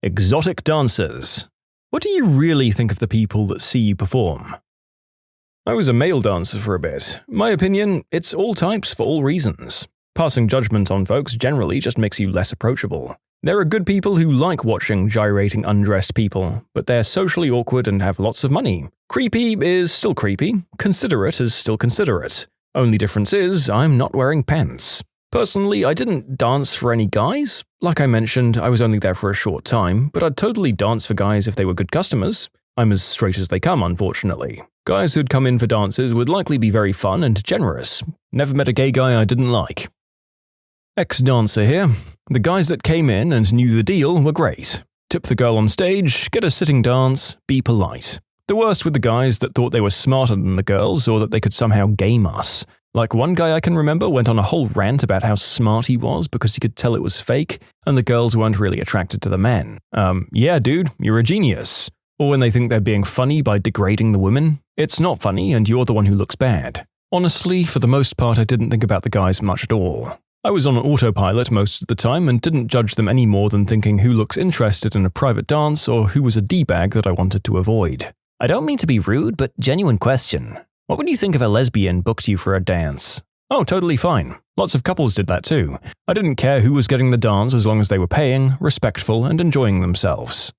Exotic dancers. What do you really think of the people that see you perform? I was a male dancer for a bit. My opinion, it's all types for all reasons. Passing judgment on folks generally just makes you less approachable. There are good people who like watching gyrating undressed people, but they're socially awkward and have lots of money. Creepy is still creepy, considerate is still considerate. Only difference is, I'm not wearing pants. Personally, I didn't dance for any guys. Like I mentioned, I was only there for a short time, but I'd totally dance for guys if they were good customers. I'm as straight as they come, unfortunately. Guys who'd come in for dances would likely be very fun and generous. Never met a gay guy I didn't like. Ex-dancer here. The guys that came in and knew the deal were great. Tip the girl on stage, get a sitting dance, be polite. The worst were the guys that thought they were smarter than the girls or that they could somehow game us. Like one guy I can remember went on a whole rant about how smart he was because he could tell it was fake and the girls weren't really attracted to the men. Yeah dude, you're a genius. Or when they think they're being funny by degrading the women. It's not funny and you're the one who looks bad. Honestly, for the most part I didn't think about the guys much at all. I was on autopilot most of the time and didn't judge them any more than thinking who looks interested in a private dance or who was a D-bag that I wanted to avoid. I don't mean to be rude, but genuine question. What would you think if a lesbian booked you for a dance? Oh, totally fine. Lots of couples did that too. I didn't care who was getting the dance as long as they were paying, respectful, and enjoying themselves.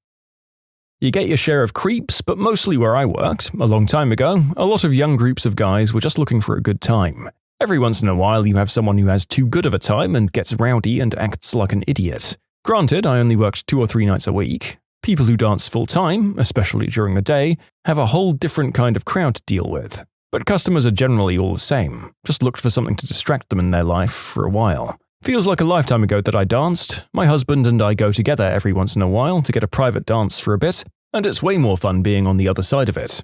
You get your share of creeps, but mostly where I worked, a long time ago, a lot of young groups of guys were just looking for a good time. Every once in a while you have someone who has too good of a time and gets rowdy and acts like an idiot. Granted, I only worked 2 or 3 nights a week. People who dance full-time, especially during the day, have a whole different kind of crowd to deal with. But customers are generally all the same, just looked for something to distract them in their life for a while. Feels like a lifetime ago that I danced. My husband and I go together every once in a while to get a private dance for a bit, and it's way more fun being on the other side of it.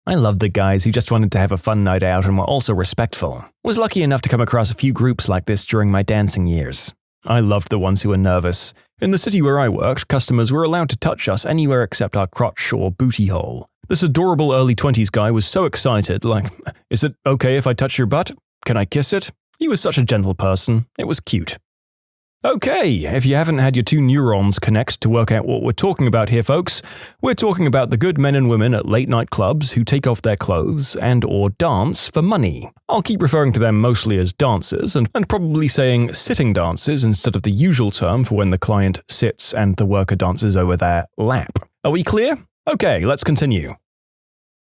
I loved the guys who just wanted to have a fun night out and were also respectful. Was lucky enough to come across a few groups like this during my dancing years. I loved the ones who were nervous. In the city where I worked, customers were allowed to touch us anywhere except our crotch or booty hole. This adorable early 20s guy was so excited, like, "Is it okay if I touch your butt? Can I kiss it?" He was such a gentle person. It was cute. Okay, if you haven't had your 2 neurons connect to work out what we're talking about here, folks, we're talking about the good men and women at late-night clubs who take off their clothes and or dance for money. I'll keep referring to them mostly as dancers and probably saying sitting dancers instead of the usual term for when the client sits and the worker dances over their lap. Are we clear? Okay, let's continue.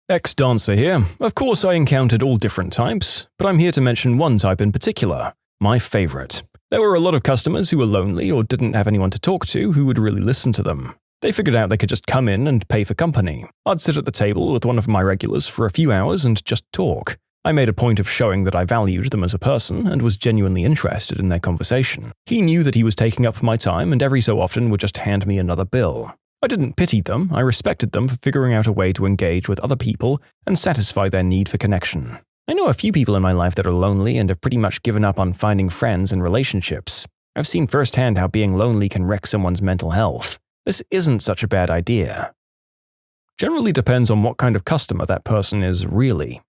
Ex-dancer here. Of course I encountered all different types, but I'm here to mention one type in particular, my favorite. There were a lot of customers who were lonely or didn't have anyone to talk to who would really listen to them. They figured out they could just come in and pay for company. I'd sit at the table with one of my regulars for a few hours and just talk. I made a point of showing that I valued them as a person and was genuinely interested in their conversation. He knew that he was taking up my time and every so often would just hand me another bill. I didn't pity them, I respected them for figuring out a way to engage with other people and satisfy their need for connection. I know a few people in my life that are lonely and have pretty much given up on finding friends and relationships. I've seen firsthand how being lonely can wreck someone's mental health. This isn't such a bad idea. Generally depends on what kind of customer that person is really.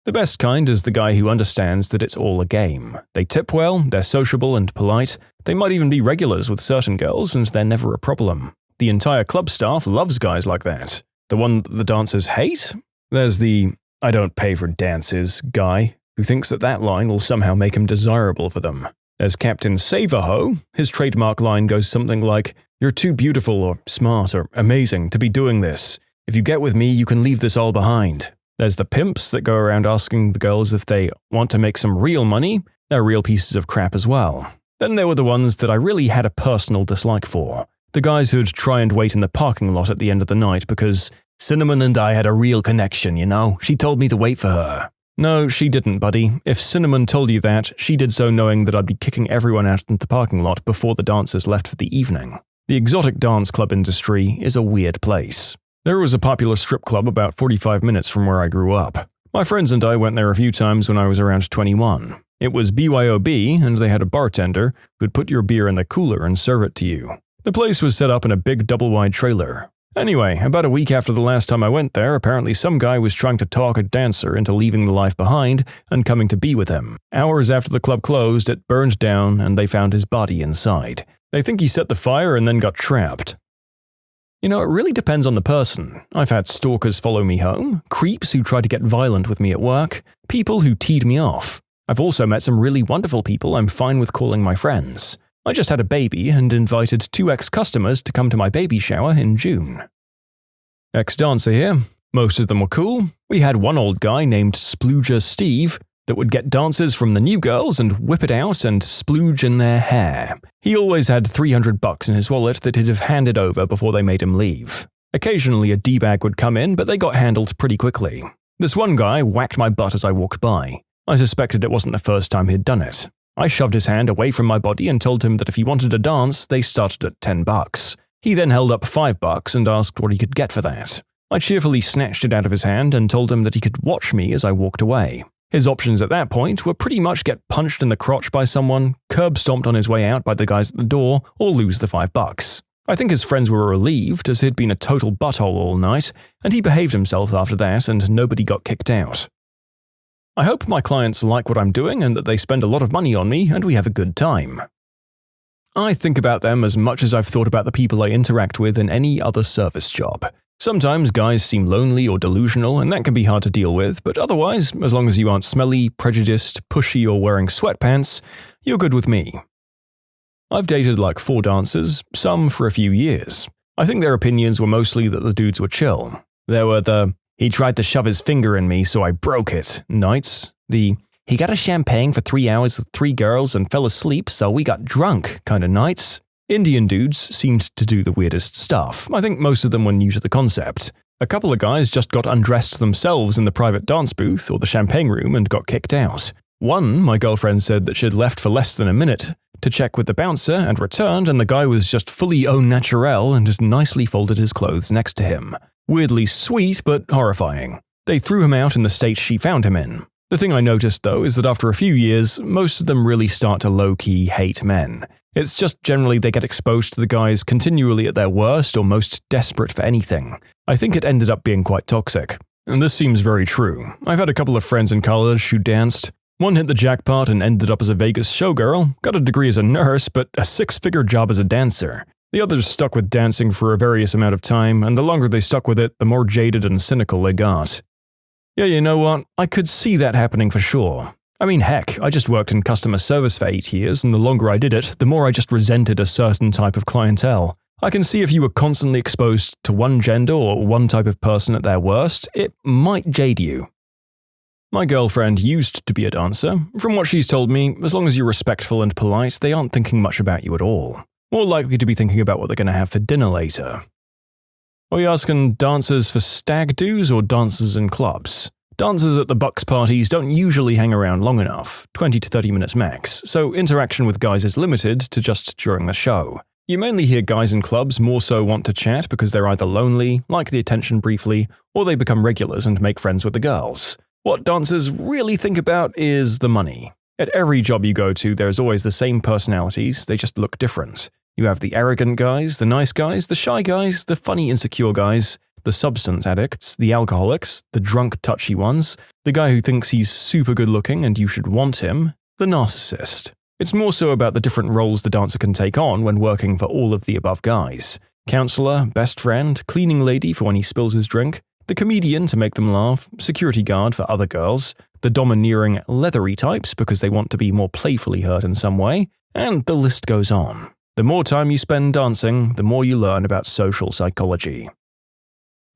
The best kind is the guy who understands that it's all a game. They tip well, they're sociable and polite, they might even be regulars with certain girls and they're never a problem. The entire club staff loves guys like that. The one that the dancers hate? There's the "I don't pay for dances" guy, who thinks that line will somehow make him desirable for them. There's Captain Save-A-Ho. His trademark line goes something like, "You're too beautiful or smart or amazing to be doing this. If you get with me, you can leave this all behind." There's the pimps that go around asking the girls if they want to make some real money. They're real pieces of crap as well. Then there were the ones that I really had a personal dislike for. The guys who'd try and wait in the parking lot at the end of the night because Cinnamon and I had a real connection, you know? She told me to wait for her. No, she didn't, buddy. If Cinnamon told you that, she did so knowing that I'd be kicking everyone out into the parking lot before the dancers left for the evening. The exotic dance club industry is a weird place. There was a popular strip club about 45 minutes from where I grew up. My friends and I went there a few times when I was around 21. It was BYOB, and they had a bartender who'd put your beer in the cooler and serve it to you. The place was set up in a big double-wide trailer. Anyway, about a week after the last time I went there, apparently some guy was trying to talk a dancer into leaving the life behind and coming to be with him. Hours after the club closed, it burned down and they found his body inside. They think he set the fire and then got trapped. It really depends on the person. I've had stalkers follow me home, creeps who try to get violent with me at work, people who teed me off. I've also met some really wonderful people I'm fine with calling my friends. I just had a baby and invited 2 ex-customers to come to my baby shower in June. Ex-dancer here. Most of them were cool. We had one old guy named Splooger Steve that would get dancers from the new girls and whip it out and splooge in their hair. He always had $300 in his wallet that he'd have handed over before they made him leave. Occasionally a D-bag would come in, but they got handled pretty quickly. This one guy whacked my butt as I walked by. I suspected it wasn't the first time he'd done it. I shoved his hand away from my body and told him that if he wanted a dance, they started at $10. He then held up $5 and asked what he could get for that. I cheerfully snatched it out of his hand and told him that he could watch me as I walked away. His options at that point were pretty much get punched in the crotch by someone, curb-stomped on his way out by the guys at the door, or lose the $5. I think his friends were relieved as he'd been a total butthole all night, and he behaved himself after that and nobody got kicked out. I hope my clients like what I'm doing and that they spend a lot of money on me and we have a good time. I think about them as much as I've thought about the people I interact with in any other service job. Sometimes guys seem lonely or delusional, and that can be hard to deal with, but otherwise, as long as you aren't smelly, prejudiced, pushy, or wearing sweatpants, you're good with me. I've dated like 4 dancers, some for a few years. I think their opinions were mostly that the dudes were chill. There were the, he tried to shove his finger in me so I broke it nights, the, he got a champagne for 3 hours with 3 girls and fell asleep so we got drunk kind of nights. Indian dudes seemed to do the weirdest stuff. I think most of them were new to the concept. A couple of guys just got undressed themselves in the private dance booth or the champagne room and got kicked out. One, my girlfriend said that she'd left for less than a minute to check with the bouncer and returned, and the guy was just fully au naturel and had nicely folded his clothes next to him. Weirdly sweet, but horrifying. They threw him out in the state she found him in. The thing I noticed, though, is that after a few years, most of them really start to low-key hate men. It's just generally they get exposed to the guys continually at their worst or most desperate for anything. I think it ended up being quite toxic. And this seems very true. I've had a couple of friends in college who danced. One hit the jackpot and ended up as a Vegas showgirl, got a degree as a nurse, but a 6-figure job as a dancer. The others stuck with dancing for a various amount of time, and the longer they stuck with it, the more jaded and cynical they got. Yeah, you know what? I could see that happening for sure. I mean, heck, I just worked in customer service for 8 years, and the longer I did it, the more I just resented a certain type of clientele. I can see if you were constantly exposed to one gender or one type of person at their worst, it might jade you. My girlfriend used to be a dancer. From what she's told me, as long as you're respectful and polite, they aren't thinking much about you at all. More likely to be thinking about what they're going to have for dinner later. Are you asking dancers for stag do's or dancers in clubs? Dancers at the Bucks parties don't usually hang around long enough, 20 to 30 minutes max, so interaction with guys is limited to just during the show. You mainly hear guys in clubs more so want to chat because they're either lonely, like the attention briefly, or they become regulars and make friends with the girls. What dancers really think about is the money. At every job you go to, there's always the same personalities, they just look different. You have the arrogant guys, the nice guys, the shy guys, the funny insecure guys, the substance addicts, the alcoholics, the drunk touchy ones, the guy who thinks he's super good looking and you should want him, the narcissist. It's more so about the different roles the dancer can take on when working for all of the above guys. Counselor, best friend, cleaning lady for when he spills his drink, the comedian to make them laugh, security guard for other girls, the domineering, leathery types because they want to be more playfully hurt in some way, and the list goes on. The more time you spend dancing, the more you learn about social psychology.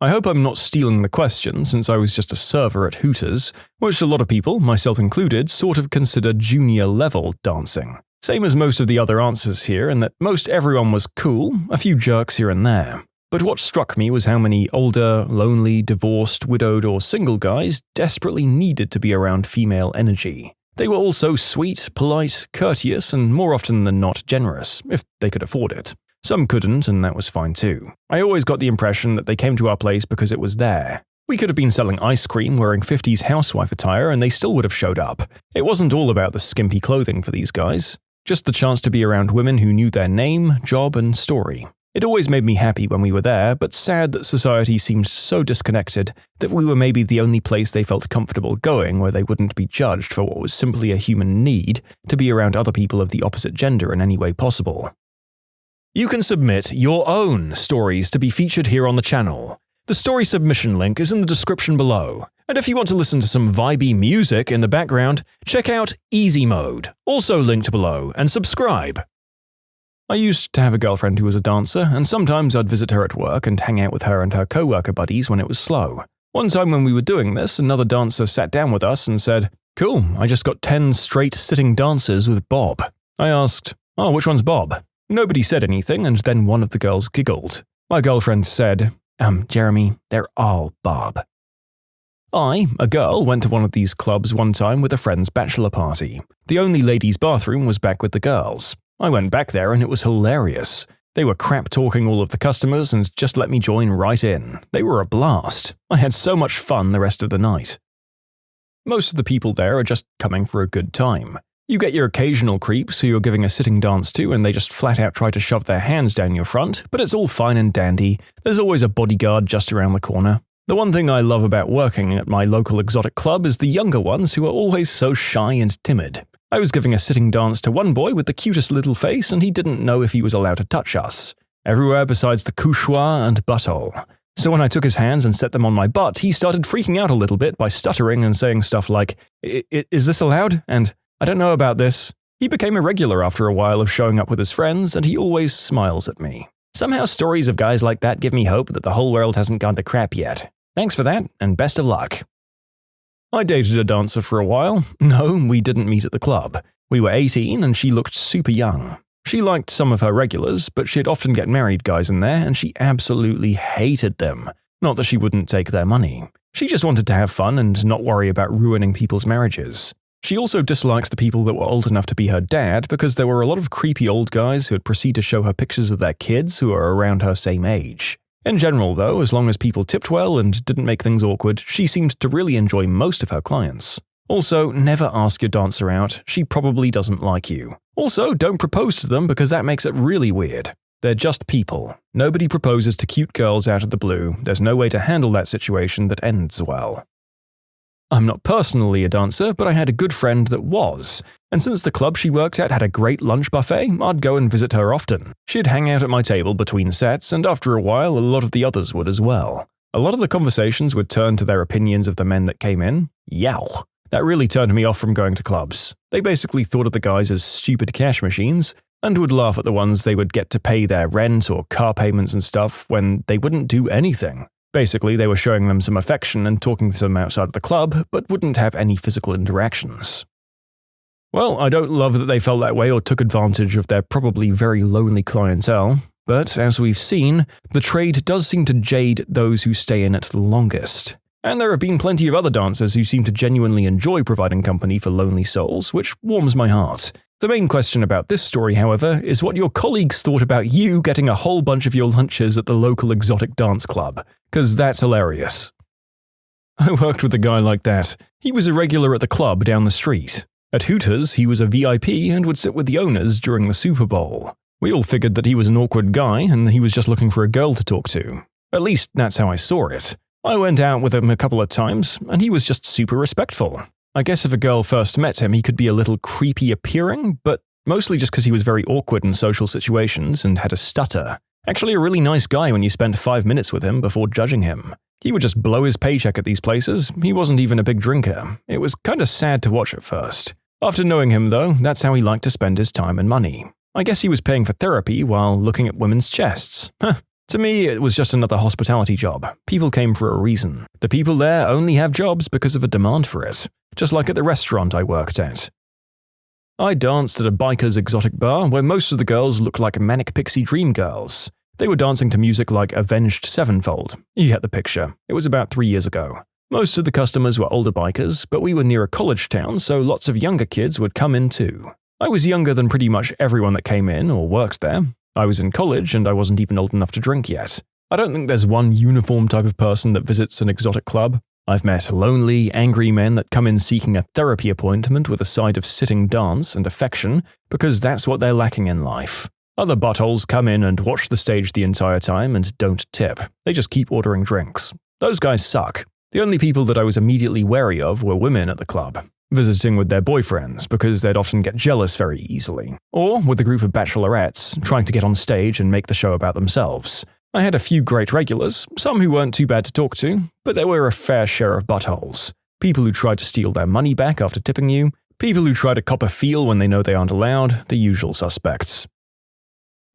I hope I'm not stealing the question since I was just a server at Hooters, which a lot of people, myself included, sort of consider junior-level dancing. Same as most of the other answers here in that most everyone was cool, a few jerks here and there. But what struck me was how many older, lonely, divorced, widowed, or single guys desperately needed to be around female energy. They were all so sweet, polite, courteous, and more often than not generous, if they could afford it. Some couldn't, and that was fine too. I always got the impression that they came to our place because it was there. We could have been selling ice cream wearing 50s housewife attire and they still would have showed up. It wasn't all about the skimpy clothing for these guys. Just the chance to be around women who knew their name, job, and story. It always made me happy when we were there, but sad that society seemed so disconnected that we were maybe the only place they felt comfortable going where they wouldn't be judged for what was simply a human need to be around other people of the opposite gender in any way possible. You can submit your own stories to be featured here on the channel. The story submission link is in the description below. And if you want to listen to some vibey music in the background, check out easymode, also linked below, and subscribe. I used to have a girlfriend who was a dancer, and sometimes I'd visit her at work and hang out with her and her co-worker buddies when it was slow. One time when we were doing this, another dancer sat down with us and said, "Cool, I just got 10 straight sitting dances with Bob." I asked, "Oh, which one's Bob?" Nobody said anything, and then one of the girls giggled. My girlfriend said, Jeremy, they're all Bob." I, a girl, went to one of these clubs one time with a friend's bachelor party. The only ladies' bathroom was back with the girls. I went back there and it was hilarious. They were crap-talking all of the customers and just let me join right in. They were a blast. I had so much fun the rest of the night. Most of the people there are just coming for a good time. You get your occasional creeps who you're giving a sitting dance to and they just flat out try to shove their hands down your front, but it's all fine and dandy. There's always a bodyguard just around the corner. The one thing I love about working at my local exotic club is the younger ones who are always so shy and timid. I was giving a sitting dance to one boy with the cutest little face and he didn't know if he was allowed to touch us. Everywhere besides the couchoir and butthole. So when I took his hands and set them on my butt, he started freaking out a little bit by stuttering and saying stuff like, "Is this allowed?" and "I don't know about this." He became a regular after a while of showing up with his friends, and he always smiles at me. Somehow stories of guys like that give me hope that the whole world hasn't gone to crap yet. Thanks for that, and best of luck. I dated a dancer for a while. No, we didn't meet at the club. We were 18 and she looked super young. She liked some of her regulars, but she'd often get married guys in there and she absolutely hated them. Not that she wouldn't take their money. She just wanted to have fun and not worry about ruining people's marriages. She also disliked the people that were old enough to be her dad because there were a lot of creepy old guys who would proceed to show her pictures of their kids who are around her same age. In general, though, as long as people tipped well and didn't make things awkward, she seemed to really enjoy most of her clients. Also, never ask your dancer out, she probably doesn't like you. Also, don't propose to them because that makes it really weird. They're just people. Nobody proposes to cute girls out of the blue, there's no way to handle that situation that ends well. I'm not personally a dancer, but I had a good friend that was, and since the club she worked at had a great lunch buffet, I'd go and visit her often. She'd hang out at my table between sets, and after a while, a lot of the others would as well. A lot of the conversations would turn to their opinions of the men that came in. Yow. That really turned me off from going to clubs. They basically thought of the guys as stupid cash machines, and would laugh at the ones they would get to pay their rent or car payments and stuff when they wouldn't do anything. Basically, they were showing them some affection and talking to them outside of the club, but wouldn't have any physical interactions. Well, I don't love that they felt that way or took advantage of their probably very lonely clientele, but as we've seen, the trade does seem to jade those who stay in it the longest. And there have been plenty of other dancers who seem to genuinely enjoy providing company for lonely souls, which warms my heart. The main question about this story, however, is what your colleagues thought about you getting a whole bunch of your lunches at the local exotic dance club, because that's hilarious. I worked with a guy like that. He was a regular at the club down the street. At Hooters, he was a VIP and would sit with the owners during the Super Bowl. We all figured that he was an awkward guy and he was just looking for a girl to talk to. At least that's how I saw it. I went out with him a couple of times, and he was just super respectful. I guess if a girl first met him, he could be a little creepy appearing, but mostly just because he was very awkward in social situations and had a stutter. Actually a really nice guy when you spent 5 minutes with him before judging him. He would just blow his paycheck at these places, he wasn't even a big drinker. It was kinda sad to watch at first. After knowing him though, that's how he liked to spend his time and money. I guess he was paying for therapy while looking at women's chests. To me, it was just another hospitality job. People came for a reason. The people there only have jobs because of a demand for it. Just like at the restaurant I worked at. I danced at a biker's exotic bar where most of the girls looked like manic pixie dream girls. They were dancing to music like Avenged Sevenfold. You get the picture. It was about 3 years ago. Most of the customers were older bikers, but we were near a college town, so lots of younger kids would come in too. I was younger than pretty much everyone that came in or worked there. I was in college and I wasn't even old enough to drink yet. I don't think there's one uniform type of person that visits an exotic club. I've met lonely, angry men that come in seeking a therapy appointment with a side of sitting dance and affection because that's what they're lacking in life. Other buttholes come in and watch the stage the entire time and don't tip. They just keep ordering drinks. Those guys suck. The only people that I was immediately wary of were women at the club. visiting with their boyfriends because they'd often get jealous very easily, or with a group of bachelorettes trying to get on stage and make the show about themselves. I had a few great regulars, some who weren't too bad to talk to, but there were a fair share of buttholes. People who tried to steal their money back after tipping you, people who try to cop a feel when they know they aren't allowed, the usual suspects.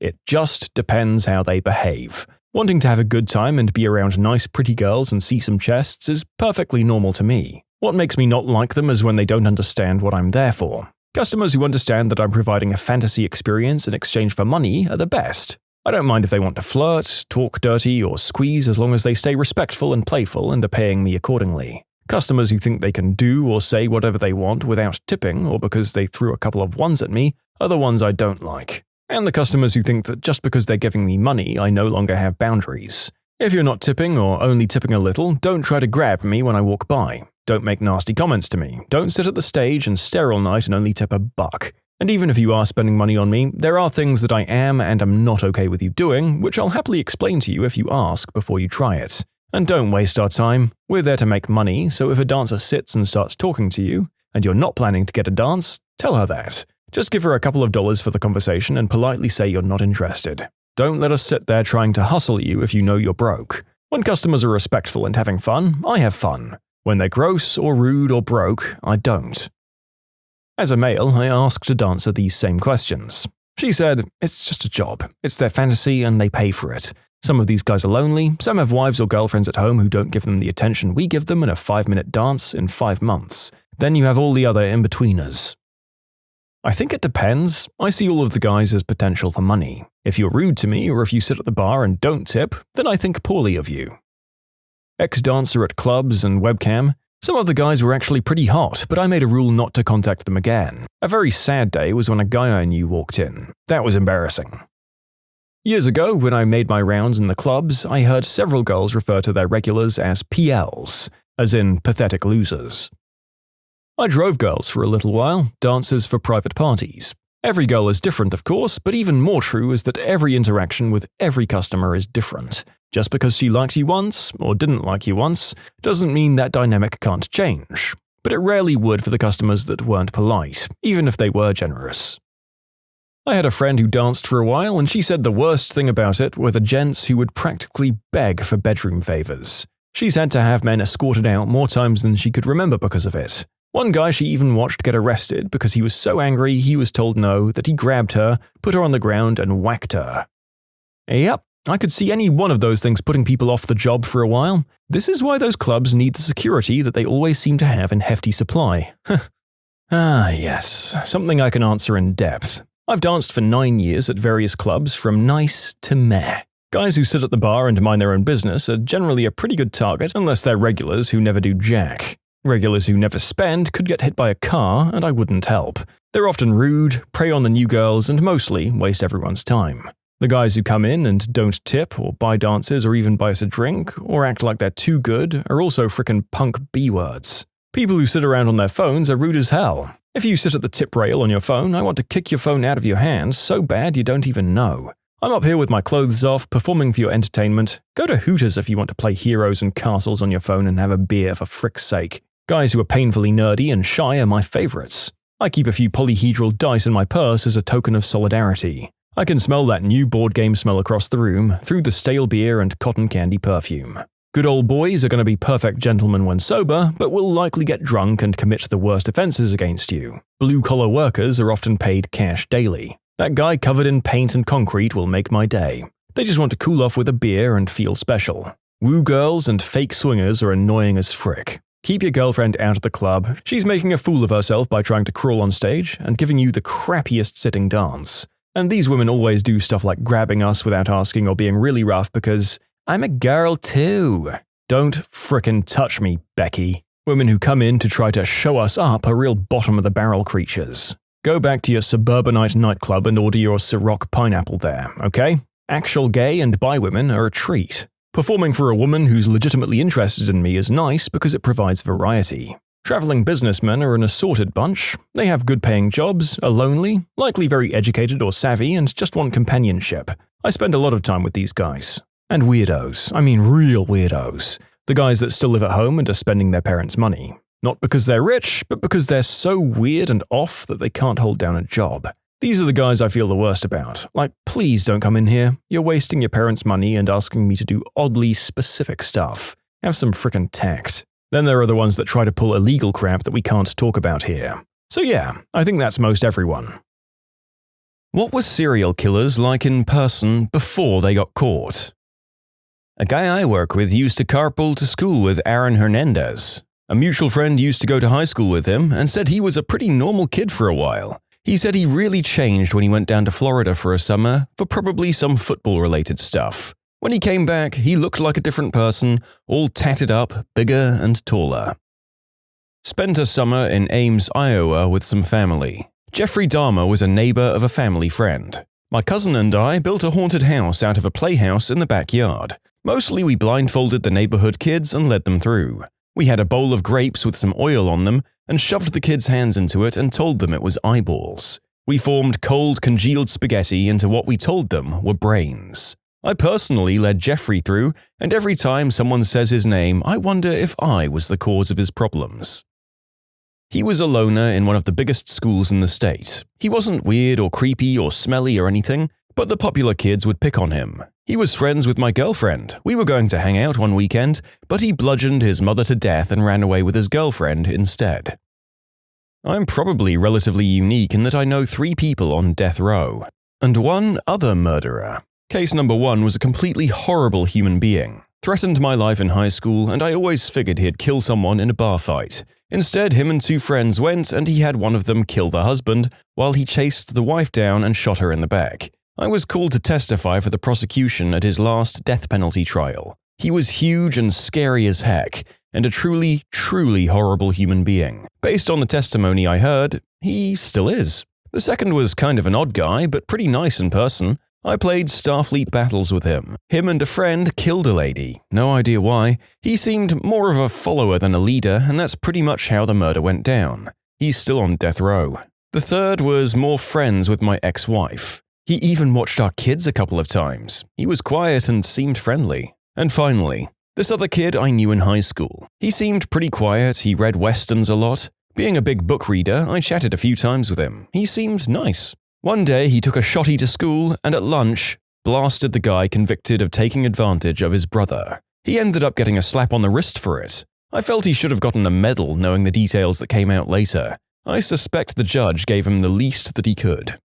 It just depends how they behave. Wanting to have a good time and be around nice pretty girls and see some chests is perfectly normal to me. What makes me not like them is when they don't understand what I'm there for. Customers who understand that I'm providing a fantasy experience in exchange for money are the best. I don't mind if they want to flirt, talk dirty, or squeeze as long as they stay respectful and playful and are paying me accordingly. Customers who think they can do or say whatever they want without tipping or because they threw a couple of ones at me are the ones I don't like. And the customers who think that just because they're giving me money, I no longer have boundaries. If you're not tipping or only tipping a little, don't try to grab me when I walk by. Don't make nasty comments to me. Don't sit at the stage and stare all night and only tip $1. And even if you are spending money on me, there are things that I am and am not okay with you doing, which I'll happily explain to you if you ask before you try it. And don't waste our time. We're there to make money, so if a dancer sits and starts talking to you, and you're not planning to get a dance, tell her that. Just give her a couple of dollars for the conversation and politely say you're not interested. Don't let us sit there trying to hustle you if you know you're broke. When customers are respectful and having fun, I have fun. When they're gross or rude or broke, I don't. As a male, I asked a dancer these same questions. She said, it's just a job. It's their fantasy and they pay for it. Some of these guys are lonely, some have wives or girlfriends at home who don't give them the attention we give them in a 5-minute dance in 5 months. Then you have all the other in-betweeners. I think it depends. I see all of the guys as potential for money. If you're rude to me or if you sit at the bar and don't tip, then I think poorly of you. Ex-dancer at clubs and webcam. Some of the guys were actually pretty hot, but I made a rule not to contact them again. A very sad day was when a guy I knew walked in. That was embarrassing. Years ago, when I made my rounds in the clubs, I heard several girls refer to their regulars as PLs, as in pathetic losers. I drove girls for a little while, dancers for private parties. Every girl is different, of course, but even more true is that every interaction with every customer is different. Just because she liked you once, or didn't like you once, doesn't mean that dynamic can't change. But it rarely would for the customers that weren't polite, even if they were generous. I had a friend who danced for a while, and she said the worst thing about it were the gents who would practically beg for bedroom favors. She's had to have men escorted out more times than she could remember because of it. One guy she even watched get arrested because he was so angry he was told no that he grabbed her, put her on the ground, and whacked her. Yep, I could see any one of those things putting people off the job for a while. This is why those clubs need the security that they always seem to have in hefty supply. Ah, yes, something I can answer in depth. I've danced for 9 years at various clubs from nice to meh. Guys who sit at the bar and mind their own business are generally a pretty good target unless they're regulars who never do jack. Regulars who never spend could get hit by a car, and I wouldn't help. They're often rude, prey on the new girls, and mostly waste everyone's time. The guys who come in and don't tip or buy dances or even buy us a drink or act like they're too good are also frickin' punk B-words. People who sit around on their phones are rude as hell. If you sit at the tip rail on your phone, I want to kick your phone out of your hands so bad you don't even know. I'm up here with my clothes off, performing for your entertainment. Go to Hooters if you want to play heroes and castles on your phone and have a beer for frick's sake. Guys who are painfully nerdy and shy are my favorites. I keep a few polyhedral dice in my purse as a token of solidarity. I can smell that new board game smell across the room through the stale beer and cotton candy perfume. Good old boys are going to be perfect gentlemen when sober, but will likely get drunk and commit the worst offenses against you. Blue-collar workers are often paid cash daily. That guy covered in paint and concrete will make my day. They just want to cool off with a beer and feel special. Woo girls and fake swingers are annoying as frick. Keep your girlfriend out of the club. She's making a fool of herself by trying to crawl on stage and giving you the crappiest sitting dance. And these women always do stuff like grabbing us without asking or being really rough because I'm a girl too. Don't frickin' touch me, Becky. Women who come in to try to show us up are real bottom-of-the-barrel creatures. Go back to your suburbanite nightclub and order your Ciroc pineapple there, okay? Actual gay and bi women are a treat. Performing for a woman who's legitimately interested in me is nice because it provides variety. Traveling businessmen are an assorted bunch. They have good-paying jobs, are lonely, likely very educated or savvy, and just want companionship. I spend a lot of time with these guys. And weirdos. I mean real weirdos. The guys that still live at home and are spending their parents' money. Not because they're rich, but because they're so weird and off that they can't hold down a job. These are the guys I feel the worst about. Like, please don't come in here. You're wasting your parents' money and asking me to do oddly specific stuff. Have some frickin' tact. Then there are the ones that try to pull illegal crap that we can't talk about here. So yeah, I think that's most everyone. What were serial killers like in person before they got caught? A guy I work with used to carpool to school with Aaron Hernandez. A mutual friend used to go to high school with him and said he was a pretty normal kid for a while. He said he really changed when he went down to Florida for a summer for probably some football-related stuff. When he came back, he looked like a different person, all tatted up, bigger and taller. Spent a summer in Ames, Iowa with some family. Jeffrey Dahmer was a neighbor of a family friend. My cousin and I built a haunted house out of a playhouse in the backyard. Mostly we blindfolded the neighborhood kids and led them through. We had a bowl of grapes with some oil on them and shoved the kids' hands into it and told them it was eyeballs. We formed cold, congealed spaghetti into what we told them were brains. I personally led Jeffrey through, and every time someone says his name, I wonder if I was the cause of his problems. He was a loner in one of the biggest schools in the state. He wasn't weird or creepy or smelly or anything, but the popular kids would pick on him. He was friends with my girlfriend. We were going to hang out one weekend, but he bludgeoned his mother to death and ran away with his girlfriend instead. I'm probably relatively unique in that I know 3 people on death row, and 1 other murderer. Case number 1 was a completely horrible human being. Threatened my life in high school, and I always figured he'd kill someone in a bar fight. Instead, him and 2 friends went, and he had one of them kill the husband, while he chased the wife down and shot her in the back. I was called to testify for the prosecution at his last death penalty trial. He was huge and scary as heck, and a truly, truly horrible human being. Based on the testimony I heard, he still is. The second was kind of an odd guy, but pretty nice in person. I played Starfleet battles with him. Him and a friend killed a lady. No idea why. He seemed more of a follower than a leader, and that's pretty much how the murder went down. He's still on death row. The third was more friends with my ex-wife. He even watched our kids a couple of times. He was quiet and seemed friendly. And finally, this other kid I knew in high school. He seemed pretty quiet, he read westerns a lot. Being a big book reader, I chatted a few times with him. He seemed nice. One day he took a shotty to school and at lunch blasted the guy convicted of taking advantage of his brother. He ended up getting a slap on the wrist for it. I felt he should have gotten a medal knowing the details that came out later. I suspect the judge gave him the least that he could.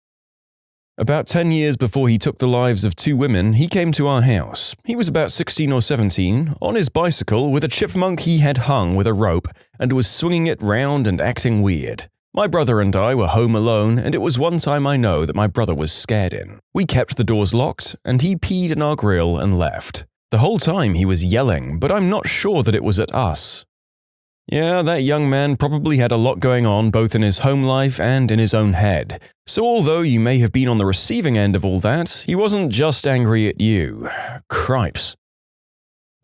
About 10 years before he took the lives of 2 women, he came to our house. He was about 16 or 17, on his bicycle with a chipmunk he had hung with a rope and was swinging it round and acting weird. My brother and I were home alone, and it was one time I know that my brother was scared in. We kept the doors locked, and he peed in our grill and left. The whole time he was yelling, but I'm not sure that it was at us. Yeah, that young man probably had a lot going on both in his home life and in his own head. So although you may have been on the receiving end of all that, he wasn't just angry at you. Cripes.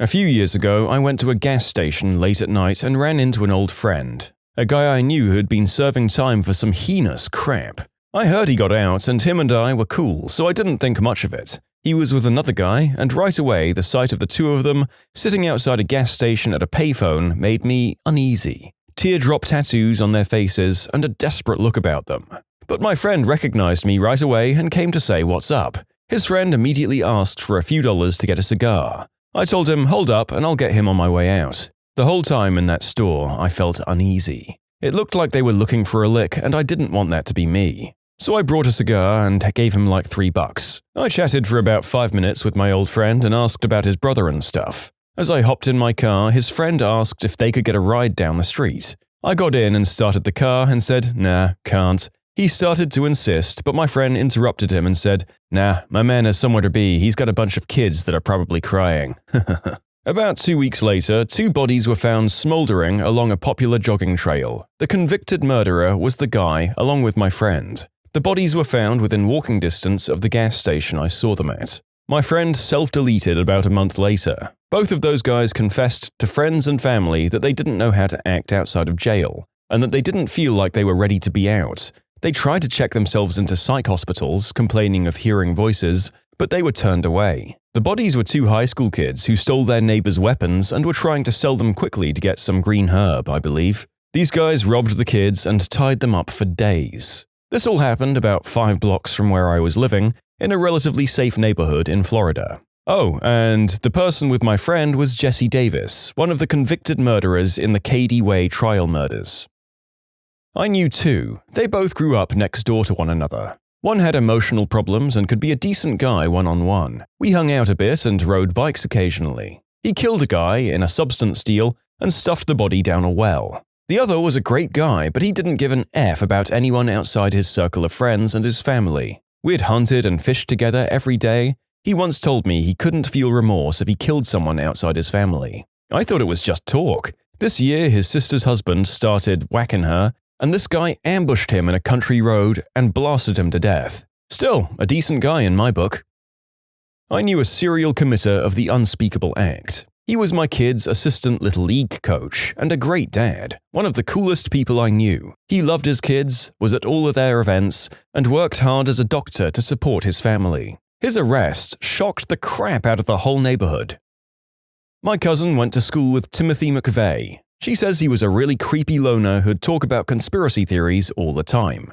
A few years ago, I went to a gas station late at night and ran into an old friend. A guy I knew who had been serving time for some heinous crap. I heard he got out and him and I were cool, so I didn't think much of it. He was with another guy, and right away the sight of the 2 of them sitting outside a gas station at a payphone made me uneasy. Teardrop tattoos on their faces and a desperate look about them. But my friend recognized me right away and came to say what's up. His friend immediately asked for a few dollars to get a cigar. I told him, hold up and I'll get him on my way out. The whole time in that store, I felt uneasy. It looked like they were looking for a lick, and I didn't want that to be me. So I brought a cigar and gave him like $3. I chatted for about 5 minutes with my old friend and asked about his brother and stuff. As I hopped in my car, his friend asked if they could get a ride down the street. I got in and started the car and said, nah, can't. He started to insist, but my friend interrupted him and said, nah, my man has somewhere to be. He's got a bunch of kids that are probably crying. About 2 weeks later, 2 bodies were found smoldering along a popular jogging trail. The convicted murderer was the guy, along with my friend. The bodies were found within walking distance of the gas station I saw them at. My friend self-deleted about a month later. Both of those guys confessed to friends and family that they didn't know how to act outside of jail, and that they didn't feel like they were ready to be out. They tried to check themselves into psych hospitals, complaining of hearing voices, but they were turned away. The bodies were 2 high school kids who stole their neighbors' weapons and were trying to sell them quickly to get some green herb, I believe. These guys robbed the kids and tied them up for days. This all happened about 5 blocks from where I was living, in a relatively safe neighborhood in Florida. Oh, and the person with my friend was Jesse Davis, one of the convicted murderers in the Cady Way trial murders. I knew two. They both grew up next door to one another. One had emotional problems and could be a decent guy one-on-one. We hung out a bit and rode bikes occasionally. He killed a guy in a substance deal and stuffed the body down a well. The other was a great guy, but he didn't give an F about anyone outside his circle of friends and his family. We'd hunted and fished together every day. He once told me he couldn't feel remorse if he killed someone outside his family. I thought it was just talk. This year, his sister's husband started whacking her, and this guy ambushed him in a country road and blasted him to death. Still, a decent guy in my book. I knew a serial committer of the unspeakable act. He was my kid's assistant little league coach and a great dad, one of the coolest people I knew. He loved his kids, was at all of their events, and worked hard as a doctor to support his family. His arrest shocked the crap out of the whole neighborhood. My cousin went to school with Timothy McVeigh. She says he was a really creepy loner who'd talk about conspiracy theories all the time.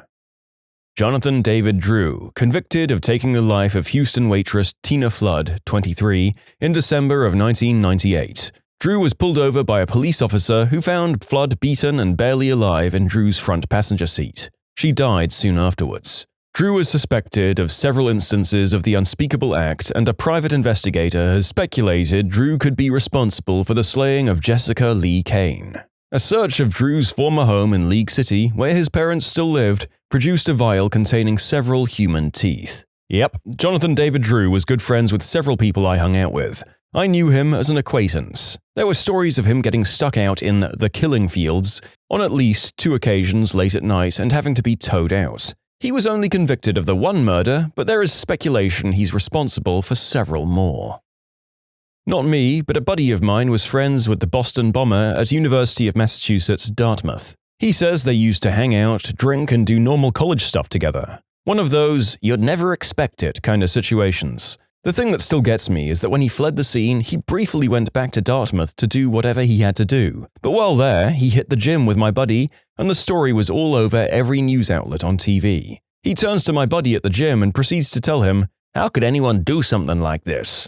Jonathan David Drew, convicted of taking the life of Houston waitress Tina Flood, 23, in December of 1998. Drew was pulled over by a police officer who found Flood beaten and barely alive in Drew's front passenger seat. She died soon afterwards. Drew is suspected of several instances of the unspeakable act, and a private investigator has speculated Drew could be responsible for the slaying of Jessica Lee Kane. A search of Drew's former home in League City, where his parents still lived, produced a vial containing several human teeth. Yep, Jonathan David Drew was good friends with several people I hung out with. I knew him as an acquaintance. There were stories of him getting stuck out in the killing fields on at least 2 occasions late at night and having to be towed out. He was only convicted of the one murder, but there is speculation he's responsible for several more. Not me, but a buddy of mine was friends with the Boston bomber at University of Massachusetts, Dartmouth. He says they used to hang out, drink, and do normal college stuff together. One of those you'd never expect it kind of situations. The thing that still gets me is that when he fled the scene, he briefly went back to Dartmouth to do whatever he had to do. But while there, he hit the gym with my buddy, and the story was all over every news outlet on TV. He turns to my buddy at the gym and proceeds to tell him, "How could anyone do something like this?"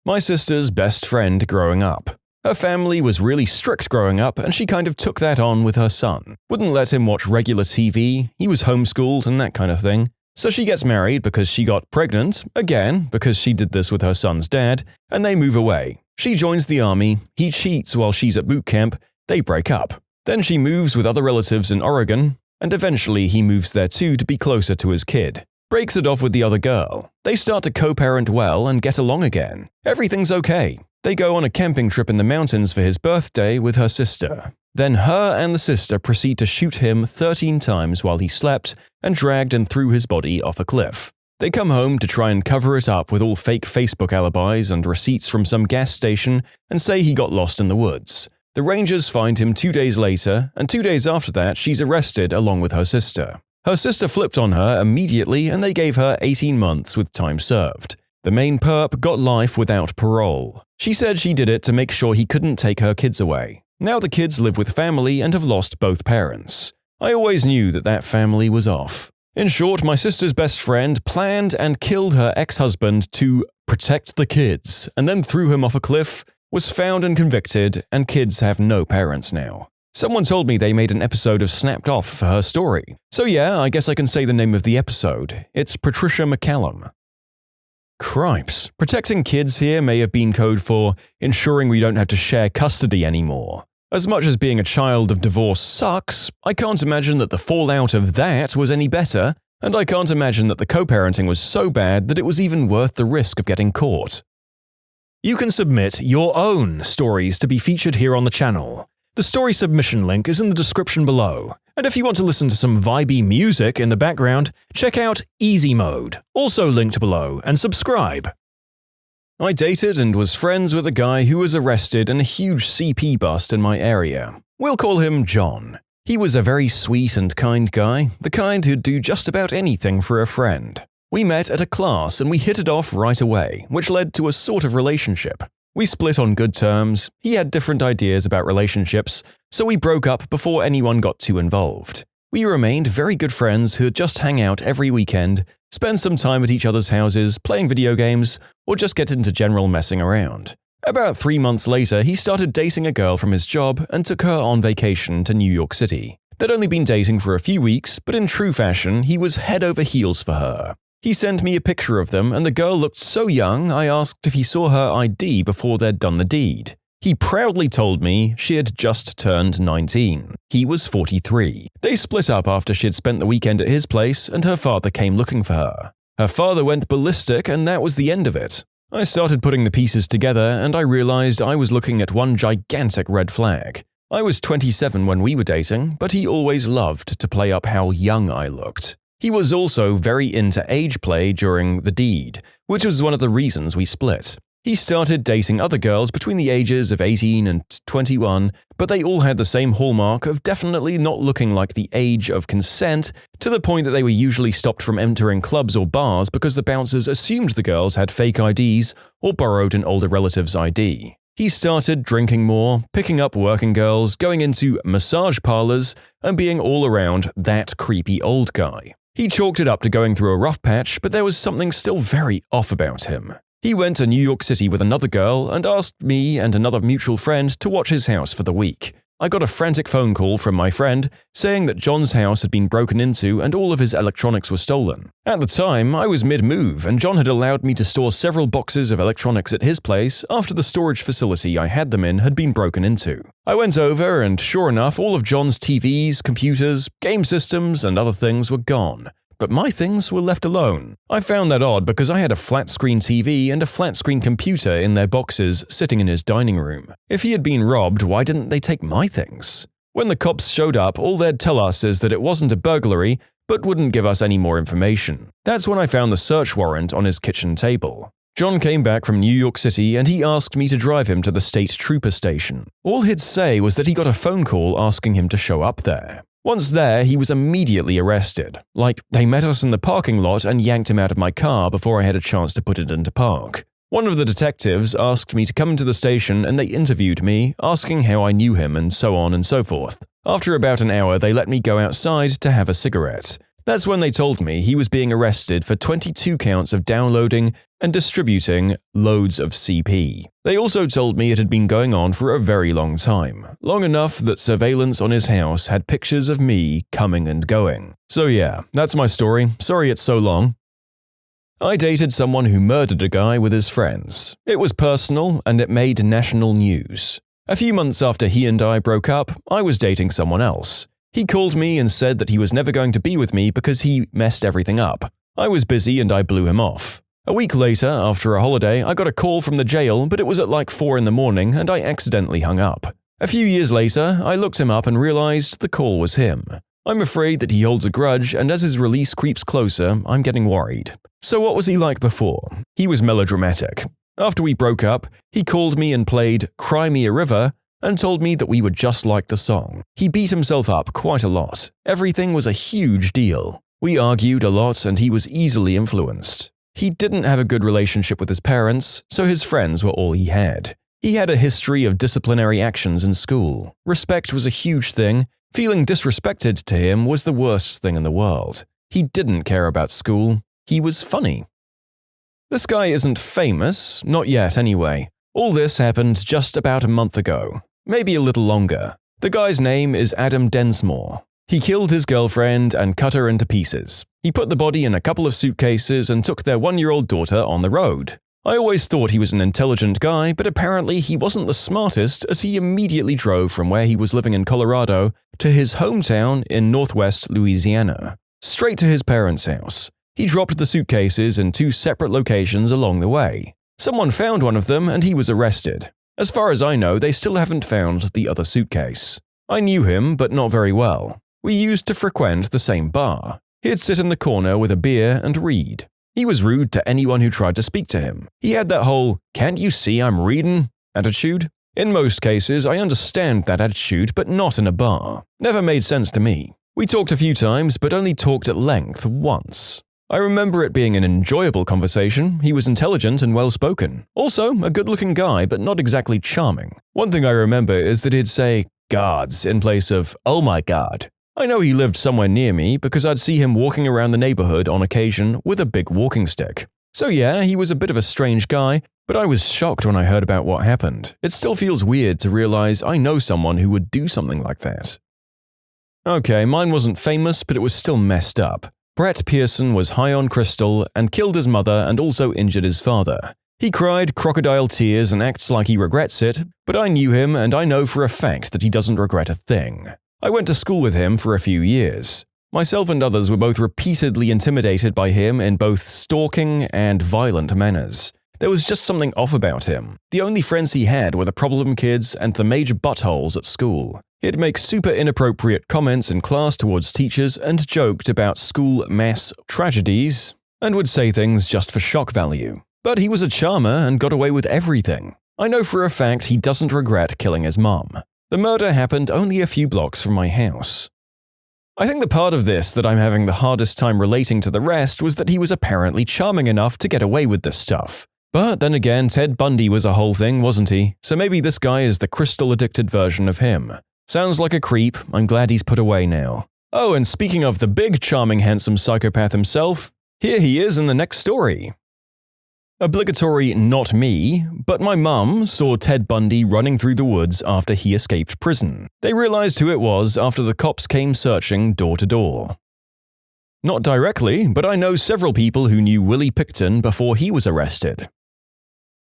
My sister's best friend growing up. Her family was really strict growing up, and she kind of took that on with her son. Wouldn't let him watch regular TV, he was homeschooled and that kind of thing. So she gets married because she got pregnant, again because she did this with her son's dad, and they move away. She joins the army, he cheats while she's at boot camp, they break up. Then she moves with other relatives in Oregon, and eventually he moves there too to be closer to his kid. Breaks it off with the other girl. They start to co-parent well and get along again. Everything's okay. They go on a camping trip in the mountains for his birthday with her sister. Then her and the sister proceed to shoot him 13 times while he slept and dragged and threw his body off a cliff. They come home to try and cover it up with all fake Facebook alibis and receipts from some gas station and say he got lost in the woods. The Rangers find him 2 days later, and 2 days after that she's arrested along with her sister. Her sister flipped on her immediately and they gave her 18 months with time served. The main perp got life without parole. She said she did it to make sure he couldn't take her kids away. Now the kids live with family and have lost both parents. I always knew that family was off. In short, my sister's best friend planned and killed her ex-husband to protect the kids, and then threw him off a cliff, was found and convicted, and kids have no parents now. Someone told me they made an episode of Snapped Off for her story. So yeah, I guess I can say the name of the episode. It's Patricia McCallum. Cripes. Protecting kids here may have been code for ensuring we don't have to share custody anymore. As much as being a child of divorce sucks, I can't imagine that the fallout of that was any better, and I can't imagine that the co-parenting was so bad that it was even worth the risk of getting caught. You can submit your own stories to be featured here on the channel. The story submission link is in the description below, and if you want to listen to some vibey music in the background, check out easymode, also linked below, and subscribe. I dated and was friends with a guy who was arrested in a huge CP bust in my area. We'll call him John. He was a very sweet and kind guy, the kind who'd do just about anything for a friend. We met at a class and we hit it off right away, which led to a sort of relationship. We split on good terms, he had different ideas about relationships, so we broke up before anyone got too involved. We remained very good friends who'd just hang out every weekend, spend some time at each other's houses, playing video games, or just get into general messing around. About 3 months later, he started dating a girl from his job and took her on vacation to New York City. They'd only been dating for a few weeks, but in true fashion, he was head over heels for her. He sent me a picture of them, and the girl looked so young, I asked if he saw her ID before they'd done the deed. He proudly told me she had just turned 19. He was 43. They split up after she'd spent the weekend at his place, and her father came looking for her. Her father went ballistic, and that was the end of it. I started putting the pieces together, and I realized I was looking at one gigantic red flag. I was 27 when we were dating, but he always loved to play up how young I looked. He was also very into age play during the deed, which was one of the reasons we split. He started dating other girls between the ages of 18 and 21, but they all had the same hallmark of definitely not looking like the age of consent, to the point that they were usually stopped from entering clubs or bars because the bouncers assumed the girls had fake IDs or borrowed an older relative's ID. He started drinking more, picking up working girls, going into massage parlors, and being all around that creepy old guy. He chalked it up to going through a rough patch, but there was something still very off about him. He went to New York City with another girl and asked me and another mutual friend to watch his house for the week. I got a frantic phone call from my friend saying that John's house had been broken into and all of his electronics were stolen. At the time, I was mid-move and John had allowed me to store several boxes of electronics at his place after the storage facility I had them in had been broken into. I went over and sure enough, all of John's TVs, computers, game systems, and other things were gone. But my things were left alone. I found that odd because I had a flat-screen TV and a flat-screen computer in their boxes sitting in his dining room. If he had been robbed, why didn't they take my things? When the cops showed up, all they'd tell us is that it wasn't a burglary, but wouldn't give us any more information. That's when I found the search warrant on his kitchen table. John came back from New York City and he asked me to drive him to the state trooper station. All he'd say was that he got a phone call asking him to show up there. Once there, he was immediately arrested. They met us in the parking lot and yanked him out of my car before I had a chance to put it into park. One of the detectives asked me to come to the station and they interviewed me, asking how I knew him and so on and so forth. After about an hour, they let me go outside to have a cigarette. That's when they told me he was being arrested for 22 counts of downloading and distributing loads of CP. They also told me it had been going on for a very long time, long enough that surveillance on his house had pictures of me coming and going. So yeah, that's my story. Sorry it's so long. I dated someone who murdered a guy with his friends. It was personal and it made national news. A few months after he and I broke up, I was dating someone else. He called me and said that he was never going to be with me because he messed everything up. I was busy and I blew him off. A week later, after a holiday, I got a call from the jail, but it was at 4 in the morning and I accidentally hung up. A few years later, I looked him up and realized the call was him. I'm afraid that he holds a grudge, and as his release creeps closer, I'm getting worried. So what was he like before? He was melodramatic. After we broke up, he called me and played Cry Me a River and told me that we were just like the song. He beat himself up quite a lot. Everything was a huge deal. We argued a lot and he was easily influenced. He didn't have a good relationship with his parents, so his friends were all he had. He had a history of disciplinary actions in school. Respect was a huge thing. Feeling disrespected to him was the worst thing in the world. He didn't care about school. He was funny. This guy isn't famous, not yet anyway. All this happened just about a month ago. Maybe a little longer. The guy's name is Adam Densmore. He killed his girlfriend and cut her into pieces. He put the body in a couple of suitcases and took their 1-year-old daughter on the road. I always thought he was an intelligent guy, but apparently he wasn't the smartest, as he immediately drove from where he was living in Colorado to his hometown in northwest Louisiana, straight to his parents' house. He dropped the suitcases in 2 separate locations along the way. Someone found one of them and he was arrested. As far as I know, they still haven't found the other suitcase. I knew him, but not very well. We used to frequent the same bar. He'd sit in the corner with a beer and read. He was rude to anyone who tried to speak to him. He had that whole, "Can't you see I'm reading?" attitude. In most cases, I understand that attitude, but not in a bar. Never made sense to me. We talked a few times, but only talked at length once. I remember it being an enjoyable conversation. He was intelligent and well-spoken. Also, a good-looking guy, but not exactly charming. One thing I remember is that he'd say, "Gods," in place of, "Oh my God." I know he lived somewhere near me because I'd see him walking around the neighborhood on occasion with a big walking stick. So yeah, he was a bit of a strange guy, but I was shocked when I heard about what happened. It still feels weird to realize I know someone who would do something like that. Okay, mine wasn't famous, but it was still messed up. Brett Pearson was high on crystal and killed his mother and also injured his father. He cried crocodile tears and acts like he regrets it, but I knew him and I know for a fact that he doesn't regret a thing. I went to school with him for a few years. Myself and others were both repeatedly intimidated by him in both stalking and violent manners. There was just something off about him. The only friends he had were the problem kids and the major buttholes at school. He'd make super inappropriate comments in class towards teachers and joked about school mass tragedies and would say things just for shock value. But he was a charmer and got away with everything. I know for a fact he doesn't regret killing his mom. The murder happened only a few blocks from my house. I think the part of this that I'm having the hardest time relating to the rest was that he was apparently charming enough to get away with this stuff. But then again, Ted Bundy was a whole thing, wasn't he? So maybe this guy is the crystal-addicted version of him. Sounds like a creep. I'm glad he's put away now. Oh, and speaking of the big, charming, handsome psychopath himself, here he is in the next story. Obligatory not me, but my mum saw Ted Bundy running through the woods after he escaped prison. They realized who it was after the cops came searching door to door. Not directly, but I know several people who knew Willie Picton before he was arrested.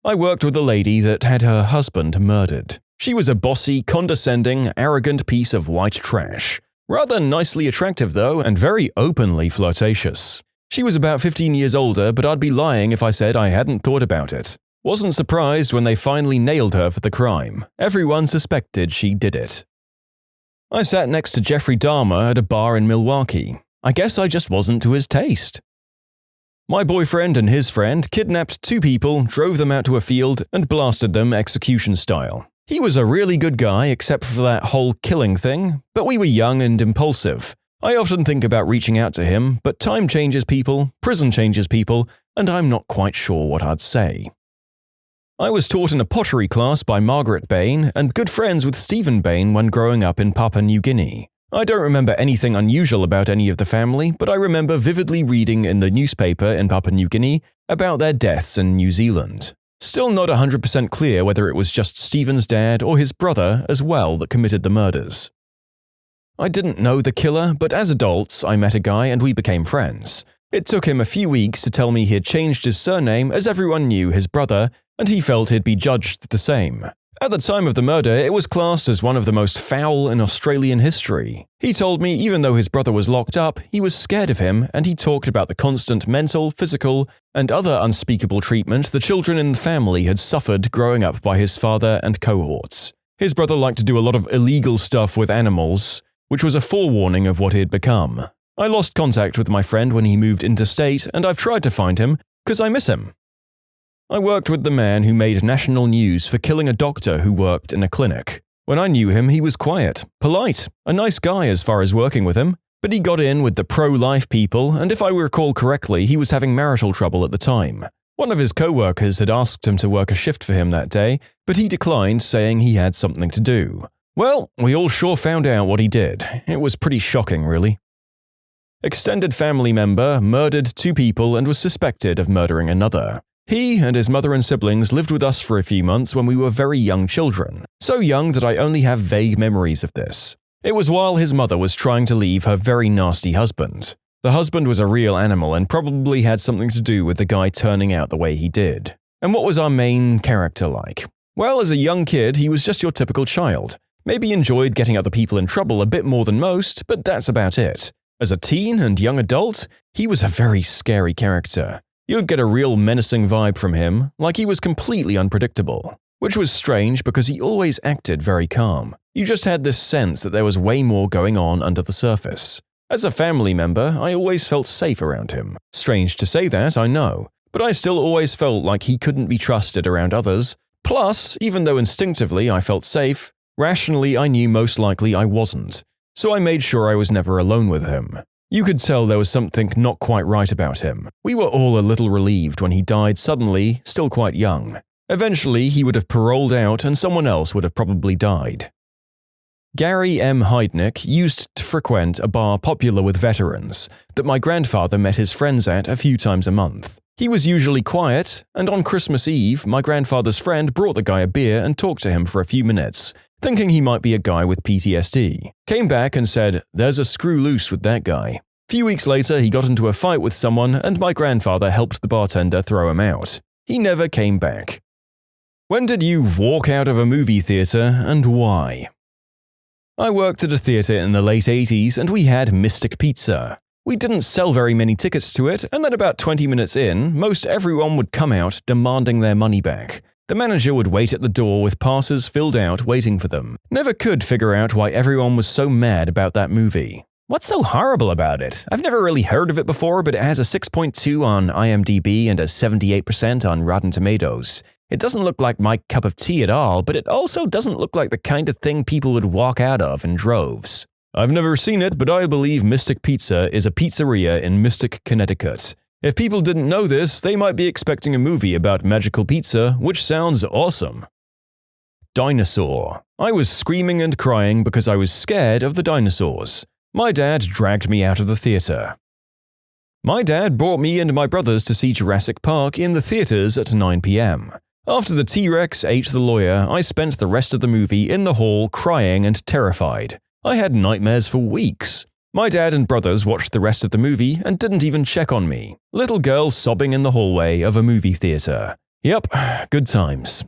I worked with a lady that had her husband murdered. She was a bossy, condescending, arrogant piece of white trash. Rather nicely attractive though, and very openly flirtatious. She was about 15 years older, but I'd be lying if I said I hadn't thought about it. Wasn't surprised when they finally nailed her for the crime. Everyone suspected she did it. I sat next to Jeffrey Dahmer at a bar in Milwaukee. I guess I just wasn't to his taste. My boyfriend and his friend kidnapped 2 people, drove them out to a field, and blasted them execution style. He was a really good guy except for that whole killing thing, but we were young and impulsive. I often think about reaching out to him, but time changes people, prison changes people, and I'm not quite sure what I'd say. I was taught in a pottery class by Margaret Bain and good friends with Stephen Bain when growing up in Papua New Guinea. I don't remember anything unusual about any of the family, but I remember vividly reading in the newspaper in Papua New Guinea about their deaths in New Zealand. Still not 100% clear whether it was just Stephen's dad or his brother as well that committed the murders. I didn't know the killer, but as adults, I met a guy and we became friends. It took him a few weeks to tell me he had changed his surname as everyone knew his brother, and he felt he'd be judged the same. At the time of the murder, it was classed as one of the most foul in Australian history. He told me even though his brother was locked up, he was scared of him, and he talked about the constant mental, physical, and other unspeakable treatment the children in the family had suffered growing up by his father and cohorts. His brother liked to do a lot of illegal stuff with animals, which was a forewarning of what he'd become. I lost contact with my friend when he moved interstate, and I've tried to find him, because I miss him. I worked with the man who made national news for killing a doctor who worked in a clinic. When I knew him, he was quiet, polite, a nice guy as far as working with him, but he got in with the pro-life people, and if I recall correctly, he was having marital trouble at the time. One of his co-workers had asked him to work a shift for him that day, but he declined, saying he had something to do. Well, we all sure found out what he did. It was pretty shocking, really. Extended family member murdered 2 people and was suspected of murdering another. He and his mother and siblings lived with us for a few months when we were very young children, so young that I only have vague memories of this. It was while his mother was trying to leave her very nasty husband. The husband was a real animal and probably had something to do with the guy turning out the way he did. And what was our main character like? Well, as a young kid, he was just your typical child. Maybe enjoyed getting other people in trouble a bit more than most, but that's about it. As a teen and young adult, he was a very scary character. You'd get a real menacing vibe from him, like he was completely unpredictable. Which was strange because he always acted very calm. You just had this sense that there was way more going on under the surface. As a family member, I always felt safe around him. Strange to say that, I know, but I still always felt like he couldn't be trusted around others. Plus, even though instinctively I felt safe, rationally I knew most likely I wasn't. So I made sure I was never alone with him. You could tell there was something not quite right about him. We were all a little relieved when he died suddenly, still quite young. Eventually, he would have paroled out and someone else would have probably died. Gary M. Heidnick used to frequent a bar popular with veterans that my grandfather met his friends at a few times a month. He was usually quiet, and on Christmas Eve, my grandfather's friend brought the guy a beer and talked to him for a few minutes, thinking he might be a guy with PTSD. Came back and said, "There's a screw loose with that guy." Few weeks later, he got into a fight with someone and my grandfather helped the bartender throw him out. He never came back. When did you walk out of a movie theater and why? I worked at a theater in the late 80s and we had Mystic Pizza. We didn't sell very many tickets to it, and then about 20 minutes in, most everyone would come out demanding their money back. The manager would wait at the door with passes filled out waiting for them. Never could figure out why everyone was so mad about that movie. What's so horrible about it? I've never really heard of it before, but it has a 6.2 on IMDb and a 78% on Rotten Tomatoes. It doesn't look like my cup of tea at all, but it also doesn't look like the kind of thing people would walk out of in droves. I've never seen it, but I believe Mystic Pizza is a pizzeria in Mystic, Connecticut. If people didn't know this, they might be expecting a movie about magical pizza, which sounds awesome. Dinosaur. I was screaming and crying because I was scared of the dinosaurs. My dad dragged me out of the theater. My dad brought me and my brothers to see Jurassic Park in the theaters at 9 p.m. After the T-Rex ate the lawyer, I spent the rest of the movie in the hall crying and terrified. I had nightmares for weeks. My dad and brothers watched the rest of the movie and didn't even check on me. Little girl sobbing in the hallway of a movie theater. Yep, good times.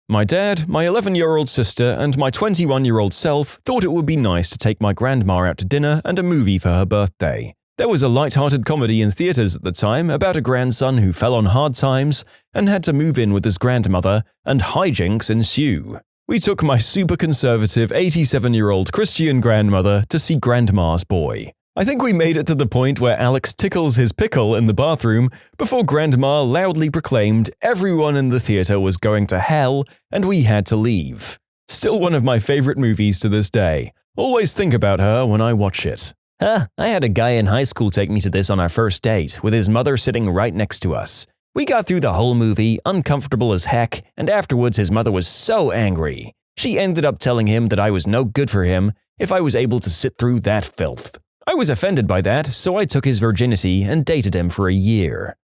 My dad, my 11-year-old sister, and my 21-year-old self thought it would be nice to take my grandma out to dinner and a movie for her birthday. There was a light-hearted comedy in theaters at the time about a grandson who fell on hard times and had to move in with his grandmother, and hijinks ensue. We took my super conservative 87-year-old Christian grandmother to see Grandma's Boy. I think we made it to the point where Alex tickles his pickle in the bathroom before Grandma loudly proclaimed everyone in the theater was going to hell and we had to leave. Still one of my favorite movies to this day. Always think about her when I watch it. I had a guy in high school take me to this on our first date, with his mother sitting right next to us. We got through the whole movie, uncomfortable as heck, and afterwards his mother was so angry. She ended up telling him that I was no good for him if I was able to sit through that filth. I was offended by that, so I took his virginity and dated him for a year.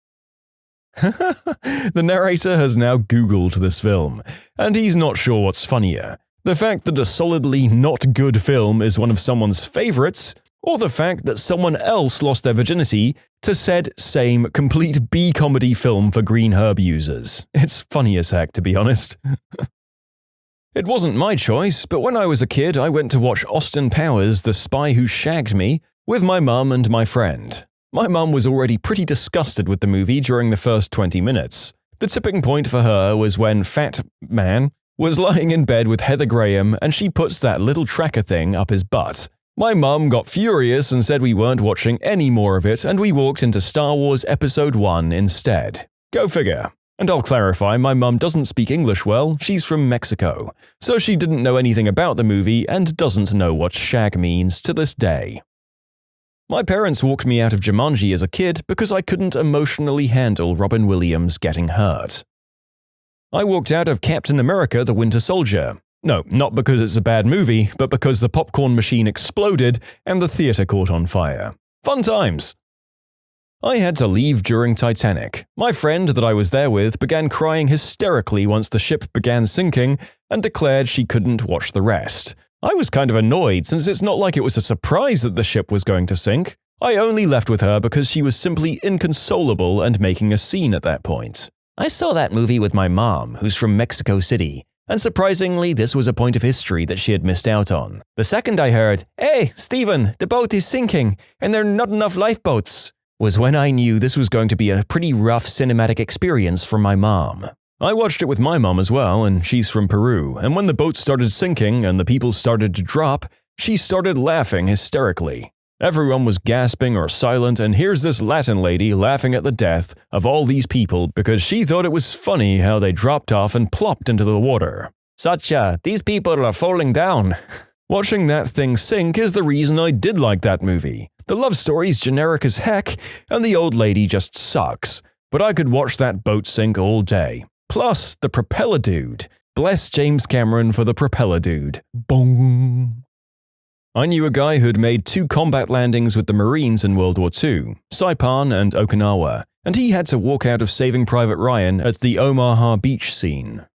The narrator has now Googled this film, and he's not sure what's funnier. The fact that a solidly not good film is one of someone's favorites, or the fact that someone else lost their virginity to said same complete B-comedy film for green herb users. It's funny as heck, to be honest. It wasn't my choice, but when I was a kid, I went to watch Austin Powers' The Spy Who Shagged Me with my mum and my friend. My mum was already pretty disgusted with the movie during the first 20 minutes. The tipping point for her was when Fat Man was lying in bed with Heather Graham and she puts that little tracker thing up his butt. My mum got furious and said we weren't watching any more of it and we walked into Star Wars Episode 1 instead. Go figure. And I'll clarify, my mum doesn't speak English well, she's from Mexico, so she didn't know anything about the movie and doesn't know what shag means to this day. My parents walked me out of Jumanji as a kid because I couldn't emotionally handle Robin Williams getting hurt. I walked out of Captain America: The Winter Soldier. No, not because it's a bad movie, but because the popcorn machine exploded and the theater caught on fire. Fun times! I had to leave during Titanic. My friend that I was there with began crying hysterically once the ship began sinking and declared she couldn't watch the rest. I was kind of annoyed since it's not like it was a surprise that the ship was going to sink. I only left with her because she was simply inconsolable and making a scene at that point. I saw that movie with my mom, who's from Mexico City. And surprisingly, this was a point of history that she had missed out on. The second I heard, "Hey, Stephen, the boat is sinking, and there are not enough lifeboats," was when I knew this was going to be a pretty rough cinematic experience for my mom. I watched it with my mom as well, and she's from Peru, and when the boat started sinking and the people started to drop, she started laughing hysterically. Everyone was gasping or silent, and here's this Latin lady laughing at the death of all these people because she thought it was funny how they dropped off and plopped into the water. Satya, these people are falling down. Watching that thing sink is the reason I did like that movie. The love story's generic as heck, and the old lady just sucks. But I could watch that boat sink all day. Plus, the propeller dude. Bless James Cameron for the propeller dude. Bong. I knew a guy who'd made 2 combat landings with the Marines in World War II, Saipan and Okinawa, and he had to walk out of Saving Private Ryan at the Omaha Beach scene.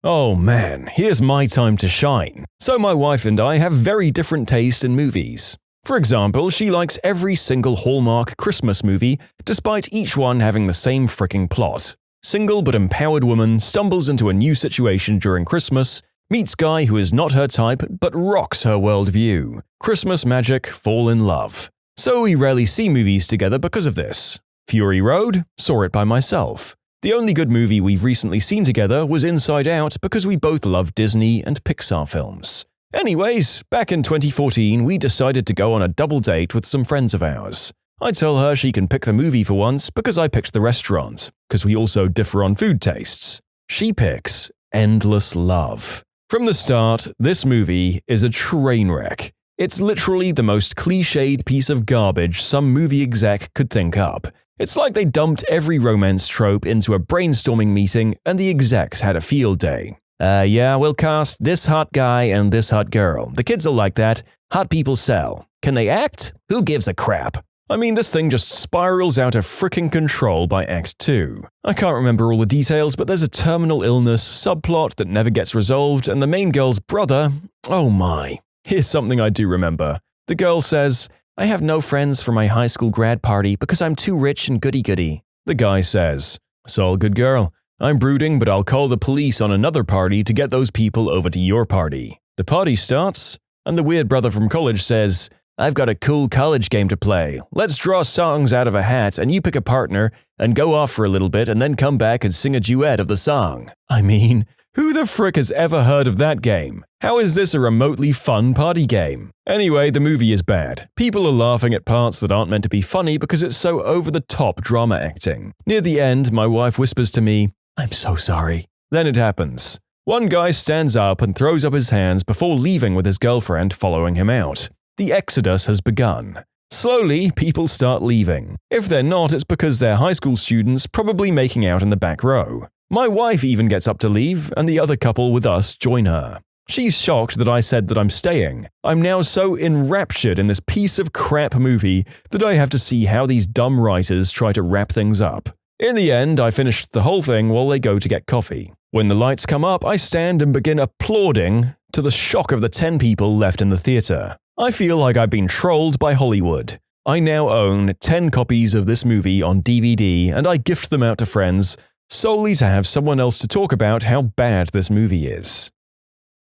Oh man, here's my time to shine. So my wife and I have very different taste in movies. For example, she likes every single Hallmark Christmas movie, despite each one having the same fricking plot. Single but empowered woman stumbles into a new situation during Christmas, meets guy who is not her type but rocks her worldview. Christmas magic, fall in love. So we rarely see movies together because of this. Fury Road? Saw it by myself. The only good movie we've recently seen together was Inside Out because we both love Disney and Pixar films. Anyways, back in 2014 we decided to go on a double date with some friends of ours. I tell her she can pick the movie for once because I picked the restaurant, because we also differ on food tastes. She picks Endless Love. From the start, this movie is a train wreck. It's literally the most cliched piece of garbage some movie exec could think up. It's like they dumped every romance trope into a brainstorming meeting and the execs had a field day. Yeah, we'll cast this hot guy and this hot girl. The kids will like that. Hot people sell. Can they act? Who gives a crap? I mean, this thing just spirals out of fricking control by Act 2. I can't remember all the details, but there's a terminal illness subplot that never gets resolved, and the main girl's brother, oh my. Here's something I do remember. The girl says, "I have no friends for my high school grad party because I'm too rich and goody-goody." The guy says, "So, good girl. I'm brooding, but I'll call the police on another party to get those people over to your party." The party starts, and the weird brother from college says, "I've got a cool college game to play. Let's draw songs out of a hat and you pick a partner and go off for a little bit and then come back and sing a duet of the song." I mean, who the frick has ever heard of that game? How is this a remotely fun party game? Anyway, the movie is bad. People are laughing at parts that aren't meant to be funny because it's so over-the-top drama acting. Near the end, my wife whispers to me, "I'm so sorry." Then it happens. One guy stands up and throws up his hands before leaving with his girlfriend following him out. The exodus has begun. Slowly, people start leaving. If they're not, it's because they're high school students probably making out in the back row. My wife even gets up to leave, and the other couple with us join her. She's shocked that I said that I'm staying. I'm now so enraptured in this piece of crap movie that I have to see how these dumb writers try to wrap things up. In the end, I finished the whole thing while they go to get coffee. When the lights come up, I stand and begin applauding to the shock of the 10 people left in the theater. I feel like I've been trolled by Hollywood. I now own 10 copies of this movie on DVD and I gift them out to friends solely to have someone else to talk about how bad this movie is.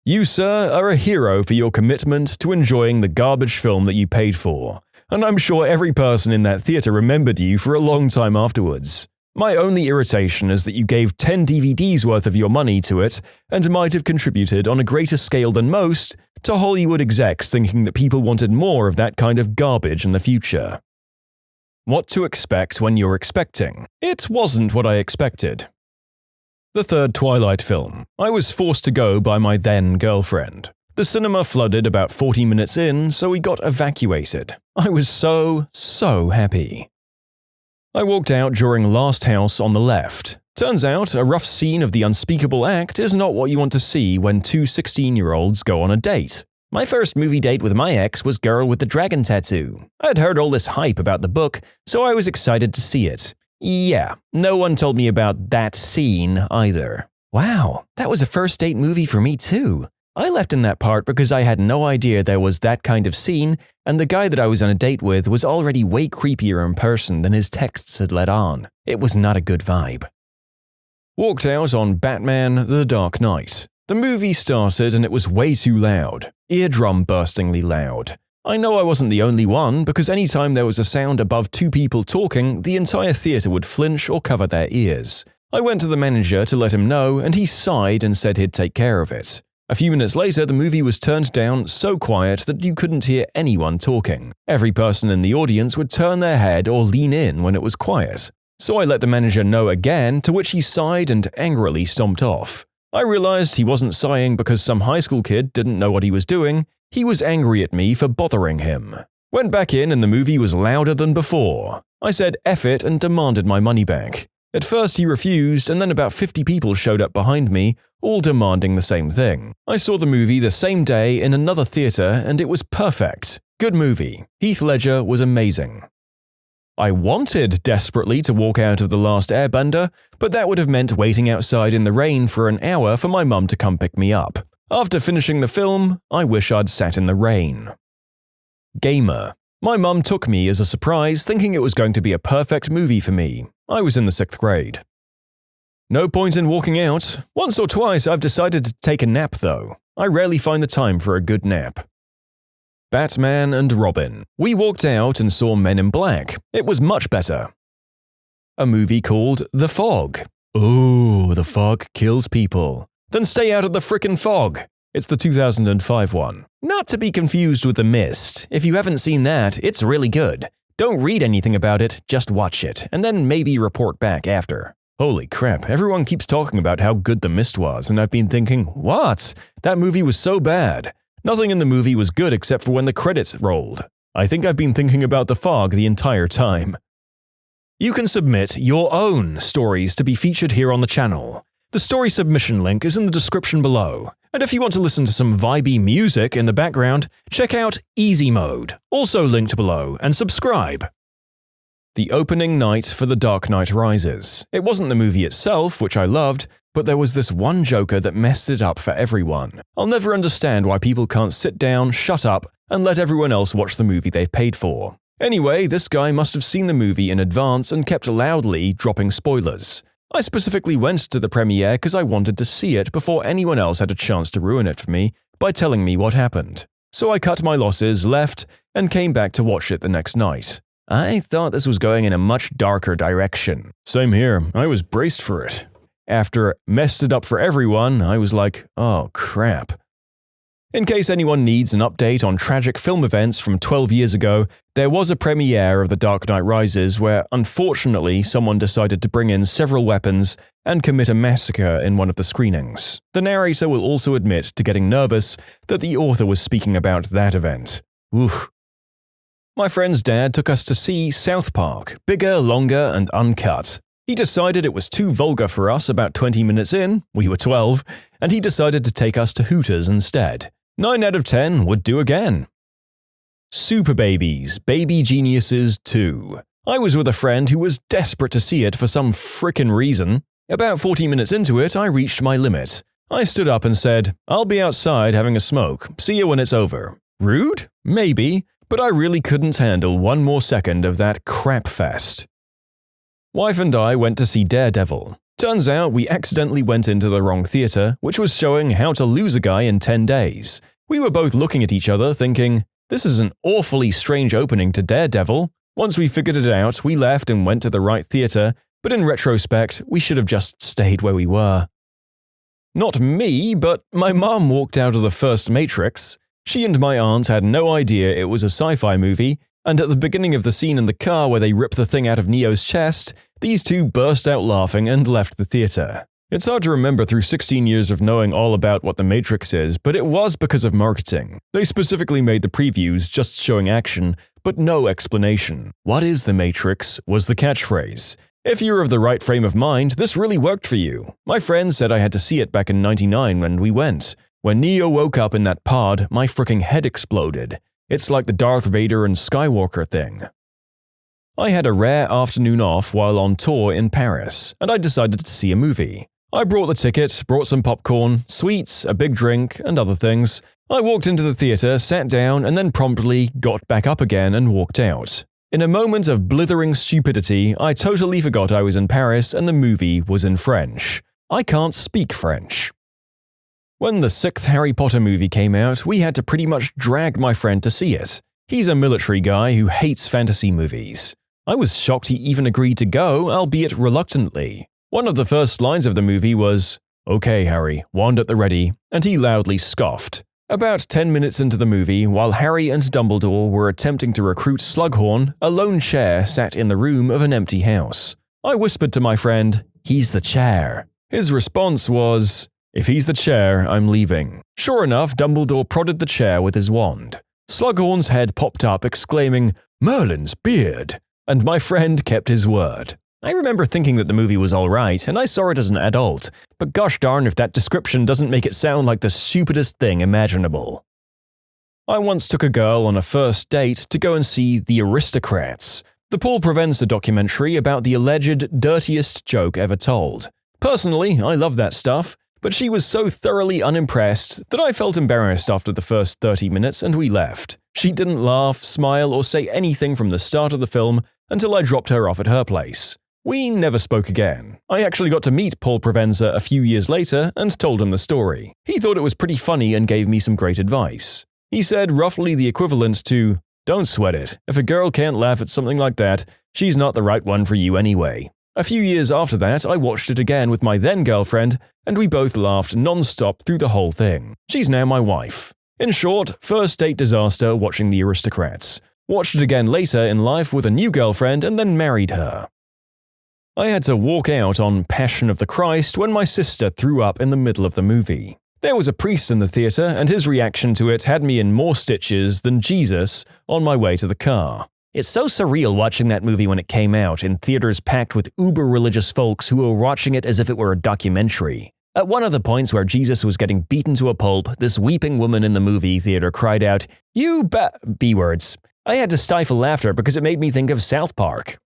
You, sir, are a hero for your commitment to enjoying the garbage film that you paid for, and I'm sure every person in that theater remembered you for a long time afterwards. My only irritation is that you gave 10 DVDs worth of your money to it and might have contributed on a greater scale than most to Hollywood execs thinking that people wanted more of that kind of garbage in the future. What to expect when you're expecting. It wasn't what I expected. The third Twilight film. I was forced to go by my then girlfriend. The cinema flooded about 40 minutes in, so we got evacuated. I was so happy. I walked out during Last House on the left. Turns out, a rough scene of the unspeakable act is not what you want to see when 2 16-year-olds go on a date. My first movie date with my ex was Girl with the Dragon Tattoo. I'd heard all this hype about the book, so I was excited to see it. Yeah, no one told me about that scene either. Wow, that was a first date movie for me too. I left in that part because I had no idea there was that kind of scene, and the guy that I was on a date with was already way creepier in person than his texts had let on. It was not a good vibe. Walked out on Batman: The Dark Knight. The movie started and it was way too loud. Eardrum-burstingly loud. I know I wasn't the only one, because anytime there was a sound above 2 people talking, the entire theater would flinch or cover their ears. I went to the manager to let him know, and he sighed and said he'd take care of it. A few minutes later, the movie was turned down so quiet that you couldn't hear anyone talking. Every person in the audience would turn their head or lean in when it was quiet. So I let the manager know again, to which he sighed and angrily stomped off. I realized he wasn't sighing because some high school kid didn't know what he was doing. He was angry at me for bothering him. Went back in and the movie was louder than before. I said F it and demanded my money back. At first he refused, and then about 50 people showed up behind me, all demanding the same thing. I saw the movie the same day in another theater and it was perfect. Good movie. Heath Ledger was amazing. I wanted desperately to walk out of The Last Airbender, but that would have meant waiting outside in the rain for an hour for my mum to come pick me up. After finishing the film, I wish I'd sat in the rain. Gamer. My mum took me as a surprise, thinking it was going to be a perfect movie for me. I was in the 6th grade. No point in walking out. Once or twice I've decided to take a nap though. I rarely find the time for a good nap. Batman and Robin. We walked out and saw Men in Black. It was much better. A movie called The Fog. Ooh, the fog kills people. Then stay out of the frickin' fog. It's the 2005 one. Not to be confused with The Mist. If you haven't seen that, it's really good. Don't read anything about it, just watch it, and then maybe report back after. Holy crap, everyone keeps talking about how good The Mist was, and I've been thinking, what? That movie was so bad. Nothing in the movie was good except for when the credits rolled. I think I've been thinking about The Fog the entire time. You can submit your own stories to be featured here on the channel. The story submission link is in the description below. And if you want to listen to some vibey music in the background, check out easymode, also linked below, and subscribe. The opening night for The Dark Knight Rises. It wasn't the movie itself, which I loved, but there was this one Joker that messed it up for everyone. I'll never understand why people can't sit down, shut up, and let everyone else watch the movie they've paid for. Anyway, this guy must have seen the movie in advance and kept loudly dropping spoilers. I specifically went to the premiere because I wanted to see it before anyone else had a chance to ruin it for me by telling me what happened. So I cut my losses, left, and came back to watch it the next night. I thought this was going in a much darker direction. Same here, I was braced for it. After it messed it up for everyone, I was like, oh crap. In case anyone needs an update on tragic film events from 12 years ago, there was a premiere of The Dark Knight Rises where, unfortunately, someone decided to bring in several weapons and commit a massacre in one of the screenings. The narrator will also admit to getting nervous that the author was speaking about that event. Oof. My friend's dad took us to see South Park, bigger, longer, and uncut. He decided it was too vulgar for us about 20 minutes in, we were 12, and he decided to take us to Hooters instead. 9 out of 10 would do again. Super Babies, Baby Geniuses 2. I was with a friend who was desperate to see it for some frickin' reason. About 40 minutes into it, I reached my limit. I stood up and said, I'll be outside having a smoke, see you when it's over. Rude? Maybe, but I really couldn't handle one more second of that crap fest. Wife and I went to see Daredevil. Turns out we accidentally went into the wrong theater, which was showing How to Lose a Guy in 10 Days. We were both looking at each other thinking, this is an awfully strange opening to Daredevil. Once we figured it out, we left and went to the right theater, but in retrospect, we should have just stayed where we were. Not me, but my mom walked out of the first Matrix. She and my aunt had no idea it was a sci-fi movie, and at the beginning of the scene in the car where they rip the thing out of Neo's chest, these two burst out laughing and left the theater. It's hard to remember through 16 years of knowing all about what The Matrix is, but it was because of marketing. They specifically made the previews just showing action, but no explanation. What is The Matrix was the catchphrase. If you're of the right frame of mind, this really worked for you. My friend said I had to see it back in '99 when we went. When Neo woke up in that pod, my fricking head exploded. It's like the Darth Vader and Skywalker thing. I had a rare afternoon off while on tour in Paris, and I decided to see a movie. I brought the ticket, brought some popcorn, sweets, a big drink, and other things. I walked into the theater, sat down, and then promptly got back up again and walked out. In a moment of blithering stupidity, I totally forgot I was in Paris and the movie was in French. I can't speak French. When the 6th Harry Potter movie came out, we had to pretty much drag my friend to see it. He's a military guy who hates fantasy movies. I was shocked he even agreed to go, albeit reluctantly. One of the first lines of the movie was, "Okay, Harry, wand at the ready," and he loudly scoffed. About 10 minutes into the movie, while Harry and Dumbledore were attempting to recruit Slughorn, a lone chair sat in the room of an empty house. I whispered to my friend, "He's the chair." His response was, "If he's the chair, I'm leaving." Sure enough, Dumbledore prodded the chair with his wand. Slughorn's head popped up exclaiming, "Merlin's beard!" and my friend kept his word. I remember thinking that the movie was alright, and I saw it as an adult, but gosh darn if that description doesn't make it sound like the stupidest thing imaginable. I once took a girl on a first date to go and see The Aristocrats, the Paul Provenza documentary about the alleged dirtiest joke ever told. Personally, I love that stuff, but she was so thoroughly unimpressed that I felt embarrassed after the first 30 minutes and we left. She didn't laugh, smile, or say anything from the start of the film until I dropped her off at her place. We never spoke again. I actually got to meet Paul Provenza a few years later and told him the story. He thought it was pretty funny and gave me some great advice. He said roughly the equivalent to, "Don't sweat it. If a girl can't laugh at something like that, she's not the right one for you anyway." A few years after that, I watched it again with my then-girlfriend, and we both laughed non-stop through the whole thing. She's now my wife. In short, first date disaster watching The Aristocrats. Watched it again later in life with a new girlfriend and then married her. I had to walk out on Passion of the Christ when my sister threw up in the middle of the movie. There was a priest in the theater, and his reaction to it had me in more stitches than Jesus on my way to the car. It's so surreal watching that movie when it came out in theaters packed with uber-religious folks who were watching it as if it were a documentary. At one of the points where Jesus was getting beaten to a pulp, this weeping woman in the movie theater cried out, "You B-words." I had to stifle laughter because it made me think of South Park.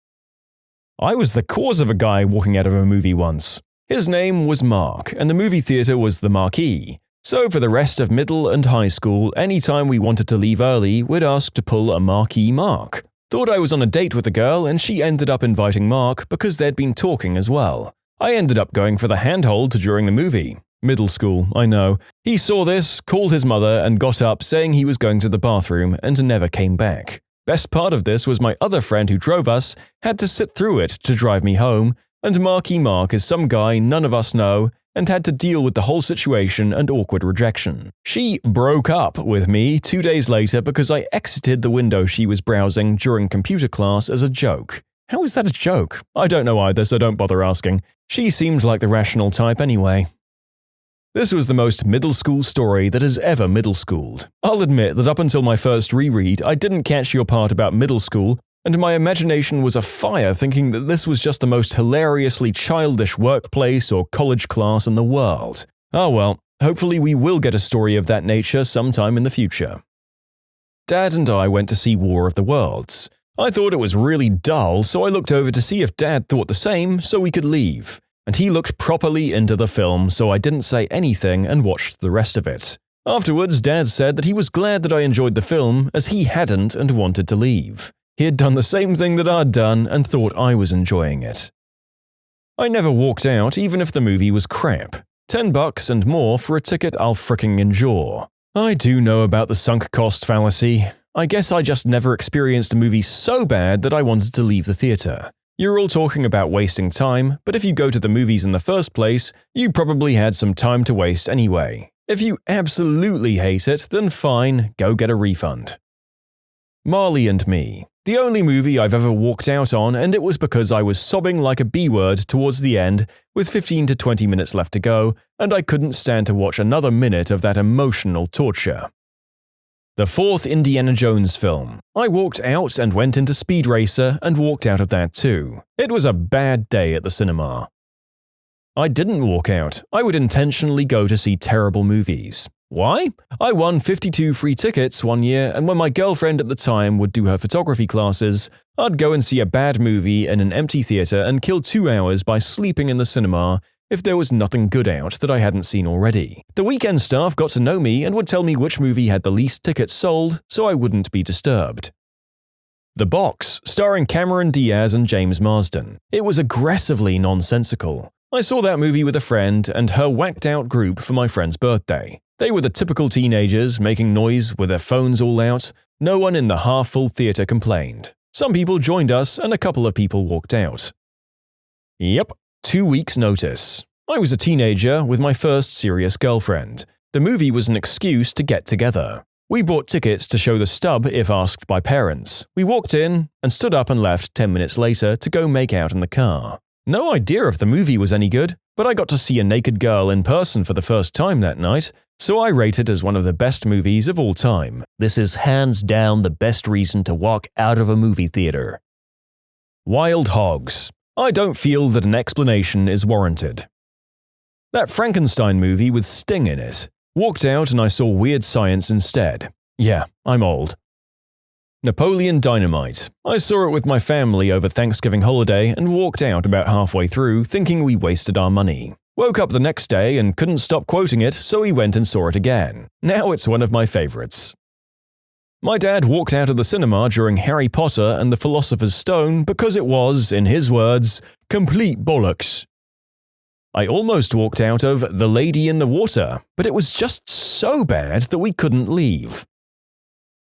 I was the cause of a guy walking out of a movie once. His name was Mark, and the movie theater was the Marquee. So for the rest of middle and high school, anytime we wanted to leave early, we'd ask to pull a Marquee Mark. Thought I was on a date with a girl, and she ended up inviting Mark because they'd been talking as well. I ended up going for the handhold during the movie. Middle school, I know. He saw this, called his mother, and got up saying he was going to the bathroom and never came back. Best part of this was my other friend who drove us had to sit through it to drive me home, and Marky Mark is some guy none of us know and had to deal with the whole situation and awkward rejection. She broke up with me 2 days later because I exited the window she was browsing during computer class as a joke. How is that a joke? I don't know either, so don't bother asking. She seemed like the rational type anyway. This was the most middle school story that has ever middle schooled. I'll admit that up until my first reread, I didn't catch your part about middle school, and my imagination was afire thinking that this was just the most hilariously childish workplace or college class in the world. Oh well, hopefully we will get a story of that nature sometime in the future. Dad and I went to see War of the Worlds. I thought it was really dull, so I looked over to see if Dad thought the same so we could leave. And he looked properly into the film, so I didn't say anything and watched the rest of it. Afterwards, Dad said that he was glad that I enjoyed the film, as he hadn't and wanted to leave. He had done the same thing that I'd done and thought I was enjoying it. I never walked out even if the movie was crap. $10 and more for a ticket I'll fricking endure. I do know about the sunk cost fallacy. I guess I just never experienced a movie so bad that I wanted to leave the theater. You're all talking about wasting time, but if you go to the movies in the first place, you probably had some time to waste anyway. If you absolutely hate it, then fine, go get a refund. Marley and Me. The only movie I've ever walked out on, and it was because I was sobbing like a B-word towards the end with 15 to 20 minutes left to go, and I couldn't stand to watch another minute of that emotional torture. The fourth Indiana Jones film. I walked out and went into Speed Racer and walked out of that too. It was a bad day at the cinema. I didn't walk out. I would intentionally go to see terrible movies. Why? I won 52 free tickets one year, and when my girlfriend at the time would do her photography classes, I'd go and see a bad movie in an empty theater and kill 2 hours by sleeping in the cinema if there was nothing good out that I hadn't seen already. The weekend staff got to know me and would tell me which movie had the least tickets sold so I wouldn't be disturbed. The Box, starring Cameron Diaz and James Marsden. It was aggressively nonsensical. I saw that movie with a friend and her whacked-out group for my friend's birthday. They were the typical teenagers making noise with their phones all out. No one in the half-full theater complained. Some people joined us and a couple of people walked out. Yep. 2 weeks' notice. I was a teenager with my first serious girlfriend. The movie was an excuse to get together. We bought tickets to show the stub if asked by parents. We walked in and stood up and left 10 minutes later to go make out in the car. No idea if the movie was any good, but I got to see a naked girl in person for the first time that night, so I rate it as one of the best movies of all time. This is hands down the best reason to walk out of a movie theater. Wild hogs. I don't feel that an explanation is warranted. That Frankenstein movie with Sting in it. Walked out and I saw weird science instead. Yeah, I'm old. Napoleon Dynamite. I saw it with my family over Thanksgiving holiday and walked out about halfway through thinking we wasted our money. Woke up the next day and couldn't stop quoting it, so we went and saw it again. Now it's one of my favorites. My dad walked out of the cinema during Harry Potter and the Philosopher's Stone because it was, in his words, complete bollocks. I almost walked out of The Lady in the Water, but it was just so bad that we couldn't leave.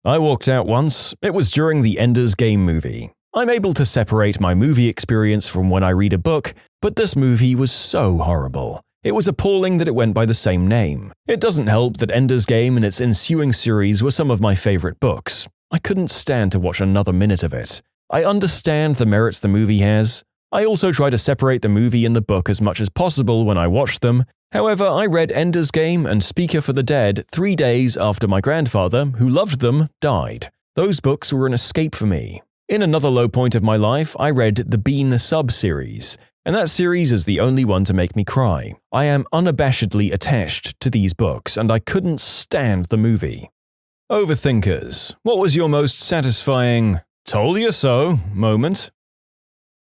I walked out once. It was during the Ender's Game movie. I'm able to separate my movie experience from when I read a book, but this movie was so horrible. It was appalling that it went by the same name. It doesn't help that Ender's Game and its ensuing series were some of my favorite books. I couldn't stand to watch another minute of it. I understand the merits the movie has. I also try to separate the movie and the book as much as possible when I watch them. However, I read Ender's Game and Speaker for the Dead 3 days after my grandfather, who loved them, died. Those books were an escape for me. In another low point of my life, I read the Bean sub-series, and that series is the only one to make me cry. I am unabashedly attached to these books, and I couldn't stand the movie. Overthinkers. What was your most satisfying, told you so moment?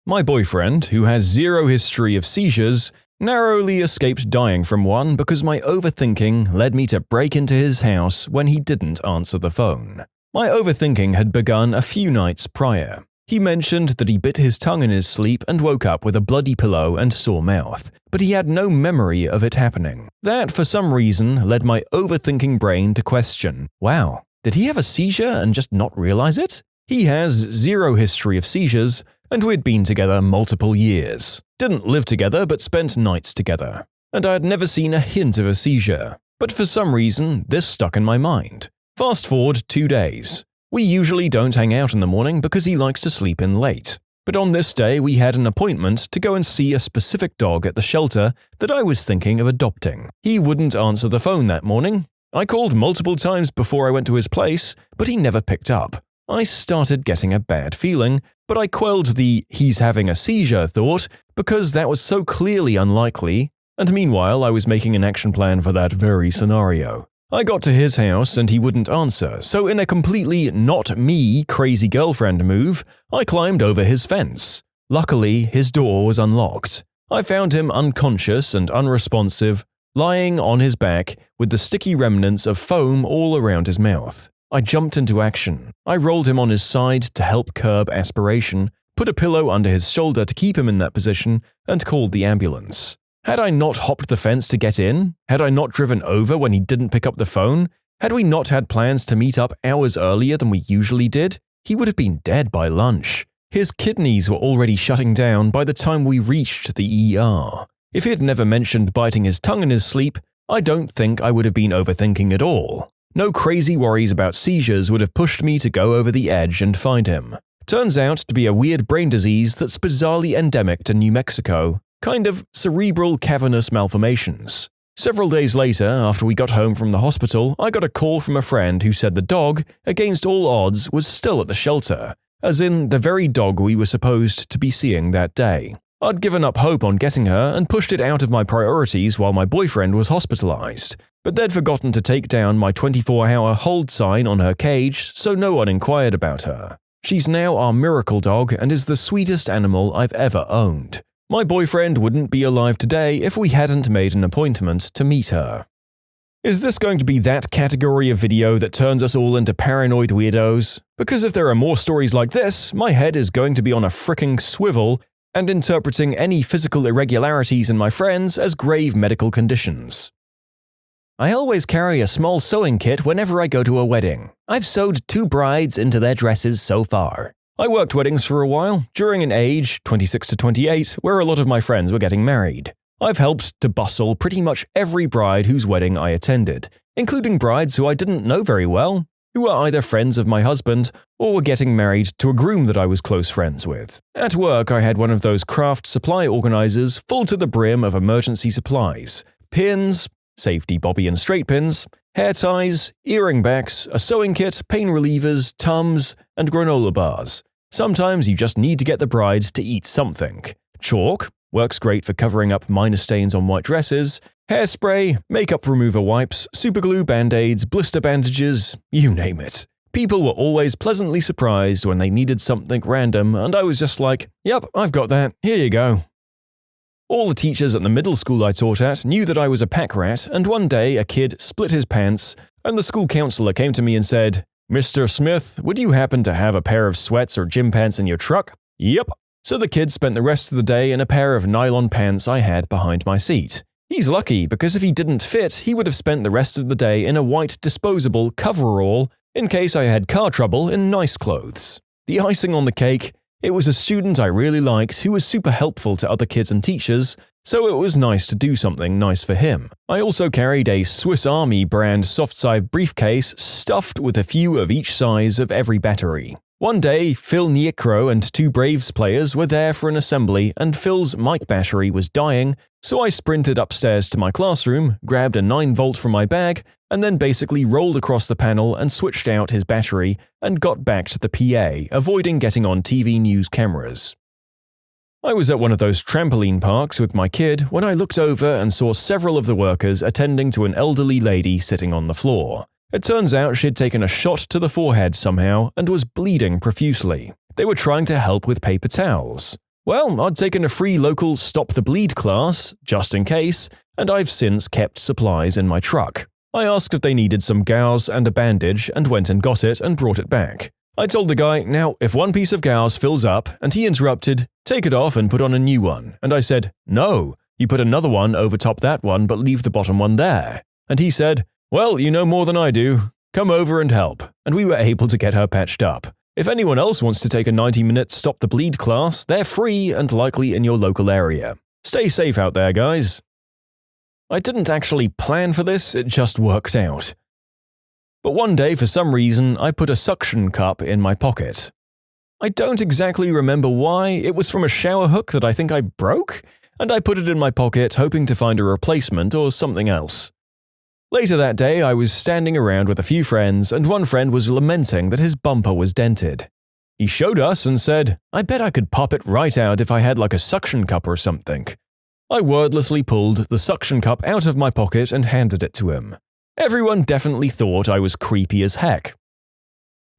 My boyfriend, who has zero history of seizures, narrowly escaped dying from one because my overthinking led me to break into his house when he didn't answer the phone. My overthinking had begun a few nights prior. He mentioned that he bit his tongue in his sleep and woke up with a bloody pillow and sore mouth, but he had no memory of it happening. That, for some reason, led my overthinking brain to question, wow, did he have a seizure and just not realize it? He has zero history of seizures, and we'd been together multiple years. Didn't live together, but spent nights together. And I had never seen a hint of a seizure. But for some reason, this stuck in my mind. Fast forward 2 days. We usually don't hang out in the morning because he likes to sleep in late. But on this day, we had an appointment to go and see a specific dog at the shelter that I was thinking of adopting. He wouldn't answer the phone that morning. I called multiple times before I went to his place, but he never picked up. I started getting a bad feeling, but I quelled the "he's having a seizure" thought because that was so clearly unlikely, and meanwhile I was making an action plan for that very scenario. I got to his house and he wouldn't answer, so in a completely not me crazy girlfriend move, I climbed over his fence. Luckily, his door was unlocked. I found him unconscious and unresponsive, lying on his back with the sticky remnants of foam all around his mouth. I jumped into action. I rolled him on his side to help curb aspiration, put a pillow under his shoulder to keep him in that position, and called the ambulance. Had I not hopped the fence to get in? Had I not driven over when he didn't pick up the phone? Had we not had plans to meet up hours earlier than we usually did? He would have been dead by lunch. His kidneys were already shutting down by the time we reached the ER. If he had never mentioned biting his tongue in his sleep, I don't think I would have been overthinking at all. No crazy worries about seizures would have pushed me to go over the edge and find him. Turns out to be a weird brain disease that's bizarrely endemic to New Mexico, kind of cerebral cavernous malformations. Several days later, after we got home from the hospital, I got a call from a friend who said the dog, against all odds, was still at the shelter, as in the very dog we were supposed to be seeing that day. I'd given up hope on getting her and pushed it out of my priorities while my boyfriend was hospitalized, but they'd forgotten to take down my 24-hour hold sign on her cage, so no one inquired about her. She's now our miracle dog and is the sweetest animal I've ever owned. My boyfriend wouldn't be alive today if we hadn't made an appointment to meet her. Is this going to be that category of video that turns us all into paranoid weirdos? Because if there are more stories like this, my head is going to be on a fricking swivel and interpreting any physical irregularities in my friends as grave medical conditions. I always carry a small sewing kit whenever I go to a wedding. I've sewed 2 brides into their dresses so far. I worked weddings for a while, during an age, 26 to 28, where a lot of my friends were getting married. I've helped to bustle pretty much every bride whose wedding I attended, including brides who I didn't know very well, who were either friends of my husband or were getting married to a groom that I was close friends with. At work, I had one of those craft supply organizers full to the brim of emergency supplies, pins, safety bobby and straight pins, hair ties, earring backs, a sewing kit, pain relievers, Tums, and granola bars. Sometimes you just need to get the bride to eat something. Chalk works great for covering up minor stains on white dresses, hairspray, makeup remover wipes, superglue, band-aids, blister bandages, you name it. People were always pleasantly surprised when they needed something random, and I was just like, yep, I've got that, here you go. All the teachers at the middle school I taught at knew that I was a pack rat, and one day a kid split his pants, and the school counselor came to me and said, "Mr. Smith, would you happen to have a pair of sweats or gym pants in your truck?" Yep. So the kid spent the rest of the day in a pair of nylon pants I had behind my seat. He's lucky, because if he didn't fit, he would have spent the rest of the day in a white disposable coverall in case I had car trouble in nice clothes. The icing on the cake, it was a student I really liked who was super helpful to other kids and teachers, so it was nice to do something nice for him. I also carried a Swiss Army brand soft-side briefcase stuffed with a few of each size of every battery. One day, Phil Niekro and two Braves players were there for an assembly, and Phil's mic battery was dying, so I sprinted upstairs to my classroom, grabbed a 9-volt from my bag, and then basically rolled across the panel and switched out his battery and got back to the PA, avoiding getting on TV news cameras. I was at one of those trampoline parks with my kid when I looked over and saw several of the workers attending to an elderly lady sitting on the floor. It turns out she'd taken a shot to the forehead somehow and was bleeding profusely. They were trying to help with paper towels. Well, I'd taken a free local Stop the Bleed class, just in case, and I've since kept supplies in my truck. I asked if they needed some gauze and a bandage and went and got it and brought it back. I told the guy, now, if one piece of gauze fills up, and he interrupted, take it off and put on a new one. And I said, no, you put another one over top that one but leave the bottom one there. And he said, well, you know more than I do. Come over and help. And we were able to get her patched up. If anyone else wants to take a 90-minute Stop the Bleed class, they're free and likely in your local area. Stay safe out there, guys. I didn't actually plan for this, it just worked out. But one day, for some reason, I put a suction cup in my pocket. I don't exactly remember why, it was from a shower hook that I think I broke, and I put it in my pocket hoping to find a replacement or something else. Later that day, I was standing around with a few friends, and one friend was lamenting that his bumper was dented. He showed us and said, I bet I could pop it right out if I had like a suction cup or something. I wordlessly pulled the suction cup out of my pocket and handed it to him. Everyone definitely thought I was creepy as heck.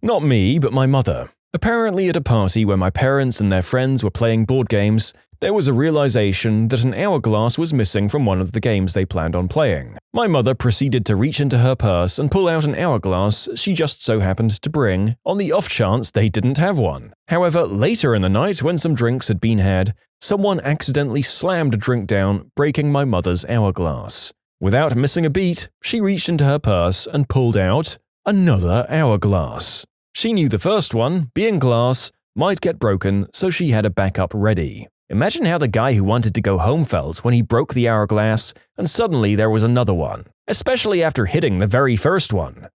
Not me, but my mother. Apparently at a party where my parents and their friends were playing board games, there was a realization that an hourglass was missing from one of the games they planned on playing. My mother proceeded to reach into her purse and pull out an hourglass she just so happened to bring, on the off chance they didn't have one. However, later in the night, when some drinks had been had, someone accidentally slammed a drink down, breaking my mother's hourglass. Without missing a beat, she reached into her purse and pulled out another hourglass. She knew the first one, being glass, might get broken, so she had a backup ready. Imagine how the guy who wanted to go home felt when he broke the hourglass and suddenly there was another one, especially after hitting the very first one.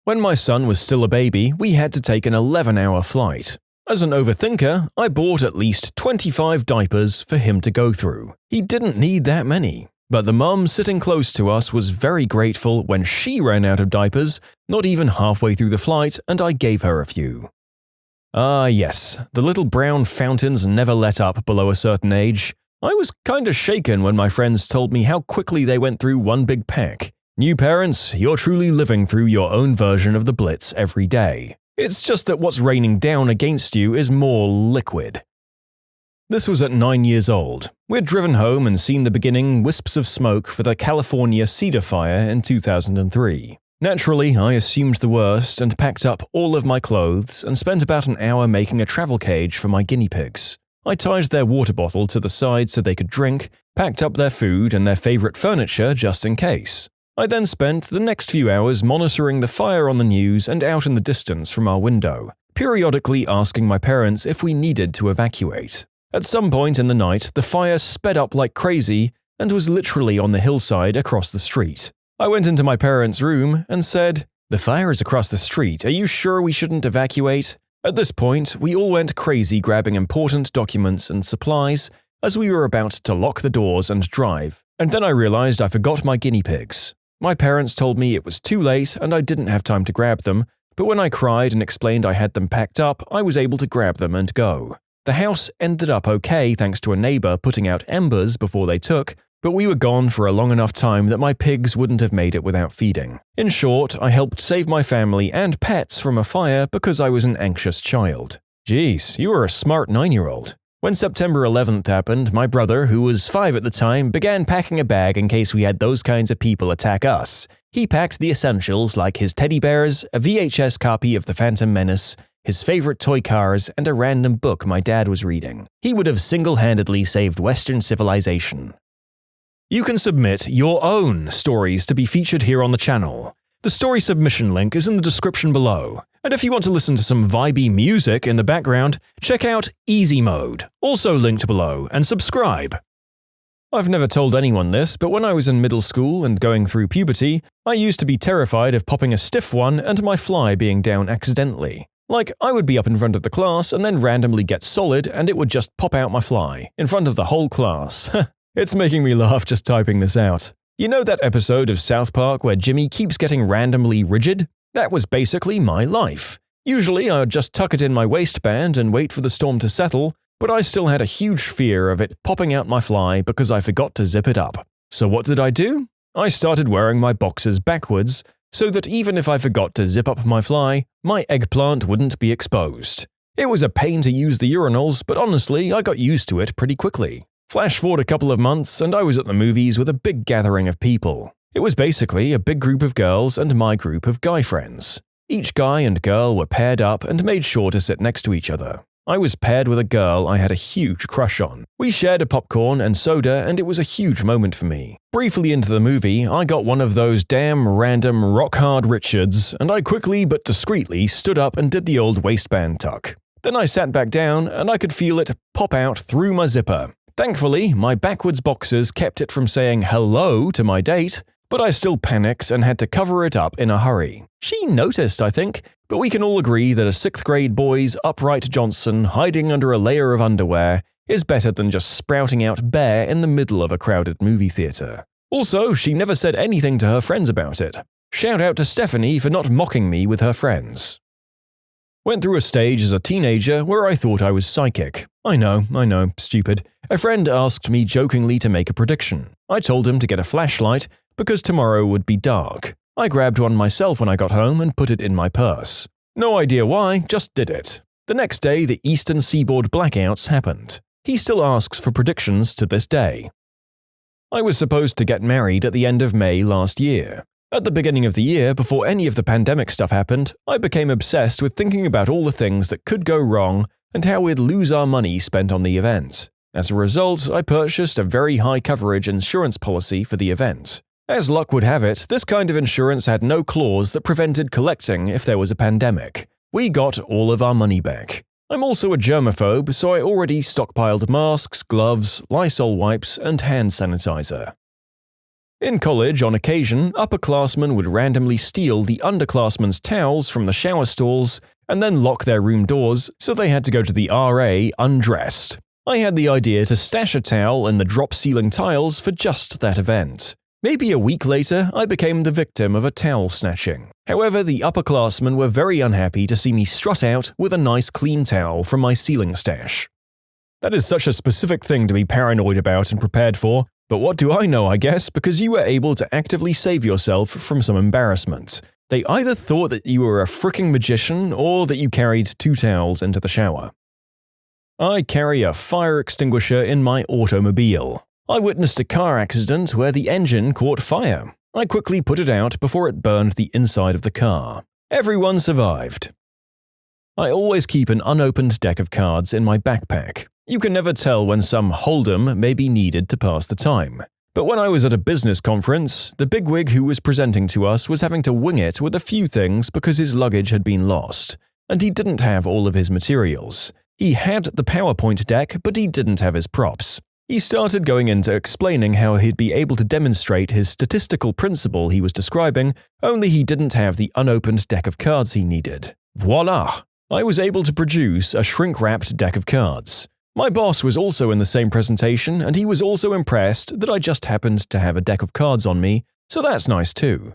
When my son was still a baby, we had to take an 11-hour flight. As an overthinker, I bought at least 25 diapers for him to go through. He didn't need that many. But the mum sitting close to us was very grateful when she ran out of diapers, not even halfway through the flight, and I gave her a few. Ah yes, the little brown fountains never let up below a certain age. I was kinda shaken when my friends told me how quickly they went through one big pack. New parents, you're truly living through your own version of the Blitz every day. It's just that what's raining down against you is more liquid. This was at 9 years old. We'd driven home and seen the beginning wisps of smoke for the California Cedar Fire in 2003. Naturally, I assumed the worst and packed up all of my clothes and spent about an hour making a travel cage for my guinea pigs. I tied their water bottle to the side so they could drink, packed up their food and their favorite furniture just in case. I then spent the next few hours monitoring the fire on the news and out in the distance from our window, periodically asking my parents if we needed to evacuate. At some point in the night, the fire sped up like crazy and was literally on the hillside across the street. I went into my parents' room and said, "The fire is across the street, are you sure we shouldn't evacuate?" At this point, we all went crazy grabbing important documents and supplies as we were about to lock the doors and drive, And then I realized I forgot my guinea pigs. My parents told me it was too late and I didn't have time to grab them, but when I cried and explained I had them packed up, I was able to grab them and go. The house ended up okay thanks to a neighbor putting out embers before they took, but we were gone for a long enough time that my pigs wouldn't have made it without feeding. In short, I helped save my family and pets from a fire because I was an anxious child. Jeez, you were a smart 9-year-old. When September 11th happened, my brother, who was 5 at the time, began packing a bag in case we had those kinds of people attack us. He packed the essentials like his teddy bears, a VHS copy of The Phantom Menace, his favorite toy cars, and a random book my dad was reading. He would have single-handedly saved Western civilization. You can submit your own stories to be featured here on the channel. The story submission link is in the description below. And if you want to listen to some vibey music in the background, check out easymode, also linked below, and subscribe. I've never told anyone this, but when I was in middle school and going through puberty, I used to be terrified of popping a stiff one and my fly being down accidentally. Like, I would be up in front of the class and then randomly get solid and it would just pop out my fly, in front of the whole class. It's making me laugh just typing this out. You know that episode of South Park where Jimmy keeps getting randomly rigid? That was basically my life. Usually I would just tuck it in my waistband and wait for the storm to settle, but I still had a huge fear of it popping out my fly because I forgot to zip it up. So what did I do? I started wearing my boxers backwards so that even if I forgot to zip up my fly, my eggplant wouldn't be exposed. It was a pain to use the urinals, but honestly, I got used to it pretty quickly. Flash forward a couple of months and I was at the movies with a big gathering of people. It was basically a big group of girls and my group of guy friends. Each guy and girl were paired up and made sure to sit next to each other. I was paired with a girl I had a huge crush on. We shared a popcorn and soda and it was a huge moment for me. Briefly into the movie, I got one of those damn random rock-hard Richards and I quickly but discreetly stood up and did the old waistband tuck. Then I sat back down and I could feel it pop out through my zipper. Thankfully, my backwards boxers kept it from saying hello to my date, but I still panicked and had to cover it up in a hurry. She noticed, I think, but we can all agree that a 6th grade boy's upright Johnson hiding under a layer of underwear is better than just sprouting out bare in the middle of a crowded movie theater. Also, she never said anything to her friends about it. Shout out to Stephanie for not mocking me with her friends. Went through a stage as a teenager where I thought I was psychic. I know, stupid. A friend asked me jokingly to make a prediction. I told him to get a flashlight because tomorrow would be dark. I grabbed one myself when I got home and put it in my purse. No idea why, just did it. The next day, the Eastern Seaboard blackouts happened. He still asks for predictions to this day. I was supposed to get married at the end of May last year. At the beginning of the year, before any of the pandemic stuff happened, I became obsessed with thinking about all the things that could go wrong and how we'd lose our money spent on the event. As a result, I purchased a very high coverage insurance policy for the event. As luck would have it, this kind of insurance had no clause that prevented collecting if there was a pandemic. We got all of our money back. I'm also a germaphobe, so I already stockpiled masks, gloves, Lysol wipes, and hand sanitizer. In college, on occasion, upperclassmen would randomly steal the underclassmen's towels from the shower stalls and then lock their room doors, so they had to go to the RA undressed. I had the idea to stash a towel in the drop-ceiling tiles for just that event. Maybe a week later, I became the victim of a towel snatching. However, the upperclassmen were very unhappy to see me strut out with a nice clean towel from my ceiling stash. That is such a specific thing to be paranoid about and prepared for, but what do I know, I guess, because you were able to actively save yourself from some embarrassment. They either thought that you were a freaking magician or that you carried 2 towels into the shower. I carry a fire extinguisher in my automobile. I witnessed a car accident where the engine caught fire. I quickly put it out before it burned the inside of the car. Everyone survived. I always keep an unopened deck of cards in my backpack. You can never tell when some hold'em may be needed to pass the time. But when I was at a business conference, the bigwig who was presenting to us was having to wing it with a few things because his luggage had been lost, and he didn't have all of his materials. He had the PowerPoint deck, but he didn't have his props. He started going into explaining how he'd be able to demonstrate his statistical principle he was describing, only he didn't have the unopened deck of cards he needed. Voila! I was able to produce a shrink-wrapped deck of cards. My boss was also in the same presentation, and he was also impressed that I just happened to have a deck of cards on me, so that's nice too.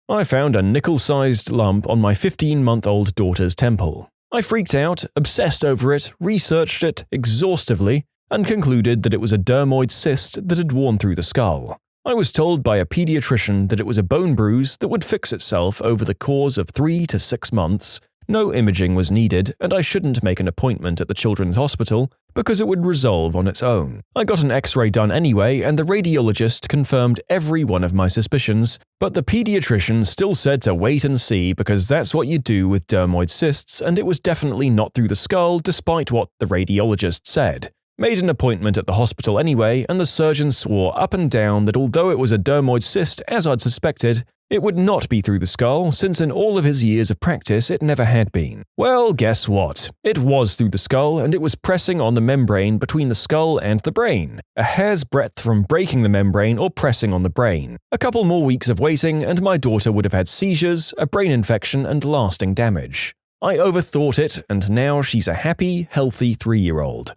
I found a nickel-sized lump on my 15-month-old daughter's temple. I freaked out, obsessed over it, researched it exhaustively, and concluded that it was a dermoid cyst that had worn through the skull. I was told by a pediatrician that it was a bone bruise that would fix itself over the course of 3 to 6 months. No imaging was needed, and I shouldn't make an appointment at the children's hospital because it would resolve on its own. I got an X-ray done anyway, and the radiologist confirmed every one of my suspicions, but the pediatrician still said to wait and see because that's what you do with dermoid cysts, and it was definitely not through the skull despite what the radiologist said. Made an appointment at the hospital anyway, and the surgeon swore up and down that although it was a dermoid cyst as I'd suspected, it would not be through the skull, since in all of his years of practice it never had been. Well, guess what? It was through the skull, and it was pressing on the membrane between the skull and the brain, a hair's breadth from breaking the membrane or pressing on the brain. A couple more weeks of waiting, and my daughter would have had seizures, a brain infection, and lasting damage. I overthought it, and now she's a happy, healthy 3-year-old.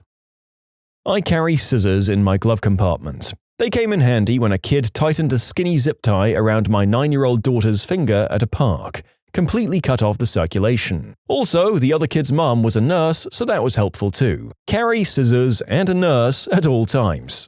I carry scissors in my glove compartment. They came in handy when a kid tightened a skinny zip tie around my 9-year-old daughter's finger at a park, completely cut off the circulation. Also, the other kid's mum was a nurse, so that was helpful too. Carry scissors and a nurse at all times.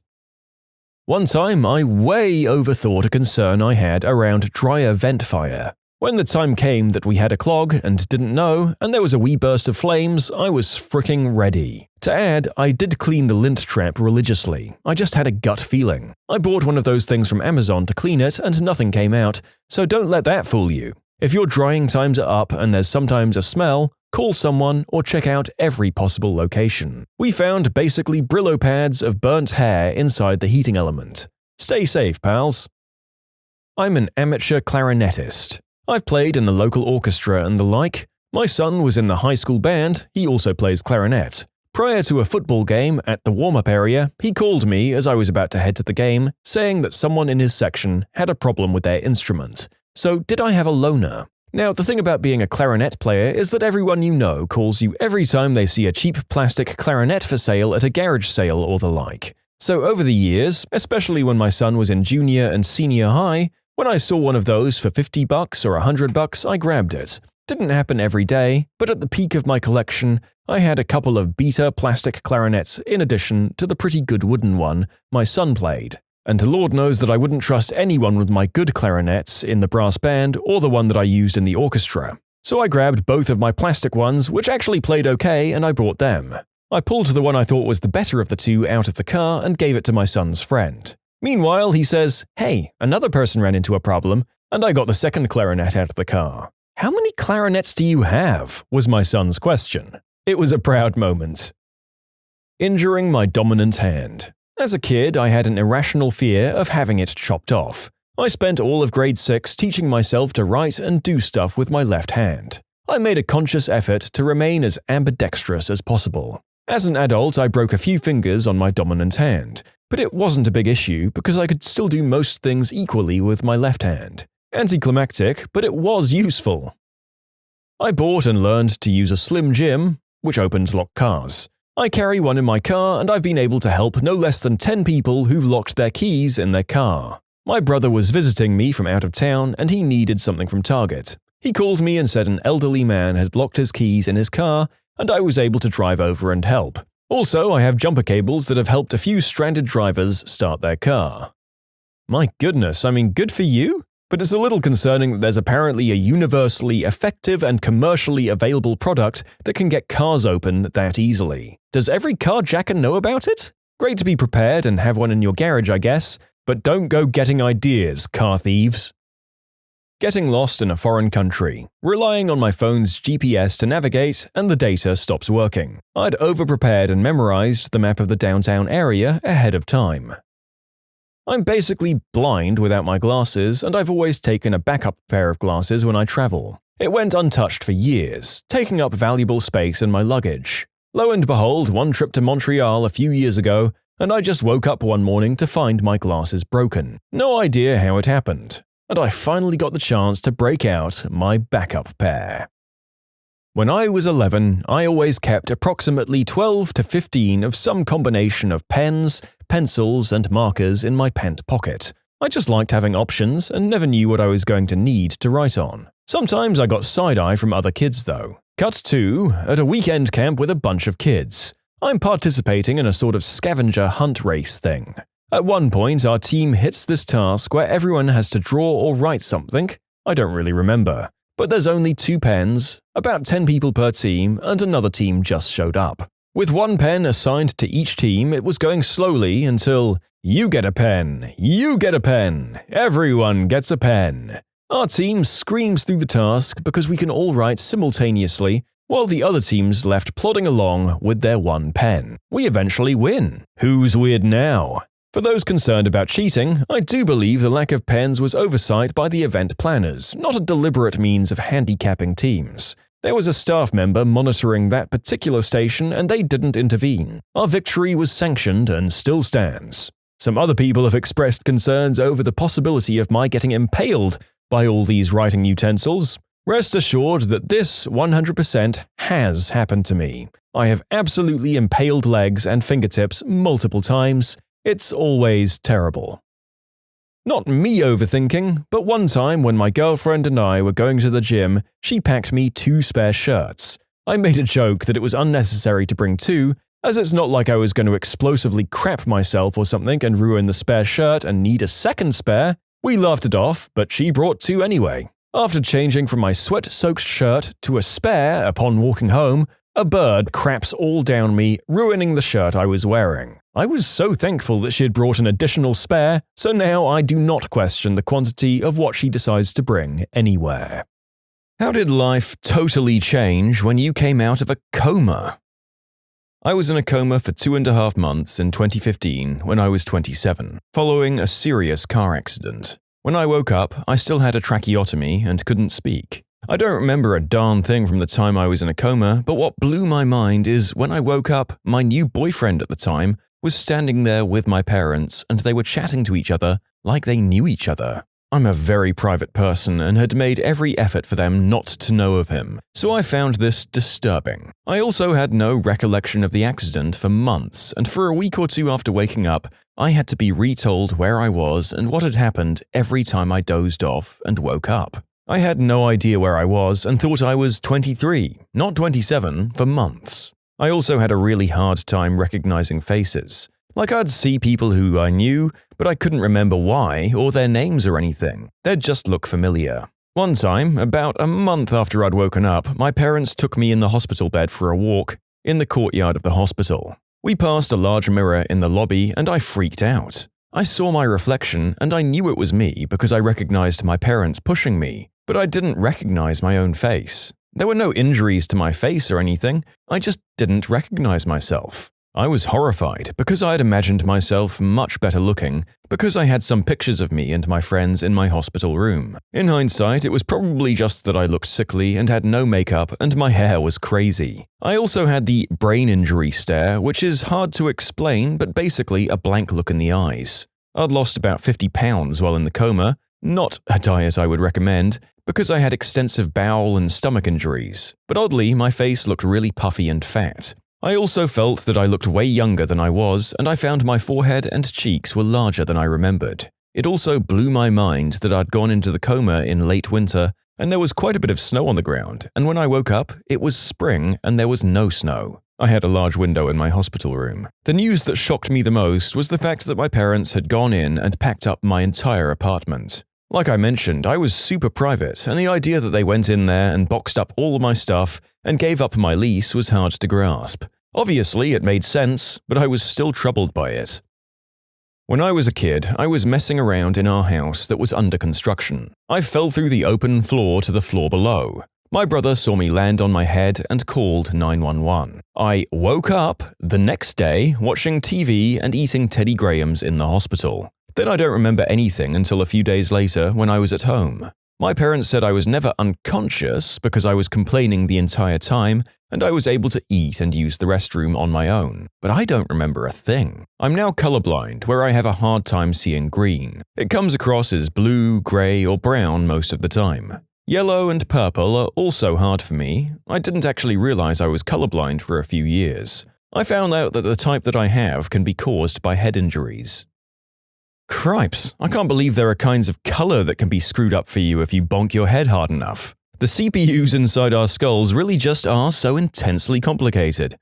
One time, I way overthought a concern I had around dryer vent fire. When the time came that we had a clog and didn't know, and there was a wee burst of flames, I was fricking ready. To add, I did clean the lint trap religiously. I just had a gut feeling. I bought one of those things from Amazon to clean it and nothing came out, so don't let that fool you. If your drying times are up and there's sometimes a smell, call someone or check out every possible location. We found basically Brillo pads of burnt hair inside the heating element. Stay safe, pals. I'm an amateur clarinetist. I've played in the local orchestra and the like. My son was in the high school band, he also plays clarinet. Prior to a football game at the warm-up area, he called me as I was about to head to the game, saying that someone in his section had a problem with their instrument. So did I have a loner? Now, the thing about being a clarinet player is that everyone you know calls you every time they see a cheap plastic clarinet for sale at a garage sale or the like. So over the years, especially when my son was in junior and senior high, when I saw one of those for $50 or $100, I grabbed it. Didn't happen every day, but at the peak of my collection, I had a couple of beta plastic clarinets in addition to the pretty good wooden one my son played. And Lord knows that I wouldn't trust anyone with my good clarinets in the brass band or the one that I used in the orchestra. So I grabbed both of my plastic ones, which actually played okay, and I brought them. I pulled the one I thought was the better of the two out of the car and gave it to my son's friend. Meanwhile, he says, "Hey, another person ran into a problem, and I got the second clarinet out of the car." "How many clarinets do you have?" was my son's question. It was a proud moment. Injuring my dominant hand. As a kid, I had an irrational fear of having it chopped off. I spent all of grade 6 teaching myself to write and do stuff with my left hand. I made a conscious effort to remain as ambidextrous as possible. As an adult, I broke a few fingers on my dominant hand, but it wasn't a big issue because I could still do most things equally with my left hand. Anticlimactic, but it was useful. I bought and learned to use a Slim Jim, which opened locked cars. I carry one in my car, and I've been able to help no less than 10 people who've locked their keys in their car. My brother was visiting me from out of town, and he needed something from Target. He called me and said an elderly man had locked his keys in his car, and I was able to drive over and help. Also, I have jumper cables that have helped a few stranded drivers start their car. My goodness, I mean, good for you? But it's a little concerning that there's apparently a universally effective and commercially available product that can get cars open that easily. Does every carjacker know about it? Great to be prepared and have one in your garage, I guess, but don't go getting ideas, car thieves. Getting lost in a foreign country, relying on my phone's GPS to navigate, and the data stops working. I'd over-prepared and memorized the map of the downtown area ahead of time. I'm basically blind without my glasses, and I've always taken a backup pair of glasses when I travel. It went untouched for years, taking up valuable space in my luggage. Lo and behold, one trip to Montreal a few years ago, and I just woke up one morning to find my glasses broken. No idea how it happened. And I finally got the chance to break out my backup pair. When I was 11, I always kept approximately 12 to 15 of some combination of pens, pencils, and markers in my pant pocket. I just liked having options and never knew what I was going to need to write on. Sometimes I got side-eye from other kids though. Cut to, at a weekend camp with a bunch of kids. I'm participating in a sort of scavenger hunt race thing. At one point, our team hits this task where everyone has to draw or write something. I don't really remember. But there's only 2 pens, about 10 people per team, and another team just showed up. With 1 pen assigned to each team, it was going slowly until, you get a pen, you get a pen, everyone gets a pen. Our team screams through the task because we can all write simultaneously, while the other team's left plodding along with their 1 pen. We eventually win. Who's weird now? For those concerned about cheating, I do believe the lack of pens was oversight by the event planners, not a deliberate means of handicapping teams. There was a staff member monitoring that particular station and they didn't intervene. Our victory was sanctioned and still stands. Some other people have expressed concerns over the possibility of my getting impaled by all these writing utensils. Rest assured that this 100% has happened to me. I have absolutely impaled legs and fingertips multiple times. It's always terrible. Not me overthinking, but one time when my girlfriend and I were going to the gym, she packed me 2 spare shirts. I made a joke that it was unnecessary to bring 2, as it's not like I was going to explosively crap myself or something and ruin the spare shirt and need a second spare. We laughed it off, but she brought 2 anyway. After changing from my sweat-soaked shirt to a spare upon walking home, a bird craps all down me, ruining the shirt I was wearing. I was so thankful that she had brought an additional spare, so now I do not question the quantity of what she decides to bring anywhere. How did life totally change when you came out of a coma? I was in a coma for 2.5 months in 2015 when I was 27, following a serious car accident. When I woke up, I still had a tracheotomy and couldn't speak. I don't remember a darn thing from the time I was in a coma, but what blew my mind is when I woke up, my new boyfriend at the time was standing there with my parents and they were chatting to each other like they knew each other. I'm a very private person and had made every effort for them not to know of him, so I found this disturbing. I also had no recollection of the accident for months, and for a week or 2 after waking up, I had to be retold where I was and what had happened every time I dozed off and woke up. I had no idea where I was and thought I was 23, not 27, for months. I also had a really hard time recognizing faces. Like I'd see people who I knew, but I couldn't remember why or their names or anything. They'd just look familiar. One time, about a month after I'd woken up, my parents took me in the hospital bed for a walk in the courtyard of the hospital. We passed a large mirror in the lobby and I freaked out. I saw my reflection and I knew it was me because I recognized my parents pushing me, but I didn't recognize my own face. There were no injuries to my face or anything, I just didn't recognize myself. I was horrified because I had imagined myself much better looking because I had some pictures of me and my friends in my hospital room. In hindsight, it was probably just that I looked sickly and had no makeup and my hair was crazy. I also had the brain injury stare, which is hard to explain but basically a blank look in the eyes. I'd lost about 50 pounds while in the coma, not a diet I would recommend, because I had extensive bowel and stomach injuries, but oddly my face looked really puffy and fat. I also felt that I looked way younger than I was, and I found my forehead and cheeks were larger than I remembered. It also blew my mind that I'd gone into the coma in late winter, and there was quite a bit of snow on the ground, and when I woke up, it was spring and there was no snow. I had a large window in my hospital room. The news that shocked me the most was the fact that my parents had gone in and packed up my entire apartment. Like I mentioned, I was super private, and the idea that they went in there and boxed up all of my stuff and gave up my lease was hard to grasp. Obviously, it made sense, but I was still troubled by it. When I was a kid, I was messing around in our house that was under construction. I fell through the open floor to the floor below. My brother saw me land on my head and called 911. I woke up the next day watching TV and eating Teddy Grahams in the hospital. Then I don't remember anything until a few days later when I was at home. My parents said I was never unconscious because I was complaining the entire time and I was able to eat and use the restroom on my own, but I don't remember a thing. I'm now colorblind, where I have a hard time seeing green. It comes across as blue, gray, or brown most of the time. Yellow and purple are also hard for me. I didn't actually realize I was colorblind for a few years. I found out that the type that I have can be caused by head injuries. Cripes, I can't believe there are kinds of color that can be screwed up for you if you bonk your head hard enough. The CPUs inside our skulls really just are so intensely complicated.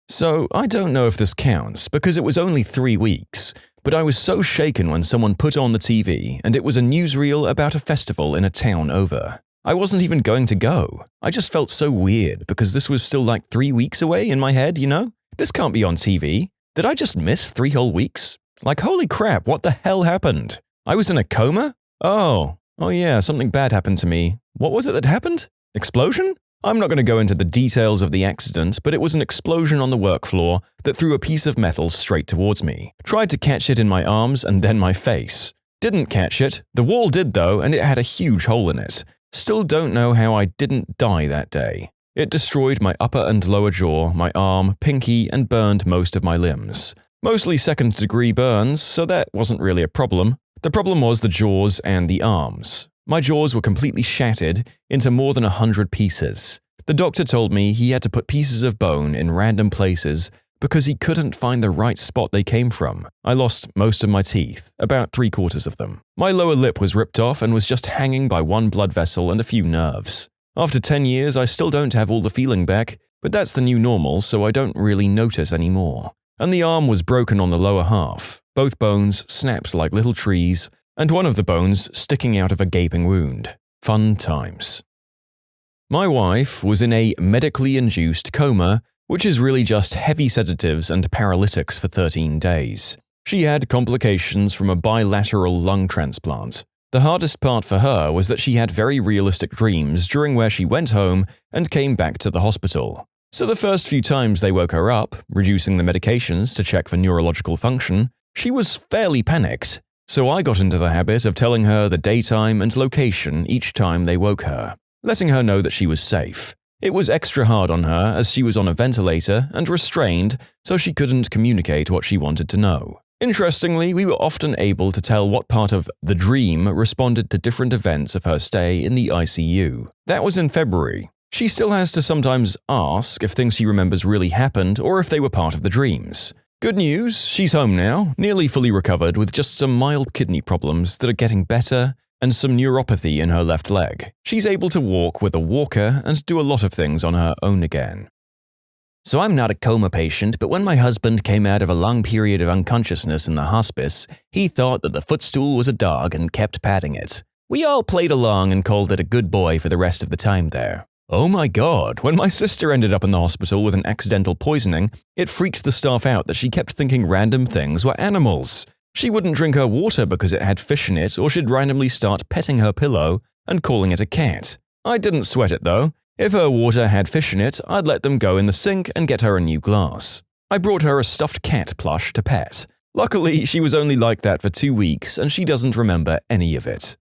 So, I don't know if this counts, because it was only 3 weeks, but I was so shaken when someone put on the TV and it was a newsreel about a festival in a town over. I wasn't even going to go. I just felt so weird because this was still like 3 weeks away in my head, you know? This can't be on TV. Did I just miss 3 whole weeks? Like, holy crap, what the hell happened? I was in a coma? Oh yeah, something bad happened to me. What was it that happened? Explosion? I'm not going to go into the details of the accident, but it was an explosion on the work floor that threw a piece of metal straight towards me. Tried to catch it in my arms and then my face. Didn't catch it. The wall did though, and it had a huge hole in it. Still don't know how I didn't die that day. It destroyed my upper and lower jaw, my arm, pinky, and burned most of my limbs. Mostly second-degree burns, so that wasn't really a problem. The problem was the jaws and the arms. My jaws were completely shattered into more than 100 pieces. The doctor told me he had to put pieces of bone in random places because he couldn't find the right spot they came from. I lost most of my teeth, about 3/4 of them. My lower lip was ripped off and was just hanging by one blood vessel and a few nerves. After 10 years, I still don't have all the feeling back, but that's the new normal, so I don't really notice anymore. And the arm was broken on the lower half. Both bones snapped like little trees, and one of the bones sticking out of a gaping wound. Fun times. My wife was in a medically induced coma, which is really just heavy sedatives and paralytics for 13 days. She had complications from a bilateral lung transplant. The hardest part for her was that she had very realistic dreams during where she went home and came back to the hospital. So the first few times they woke her up, reducing the medications to check for neurological function, she was fairly panicked. So I got into the habit of telling her the daytime and location each time they woke her, letting her know that she was safe. It was extra hard on her as she was on a ventilator and restrained, so she couldn't communicate what she wanted to know. Interestingly, we were often able to tell what part of the dream responded to different events of her stay in the ICU. That was in February. She still has to sometimes ask if things she remembers really happened or if they were part of the dreams. Good news, she's home now, nearly fully recovered with just some mild kidney problems that are getting better and some neuropathy in her left leg. She's able to walk with a walker and do a lot of things on her own again. So I'm not a coma patient, but when my husband came out of a long period of unconsciousness in the hospice, he thought that the footstool was a dog and kept patting it. We all played along and called it a good boy for the rest of the time there. Oh my god, when my sister ended up in the hospital with an accidental poisoning, it freaked the staff out that she kept thinking random things were animals. She wouldn't drink her water because it had fish in it, or she'd randomly start petting her pillow and calling it a cat. I didn't sweat it though. If her water had fish in it, I'd let them go in the sink and get her a new glass. I brought her a stuffed cat plush to pet. Luckily, she was only like that for 2 weeks and she doesn't remember any of it.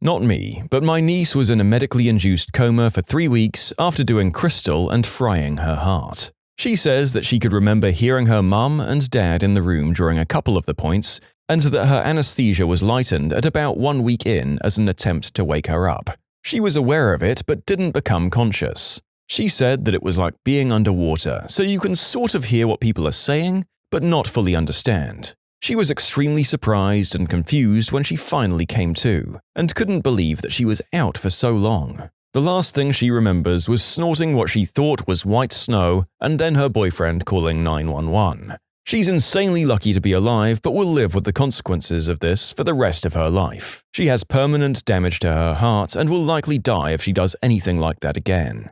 Not me, but my niece was in a medically induced coma for 3 weeks after doing crystal and frying her heart. She says that she could remember hearing her mum and dad in the room during a couple of the points, and that her anesthesia was lightened at about 1 week in as an attempt to wake her up. She was aware of it but didn't become conscious. She said that it was like being underwater, so you can sort of hear what people are saying, but not fully understand. She was extremely surprised and confused when she finally came to, and couldn't believe that she was out for so long. The last thing she remembers was snorting what she thought was white snow and then her boyfriend calling 911. She's insanely lucky to be alive, but will live with the consequences of this for the rest of her life. She has permanent damage to her heart and will likely die if she does anything like that again.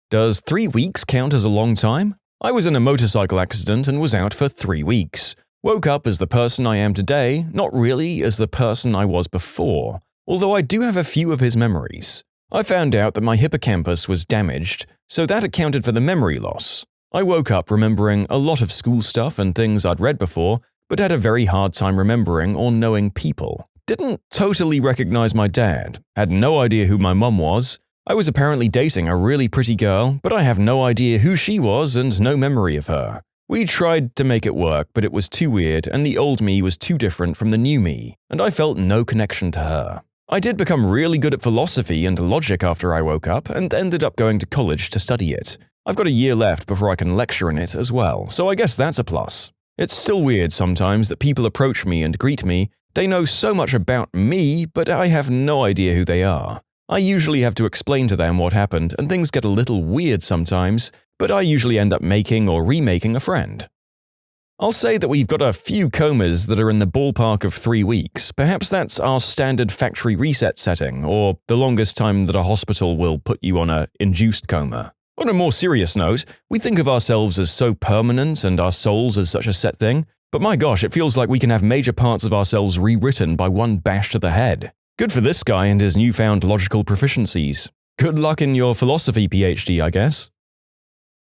Does 3 weeks count as a long time? I was in a motorcycle accident and was out for 3 weeks. Woke up as the person I am today, not really as the person I was before, although I do have a few of his memories. I found out that my hippocampus was damaged, so that accounted for the memory loss. I woke up remembering a lot of school stuff and things I'd read before, but had a very hard time remembering or knowing people. Didn't totally recognize my dad, had no idea who my mum was. I was apparently dating a really pretty girl, but I have no idea who she was and no memory of her. We tried to make it work, but it was too weird and the old me was too different from the new me, and I felt no connection to her. I did become really good at philosophy and logic after I woke up and ended up going to college to study it. I've got a year left before I can lecture in it as well, so I guess that's a plus. It's still weird sometimes that people approach me and greet me. They know so much about me, but I have no idea who they are. I usually have to explain to them what happened, and things get a little weird sometimes, but I usually end up making or remaking a friend. I'll say that we've got a few comas that are in the ballpark of 3 weeks. Perhaps that's our standard factory reset setting, or the longest time that a hospital will put you on a induced coma. On a more serious note, we think of ourselves as so permanent and our souls as such a set thing, but my gosh, it feels like we can have major parts of ourselves rewritten by one bash to the head. Good for this guy and his newfound logical proficiencies. Good luck in your philosophy PhD, I guess.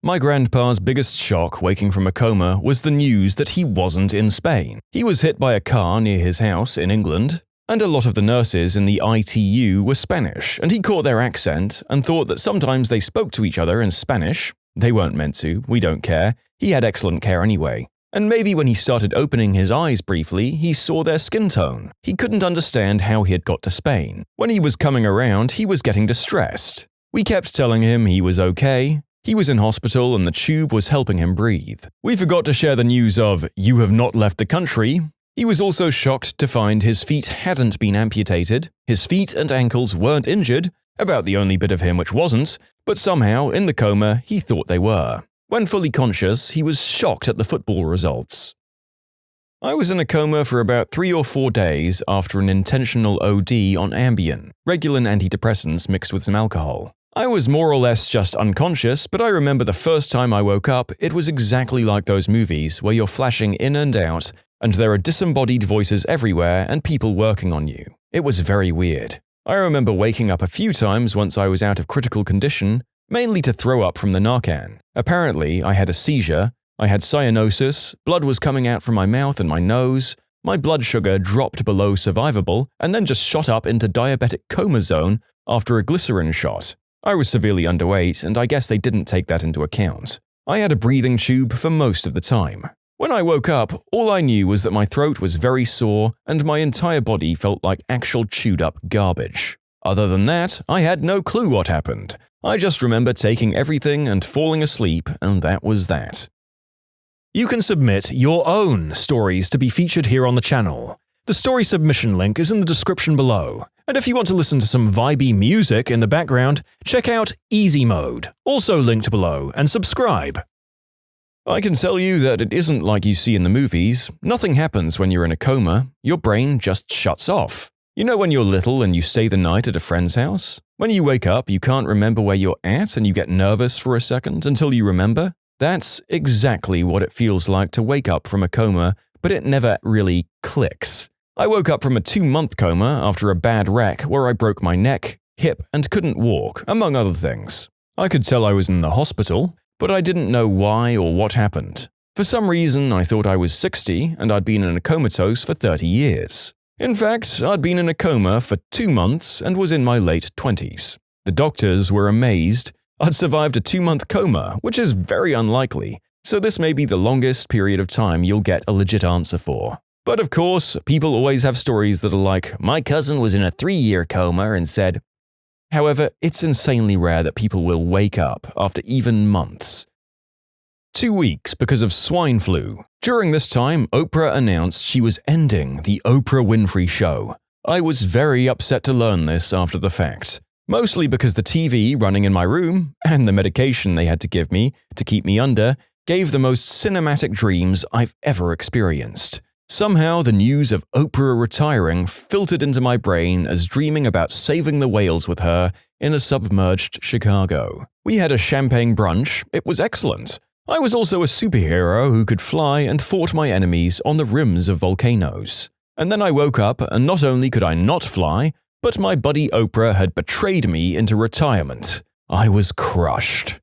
My grandpa's biggest shock waking from a coma was the news that he wasn't in Spain. He was hit by a car near his house in England, and a lot of the nurses in the ITU were Spanish, and he caught their accent and thought that sometimes they spoke to each other in Spanish. They weren't meant to, we don't care. He had excellent care anyway. And maybe when he started opening his eyes briefly, he saw their skin tone. He couldn't understand how he had got to Spain. When he was coming around, he was getting distressed. We kept telling him he was okay. He was in hospital and the tube was helping him breathe. We forgot to share the news of, "You have not left the country." He was also shocked to find his feet hadn't been amputated, his feet and ankles weren't injured, about the only bit of him which wasn't, but somehow, in the coma, he thought they were. When fully conscious, he was shocked at the football results. I was in a coma for about 3 or 4 days after an intentional OD on Ambien, regular antidepressants mixed with some alcohol. I was more or less just unconscious, but I remember the first time I woke up, it was exactly like those movies where you're flashing in and out, and there are disembodied voices everywhere and people working on you. It was very weird. I remember waking up a few times once I was out of critical condition, mainly to throw up from the Narcan. Apparently, I had a seizure, I had cyanosis, blood was coming out from my mouth and my nose, my blood sugar dropped below survivable, and then just shot up into diabetic coma zone after a glycerin shot. I was severely underweight, and I guess they didn't take that into account. I had a breathing tube for most of the time. When I woke up, all I knew was that my throat was very sore and my entire body felt like actual chewed-up garbage. Other than that, I had no clue what happened. I just remember taking everything and falling asleep, and that was that. You can submit your own stories to be featured here on the channel. The story submission link is in the description below. And if you want to listen to some vibey music in the background, check out easymode, also linked below, and subscribe. I can tell you that it isn't like you see in the movies. Nothing happens when you're in a coma. Your brain just shuts off. You know when you're little and you stay the night at a friend's house? When you wake up, you can't remember where you're at and you get nervous for a second until you remember? That's exactly what it feels like to wake up from a coma, but it never really clicks. I woke up from a 2-month coma after a bad wreck where I broke my neck, hip, and couldn't walk, among other things. I could tell I was in the hospital, but I didn't know why or what happened. For some reason, I thought I was 60 and I'd been in a comatose for 30 years. In fact, I'd been in a coma for 2 months and was in my late 20s. The doctors were amazed. I'd survived a 2-month coma, which is very unlikely, so this may be the longest period of time you'll get a legit answer for. But of course, people always have stories that are like, "My cousin was in a 3-year coma and said..." However, it's insanely rare that people will wake up after even months. 2 weeks because of swine flu. During this time, Oprah announced she was ending the Oprah Winfrey Show. I was very upset to learn this after the fact. Mostly because the TV running in my room, and the medication they had to give me to keep me under, gave the most cinematic dreams I've ever experienced. Somehow, the news of Oprah retiring filtered into my brain as dreaming about saving the whales with her in a submerged Chicago. We had a champagne brunch. It was excellent. I was also a superhero who could fly and fought my enemies on the rims of volcanoes. And then I woke up and not only could I not fly, but my buddy Oprah had betrayed me into retirement. I was crushed.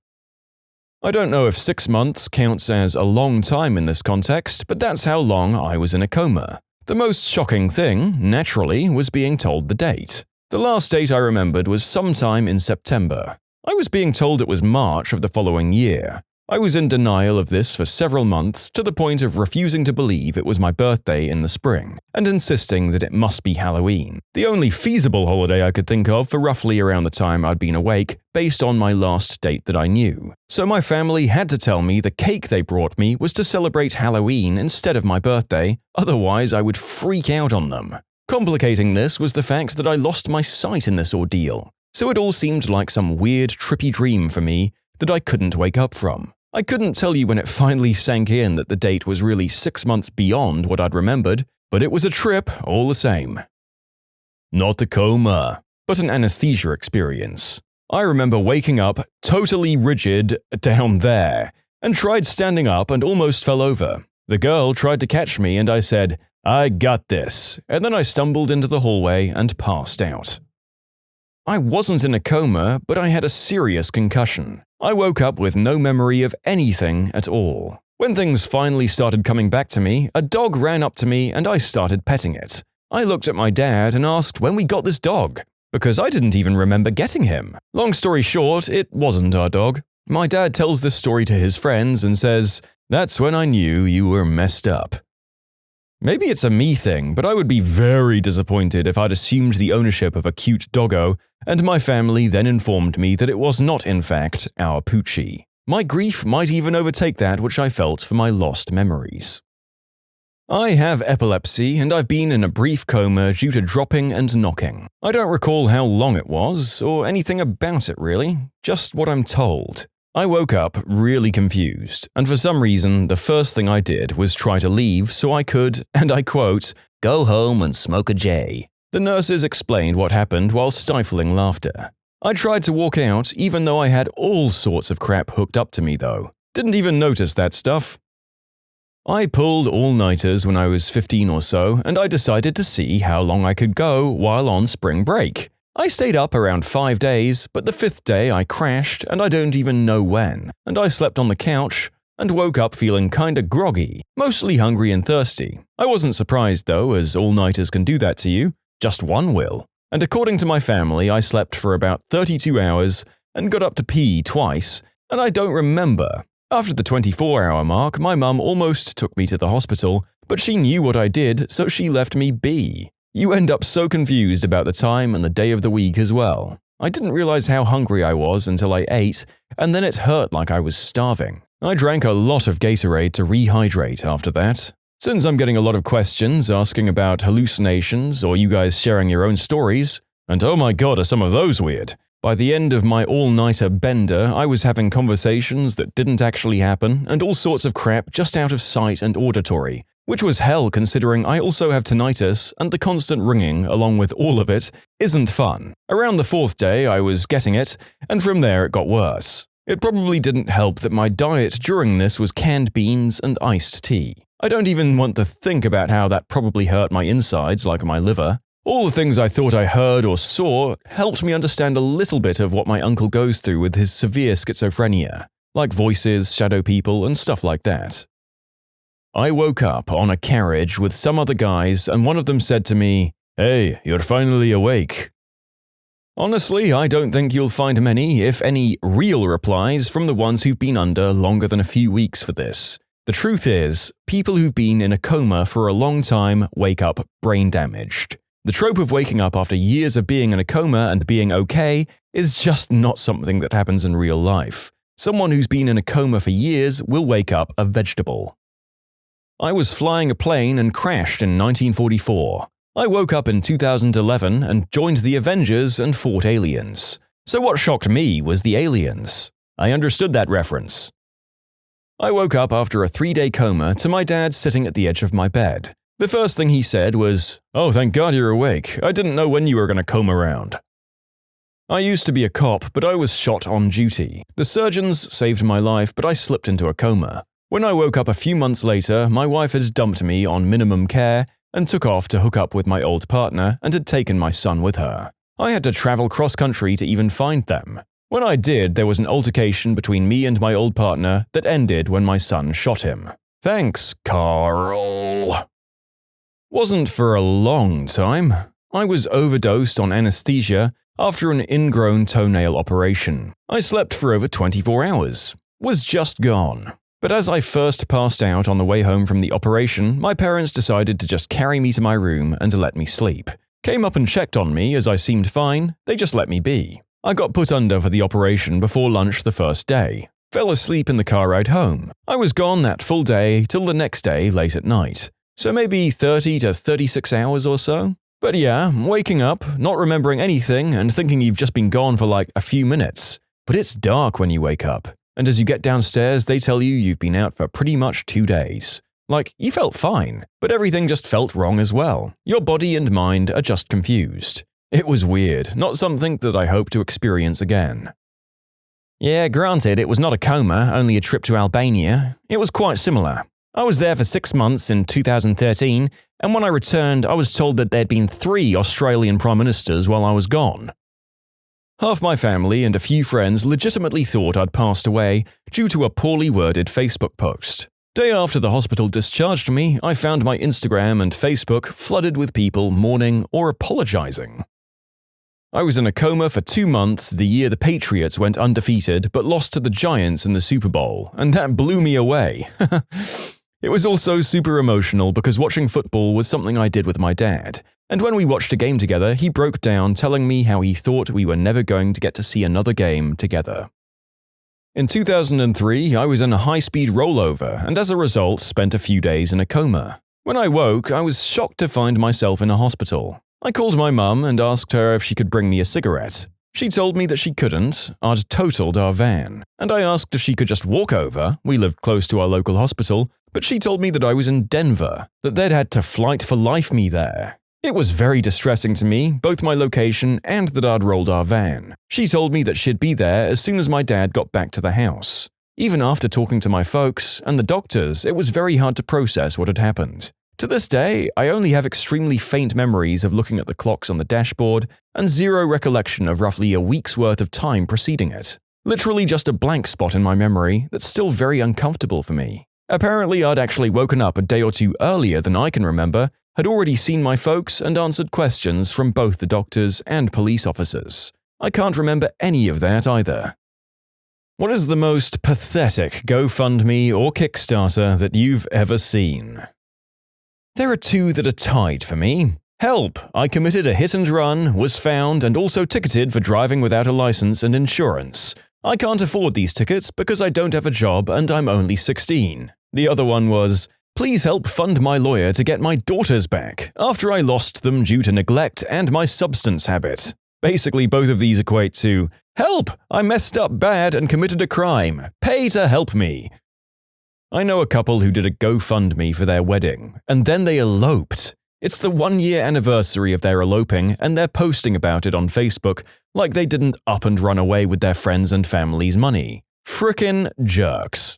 I don't know if 6 months counts as a long time in this context, but that's how long I was in a coma. The most shocking thing, naturally, was being told the date. The last date I remembered was sometime in September. I was being told it was March of the following year. I was in denial of this for several months, to the point of refusing to believe it was my birthday in the spring, and insisting that it must be Halloween, the only feasible holiday I could think of for roughly around the time I'd been awake, based on my last date that I knew. So my family had to tell me the cake they brought me was to celebrate Halloween instead of my birthday, otherwise I would freak out on them. Complicating this was the fact that I lost my sight in this ordeal, so it all seemed like some weird, trippy dream for me that I couldn't wake up from. I couldn't tell you when it finally sank in that the date was really 6 months beyond what I'd remembered, but it was a trip all the same. Not a coma, but an anesthesia experience. I remember waking up totally rigid down there, and tried standing up and almost fell over. The girl tried to catch me and I said, "I got this," and then I stumbled into the hallway and passed out. I wasn't in a coma, but I had a serious concussion. I woke up with no memory of anything at all. When things finally started coming back to me, a dog ran up to me and I started petting it. I looked at my dad and asked when we got this dog, because I didn't even remember getting him. Long story short, it wasn't our dog. My dad tells this story to his friends and says, "That's when I knew you were messed up." Maybe it's a me thing, but I would be very disappointed if I'd assumed the ownership of a cute doggo, and my family then informed me that it was not in fact our Poochie. My grief might even overtake that which I felt for my lost memories. I have epilepsy, and I've been in a brief coma due to dropping and knocking. I don't recall how long it was, or anything about it really, just what I'm told. I woke up really confused, and for some reason, the first thing I did was try to leave so I could, and I quote, "go home and smoke a J." The nurses explained what happened while stifling laughter. I tried to walk out even though I had all sorts of crap hooked up to me though. Didn't even notice that stuff. I pulled all-nighters when I was 15 or so, and I decided to see how long I could go while on spring break. I stayed up around 5 days, but the 5th day I crashed and I don't even know when, and I slept on the couch and woke up feeling kinda groggy, mostly hungry and thirsty. I wasn't surprised though, as all-nighters can do that to you, just one will. And according to my family, I slept for about 32 hours and got up to pee twice, and I don't remember. After the 24-hour mark, my mum almost took me to the hospital, but she knew what I did, so she left me be. You end up so confused about the time and the day of the week as well. I didn't realize how hungry I was until I ate, and then it hurt like I was starving. I drank a lot of Gatorade to rehydrate after that. Since I'm getting a lot of questions asking about hallucinations or you guys sharing your own stories, and oh my god, are some of those weird. By the end of my all-nighter bender, I was having conversations that didn't actually happen and all sorts of crap just out of sight and auditory, which was hell considering I also have tinnitus and the constant ringing along with all of it isn't fun. Around the 4th day I was getting it, and from there it got worse. It probably didn't help that my diet during this was canned beans and iced tea. I don't even want to think about how that probably hurt my insides like my liver. All the things I thought I heard or saw helped me understand a little bit of what my uncle goes through with his severe schizophrenia, like voices, shadow people, and stuff like that. I woke up on a carriage with some other guys and one of them said to me, "Hey, you're finally awake." Honestly, I don't think you'll find many, if any, real replies from the ones who've been under longer than a few weeks for this. The truth is, people who've been in a coma for a long time wake up brain damaged. The trope of waking up after years of being in a coma and being okay is just not something that happens in real life. Someone who's been in a coma for years will wake up a vegetable. I was flying a plane and crashed in 1944. I woke up in 2011 and joined the Avengers and fought aliens. So what shocked me was the aliens. I understood that reference. I woke up after a 3-day coma to my dad sitting at the edge of my bed. The first thing he said was, "Oh, thank God you're awake. I didn't know when you were going to come around." I used to be a cop, but I was shot on duty. The surgeons saved my life, but I slipped into a coma. When I woke up a few months later, my wife had dumped me on minimum care and took off to hook up with my old partner and had taken my son with her. I had to travel cross-country to even find them. When I did, there was an altercation between me and my old partner that ended when my son shot him. Thanks, Carl. Wasn't for a long time. I was overdosed on anesthesia after an ingrown toenail operation. I slept for over 24 hours. was just gone. But as I first passed out on the way home from the operation, my parents decided to just carry me to my room and to let me sleep. Came up and checked on me as I seemed fine, they just let me be. I got put under for the operation before lunch the first day. Fell asleep in the car ride home. I was gone that full day till the next day late at night. So maybe 30 to 36 hours or so. But yeah, waking up, not remembering anything and thinking you've just been gone for like a few minutes. But it's dark when you wake up. And as you get downstairs, they tell you you've been out for pretty much 2 days. Like, you felt fine, but everything just felt wrong as well. Your body and mind are just confused. It was weird, not something that I hope to experience again. Yeah, granted, it was not a coma, only a trip to Albania. It was quite similar. I was there for 6 months in 2013, and when I returned, I was told that there'd been 3 Australian Prime Ministers while I was gone. Half my family and a few friends legitimately thought I'd passed away due to a poorly worded Facebook post. Day after the hospital discharged me, I found my Instagram and Facebook flooded with people mourning or apologizing. I was in a coma for 2 months the year the Patriots went undefeated but lost to the Giants in the Super Bowl, and that blew me away. It was also super emotional because watching football was something I did with my dad, and when we watched a game together, he broke down telling me how he thought we were never going to get to see another game together. In 2003, I was in a high-speed rollover and as a result spent a few days in a coma. When I woke, I was shocked to find myself in a hospital. I called my mum and asked her if she could bring me a cigarette. She told me that she couldn't, I'd totaled our van, and I asked if she could just walk over, we lived close to our local hospital, but she told me that I was in Denver, that they'd had to flight for life me there. It was very distressing to me, both my location and that I'd rolled our van. She told me that she'd be there as soon as my dad got back to the house. Even after talking to my folks and the doctors, it was very hard to process what had happened. To this day, I only have extremely faint memories of looking at the clocks on the dashboard and zero recollection of roughly a week's worth of time preceding it. Literally just a blank spot in my memory that's still very uncomfortable for me. Apparently, I'd actually woken up a day or 2 earlier than I can remember, had already seen my folks and answered questions from both the doctors and police officers. I can't remember any of that either. What is the most pathetic GoFundMe or Kickstarter that you've ever seen? There are 2 that are tied for me. Help! I committed a hit and run, was found, and also ticketed for driving without a license and insurance. I can't afford these tickets because I don't have a job and I'm only 16. The other one was, please help fund my lawyer to get my daughters back after I lost them due to neglect and my substance habit. Basically, both of these equate to, help! I messed up bad and committed a crime. Pay to help me. I know a couple who did a GoFundMe for their wedding, and then they eloped. It's the 1-year anniversary of their eloping, and they're posting about it on Facebook like they didn't up and run away with their friends and family's money. Frickin' jerks.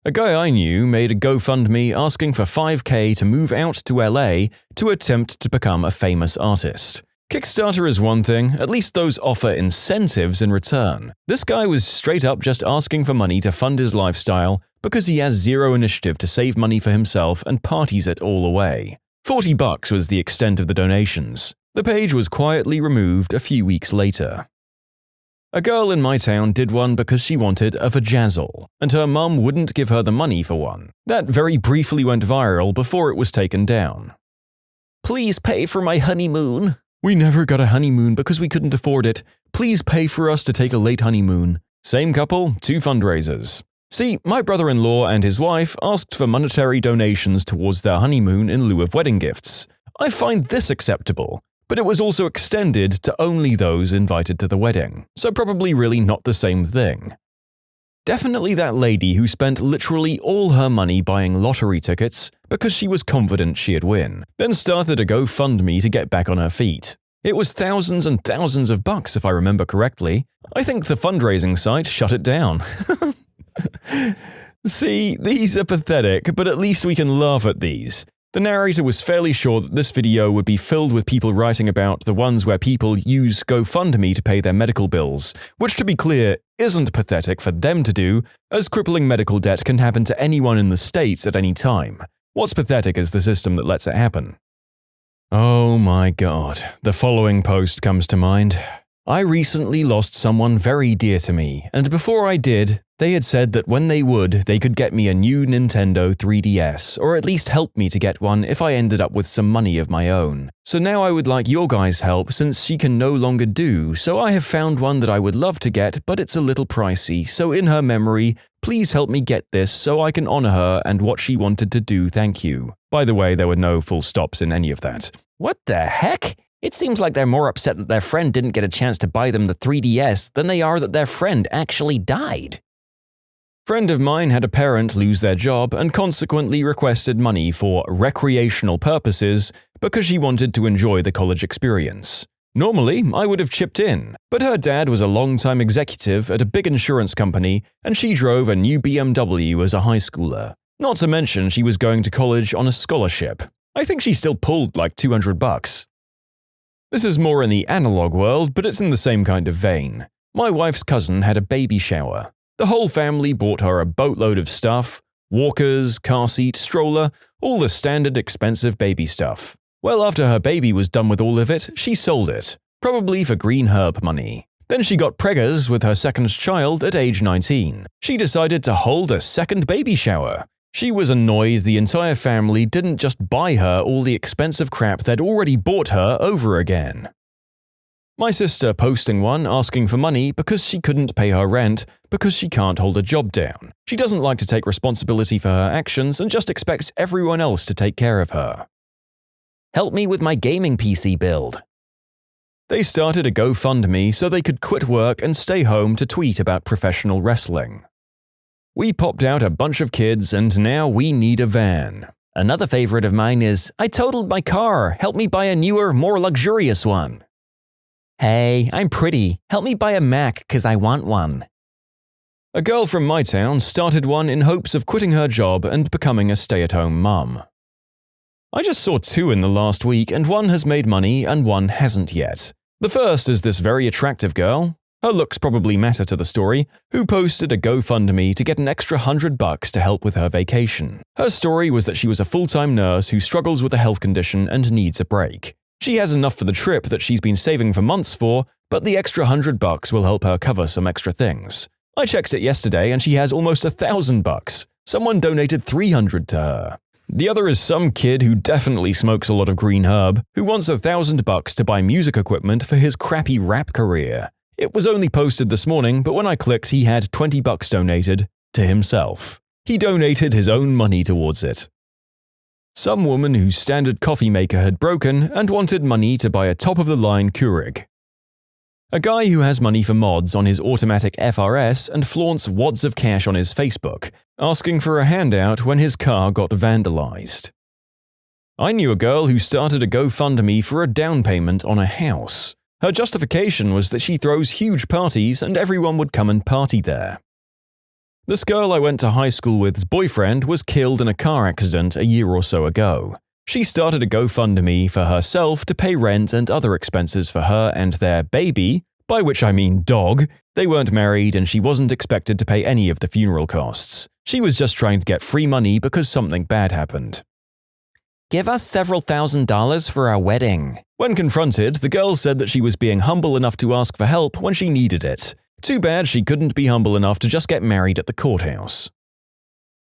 A guy I knew made a GoFundMe asking for $5,000 to move out to LA to attempt to become a famous artist. Kickstarter is one thing, at least those offer incentives in return. This guy was straight up just asking for money to fund his lifestyle because he has zero initiative to save money for himself and parties it all away. $40 was the extent of the donations. The page was quietly removed a few weeks later. A girl in my town did one because she wanted a vajazzle, and her mum wouldn't give her the money for one. That very briefly went viral before it was taken down. Please pay for my honeymoon. We never got a honeymoon because we couldn't afford it. Please pay for us to take a late honeymoon. Same couple, 2 fundraisers. See, my brother-in-law and his wife asked for monetary donations towards their honeymoon in lieu of wedding gifts. I find this acceptable, but it was also extended to only those invited to the wedding, so probably really not the same thing. Definitely that lady who spent literally all her money buying lottery tickets because she was confident she'd win, then started a GoFundMe to get back on her feet. It was thousands and thousands of bucks if I remember correctly. I think the fundraising site shut it down. See, these are pathetic, but at least we can laugh at these. The narrator was fairly sure that this video would be filled with people writing about the ones where people use GoFundMe to pay their medical bills, which to be clear, isn't pathetic for them to do, as crippling medical debt can happen to anyone in the States at any time. What's pathetic is the system that lets it happen. Oh my god, the following post comes to mind. I recently lost someone very dear to me, and before I did, They had said that when they would, they could get me a new Nintendo 3DS, or at least help me to get one if I ended up with some money of my own. So now I would like your guys' help since she can no longer do, so I have found one that I would love to get, but it's a little pricey, so in her memory, please help me get this so I can honor her and what she wanted to do, thank you. By the way, there were no full stops in any of that. What the heck? It seems like they're more upset that their friend didn't get a chance to buy them the 3DS than they are that their friend actually died. Friend of mine had a parent lose their job and consequently requested money for recreational purposes because she wanted to enjoy the college experience. Normally, I would have chipped in, but her dad was a long-time executive at a big insurance company and she drove a new BMW as a high schooler. Not to mention she was going to college on a scholarship. I think she still pulled like $200. This is more in the analog world, but it's in the same kind of vein. My wife's cousin had a baby shower. The whole family bought her a boatload of stuff, walkers, car seat, stroller, all the standard expensive baby stuff. Well, after her baby was done with all of it, she sold it, probably for green herb money. Then she got preggers with her second child at age 19. She decided to hold a second baby shower. She was annoyed the entire family didn't just buy her all the expensive crap they'd already bought her over again. My sister posting one asking for money because she couldn't pay her rent because she can't hold a job down. She doesn't like to take responsibility for her actions and just expects everyone else to take care of her. Help me with my gaming PC build. They started a GoFundMe so they could quit work and stay home to tweet about professional wrestling. We popped out a bunch of kids and now we need a van. Another favorite of mine is, I totaled my car, help me buy a newer, more luxurious one. Hey, I'm pretty. Help me buy a Mac, 'cause I want one. A girl from my town started one in hopes of quitting her job and becoming a stay-at-home mum. I just saw two in the last week and one has made money and one hasn't yet. The first is this very attractive girl, her looks probably matter to the story, who posted a GoFundMe to get an extra $100 to help with her vacation. Her story was that she was a full-time nurse who struggles with a health condition and needs a break. She has enough for the trip that she's been saving for months for, but the extra $100 will help her cover some extra things. I checked it yesterday and she has almost $1,000. Someone donated $300 to her. The other is some kid who definitely smokes a lot of green herb, who wants $1,000 to buy music equipment for his crappy rap career. It was only posted this morning, but when I clicked, he had $20 donated to himself. He donated his own money towards it. Some woman whose standard coffee maker had broken and wanted money to buy a top-of-the-line Keurig. A guy who has money for mods on his automatic FRS and flaunts wads of cash on his Facebook, asking for a handout when his car got vandalized. I knew a girl who started a GoFundMe for a down payment on a house. Her justification was that she throws huge parties and everyone would come and party there. This girl I went to high school with's boyfriend was killed in a car accident a year or so ago. She started a GoFundMe for herself to pay rent and other expenses for her and their baby, by which I mean dog. They weren't married and she wasn't expected to pay any of the funeral costs. She was just trying to get free money because something bad happened. Give us several $1,000s for our wedding. When confronted, the girl said that she was being humble enough to ask for help when she needed it. Too bad she couldn't be humble enough to just get married at the courthouse.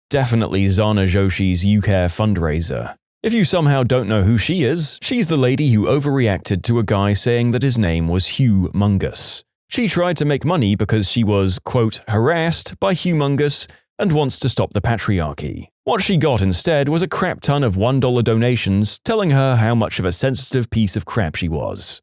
Definitely Zana Joshi's YouCare fundraiser. If you somehow don't know who she is, she's the lady who overreacted to a guy saying that his name was Humongous. She tried to make money because she was, quote, harassed by Humongous and wants to stop the patriarchy. What she got instead was a crap ton of $1 donations telling her how much of a sensitive piece of crap she was.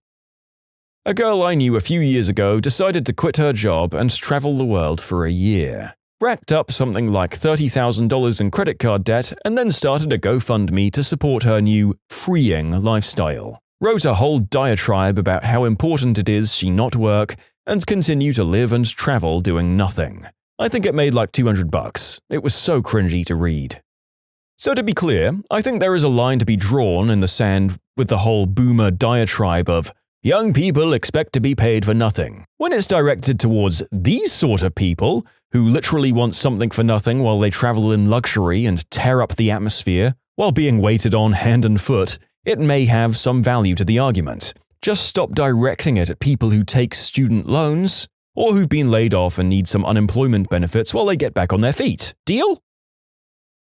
A girl I knew a few years ago decided to quit her job and travel the world for a year. Racked up something like $30,000 in credit card debt and then started a GoFundMe to support her new, freeing lifestyle. Wrote a whole diatribe about how important it is she not work and continue to live and travel doing nothing. I think it made like $200. It was so cringy to read. So to be clear, I think there is a line to be drawn in the sand with the whole boomer diatribe of young people expect to be paid for nothing. When it's directed towards these sort of people, who literally want something for nothing while they travel in luxury and tear up the atmosphere, while being waited on hand and foot, it may have some value to the argument. Just stop directing it at people who take student loans. or who've been laid off and need some unemployment benefits while they get back on their feet. Deal?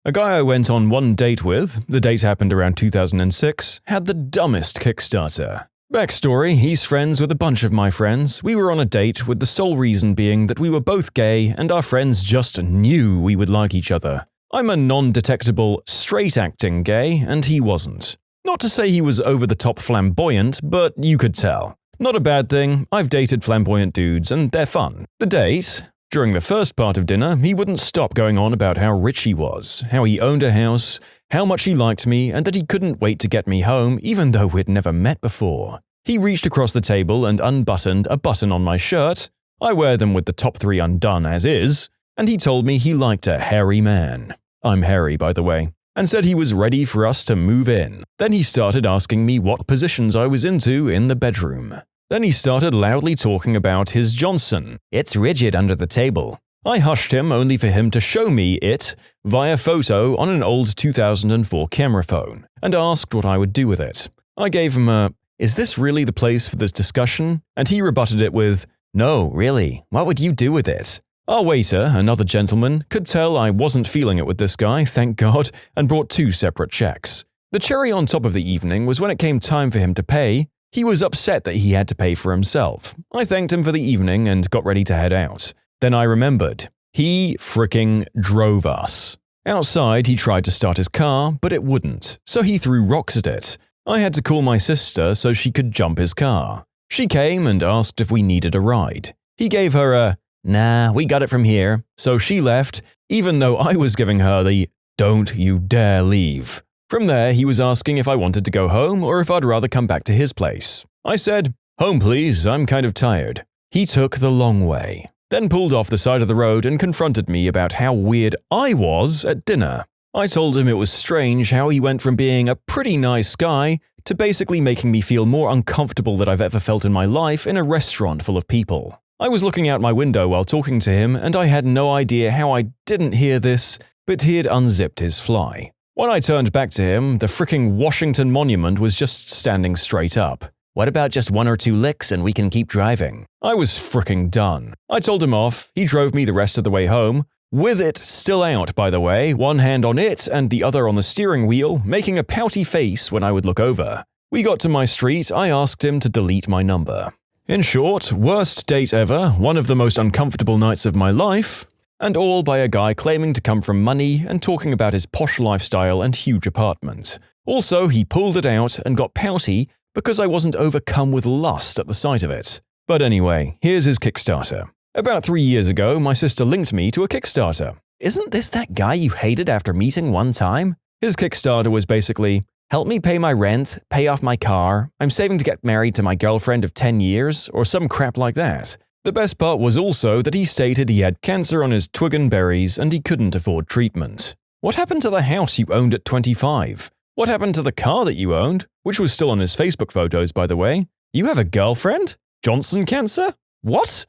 A guy I went on one date with, the date happened around 2006, had the dumbest Kickstarter. Backstory, he's friends with a bunch of my friends. We were on a date with the sole reason being that we were both gay and our friends just knew we would like each other. I'm a non-detectable, straight-acting gay, and he wasn't. Not to say he was over-the-top flamboyant, but you could tell. Not a bad thing, I've dated flamboyant dudes, and they're fun. The date? During the first part of dinner, he wouldn't stop going on about how rich he was, how he owned a house, how much he liked me, and that he couldn't wait to get me home even though we'd never met before. He reached across the table and unbuttoned a button on my shirt. I wear them with the top 3 undone as is, and he told me he liked a hairy man. I'm hairy, by the way. And said he was ready for us to move in. Then he started asking me what positions I was into in the bedroom. Then he started loudly talking about his Johnson. It's rigid under the table. I hushed him only for him to show me it via photo on an old 2004 camera phone and asked what I would do with it. I gave him a, "Is this really the place for this discussion?" And he rebutted it with, "No, really, what would you do with it?" Our waiter, another gentleman, could tell I wasn't feeling it with this guy, thank God, and brought 2 separate checks. The cherry on top of the evening was when it came time for him to pay. He was upset that he had to pay for himself. I thanked him for the evening and got ready to head out. Then I remembered. He fricking drove us. Outside, he tried to start his car, but it wouldn't, so he threw rocks at it. I had to call my sister so she could jump his car. She came and asked if we needed a ride. He gave her a, "Nah, we got it from here," so she left, even though I was giving her the, "Don't you dare leave." From there, he was asking if I wanted to go home or if I'd rather come back to his place. I said, "Home please, I'm kind of tired." He took the long way, then pulled off the side of the road and confronted me about how weird I was at dinner. I told him it was strange how he went from being a pretty nice guy to basically making me feel more uncomfortable than I've ever felt in my life in a restaurant full of people. I was looking out my window while talking to him, and I had no idea how I didn't hear this, but he had unzipped his fly. When I turned back to him, the fricking Washington Monument was just standing straight up. "What about just 1 or 2 licks and we can keep driving?" I was fricking done. I told him off. He drove me the rest of the way home, with it still out, by the way, one hand on it and the other on the steering wheel, making a pouty face when I would look over. We got to my street, I asked him to delete my number. In short, worst date ever, one of the most uncomfortable nights of my life, and all by a guy claiming to come from money and talking about his posh lifestyle and huge apartment. Also, he pulled it out and got pouty because I wasn't overcome with lust at the sight of it. But anyway, here's his Kickstarter. About 3 years ago, my sister linked me to a Kickstarter. "Isn't this that guy you hated after meeting one time?" His Kickstarter was basically, "Help me pay my rent, pay off my car, I'm saving to get married to my girlfriend of 10 years, or some crap like that. The best part was also that he stated he had cancer on his twig and berries and he couldn't afford treatment. What happened to the house you owned at 25? What happened to the car that you owned? Which was still on his Facebook photos, by the way. You have a girlfriend? Johnson cancer? What?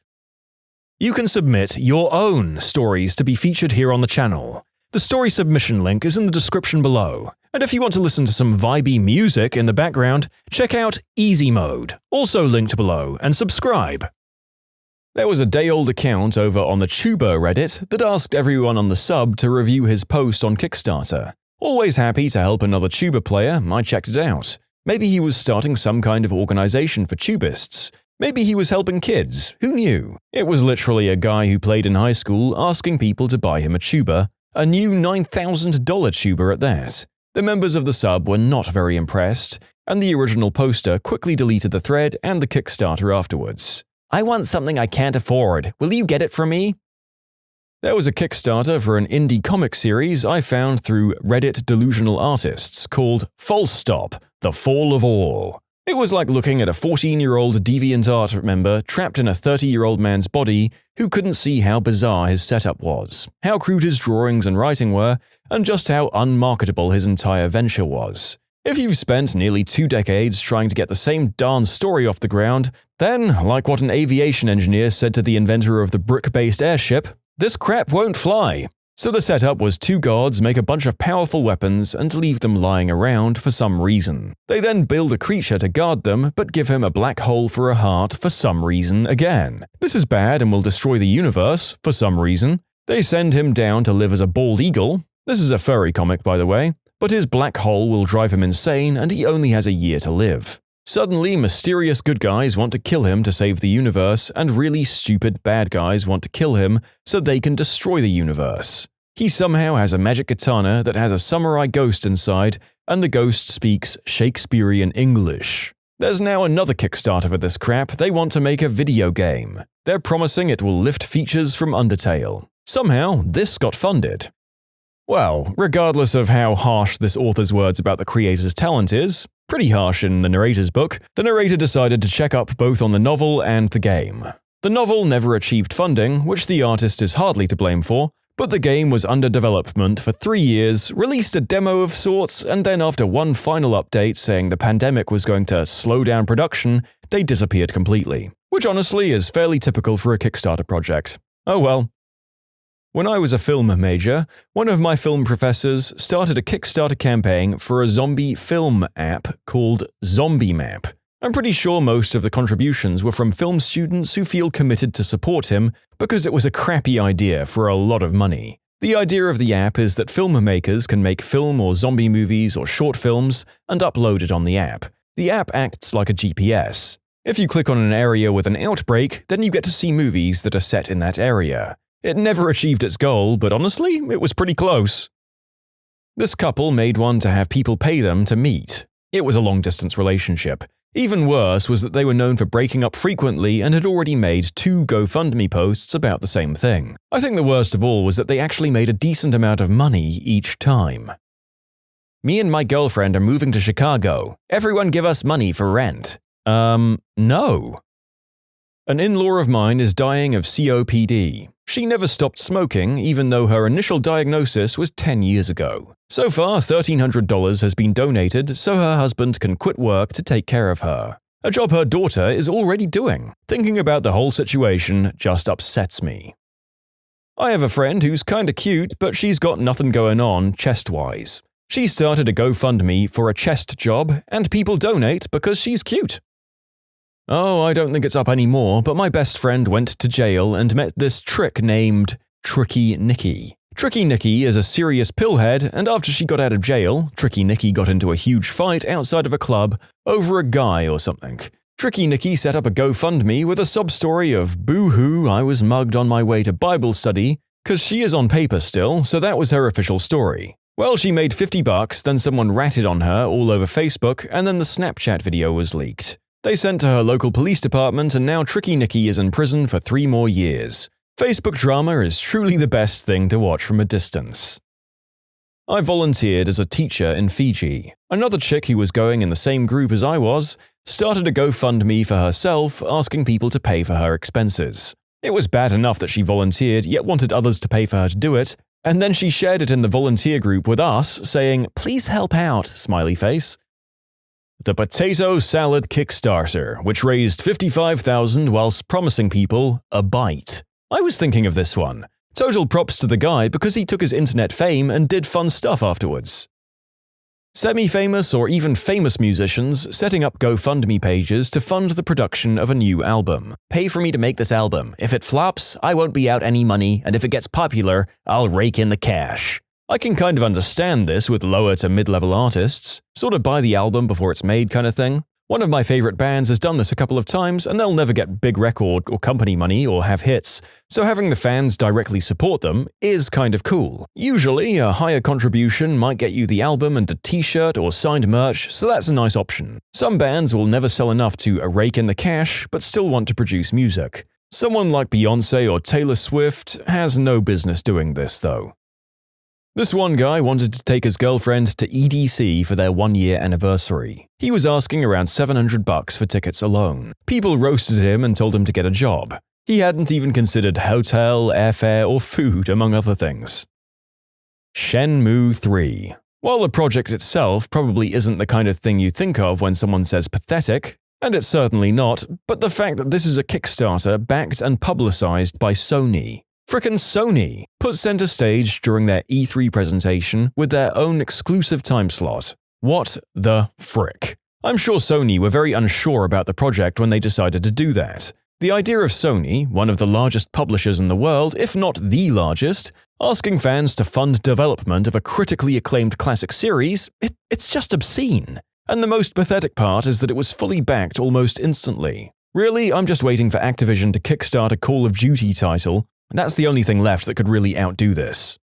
You can submit your own stories to be featured here on the channel. The story submission link is in the description below. And if you want to listen to some vibey music in the background, check out easymode, also linked below, and subscribe. There was a day-old account over on the Tuber Reddit that asked everyone on the sub to review his post on Kickstarter. Always happy to help another tuba player, I checked it out. Maybe he was starting some kind of organization for tubists. Maybe he was helping kids, who knew? It was literally a guy who played in high school asking people to buy him a tuba, a new $9,000 tuba at that. The members of the sub were not very impressed, and the original poster quickly deleted the thread and the Kickstarter afterwards. "I want something I can't afford. Will you get it for me?" There was a Kickstarter for an indie comic series I found through Reddit delusional artists called Full Stop, The Fall of All. It was like looking at a 14-year-old DeviantArt member trapped in a 30-year-old man's body who couldn't see how bizarre his setup was, how crude his drawings and writing were, and just how unmarketable his entire venture was. If you've spent nearly 2 decades trying to get the same darn story off the ground, then, like what an aviation engineer said to the inventor of the brick-based airship, this crap won't fly. So the setup was two gods make a bunch of powerful weapons and leave them lying around for some reason. They then build a creature to guard them, but give him a black hole for a heart for some reason again. This is bad and will destroy the universe for some reason. They send him down to live as a bald eagle. This is a furry comic, by the way. But his black hole will drive him insane and he only has a year to live. Suddenly, mysterious good guys want to kill him to save the universe, and really stupid bad guys want to kill him so they can destroy the universe. He somehow has a magic katana that has a samurai ghost inside, and the ghost speaks Shakespearean English. There's now another Kickstarter for this crap. They want to make a video game. They're promising it will lift features from Undertale. Somehow, this got funded. Well, regardless of how harsh this author's words about the creator's talent is, pretty harsh in the narrator's book, the narrator decided to check up both on the novel and the game. The novel never achieved funding, which the artist is hardly to blame for, but the game was under development for 3 years, released a demo of sorts, and then after one final update saying the pandemic was going to slow down production, they disappeared completely. Which honestly is fairly typical for a Kickstarter project. Oh well. When I was a film major, one of my film professors started a Kickstarter campaign for a zombie film app called Zombie Map. I'm pretty sure most of the contributions were from film students who feel committed to support him because it was a crappy idea for a lot of money. The idea of the app is that filmmakers can make film or zombie movies or short films and upload it on the app. The app acts like a GPS. If you click on an area with an outbreak, then you get to see movies that are set in that area. It never achieved its goal, but honestly, it was pretty close. This couple made one to have people pay them to meet. It was a long-distance relationship. Even worse was that they were known for breaking up frequently and had already made 2 GoFundMe posts about the same thing. I think the worst of all was that they actually made a decent amount of money each time. Me and my girlfriend are moving to Chicago. Everyone give us money for rent. No. An in-law of mine is dying of COPD. She never stopped smoking, even though her initial diagnosis was 10 years ago. So far, $1,300 has been donated so her husband can quit work to take care of her. A job her daughter is already doing. Thinking about the whole situation just upsets me. I have a friend who's kinda cute, but she's got nothing going on chest-wise. She started a GoFundMe for a chest job, and people donate because she's cute. Oh, I don't think it's up anymore, but my best friend went to jail and met this trick named Tricky Nikki. Tricky Nikki is a serious pillhead, and after she got out of jail, Tricky Nikki got into a huge fight outside of a club over a guy or something. Tricky Nikki set up a GoFundMe with a sob story of boo-hoo, I was mugged on my way to Bible study, cause she is on paper still, so that was her official story. Well, she made $50, then someone ratted on her all over Facebook, and then the Snapchat video was leaked. They sent to her local police department, and now Tricky Nikki is in prison for 3 more years. Facebook drama is truly the best thing to watch from a distance. I volunteered as a teacher in Fiji. Another chick who was going in the same group as I was started a GoFundMe for herself, asking people to pay for her expenses. It was bad enough that she volunteered, yet wanted others to pay for her to do it, and then she shared it in the volunteer group with us, saying, "Please help out," smiley face. The Potato Salad Kickstarter, which raised $55,000 whilst promising people a bite. I was thinking of this one. Total props to the guy because he took his internet fame and did fun stuff afterwards. Semi-famous or even famous musicians setting up GoFundMe pages to fund the production of a new album. Pay for me to make this album. If it flops, I won't be out any money, and if it gets popular, I'll rake in the cash. I can kind of understand this with lower to mid-level artists, sort of buy the album before it's made kind of thing. One of my favorite bands has done this a couple of times, and they'll never get big record or company money or have hits, so having the fans directly support them is kind of cool. Usually, a higher contribution might get you the album and a t-shirt or signed merch, so that's a nice option. Some bands will never sell enough to rake in the cash, but still want to produce music. Someone like Beyoncé or Taylor Swift has no business doing this, though. This one guy wanted to take his girlfriend to EDC for their 1-year anniversary. He was asking around $700 for tickets alone. People roasted him and told him to get a job. He hadn't even considered hotel, airfare, or food, among other things. Shenmue 3. While the project itself probably isn't the kind of thing you think of when someone says pathetic, and it's certainly not, but the fact that this is a Kickstarter backed and publicized by Sony. Frickin' Sony put center stage during their E3 presentation with their own exclusive time slot. What the frick? I'm sure Sony were very unsure about the project when they decided to do that. The idea of Sony, one of the largest publishers in the world, if not the largest, asking fans to fund development of a critically acclaimed classic series, it's just obscene. And the most pathetic part is that it was fully backed almost instantly. Really, I'm just waiting for Activision to kickstart a Call of Duty title. That's the only thing left that could really outdo this.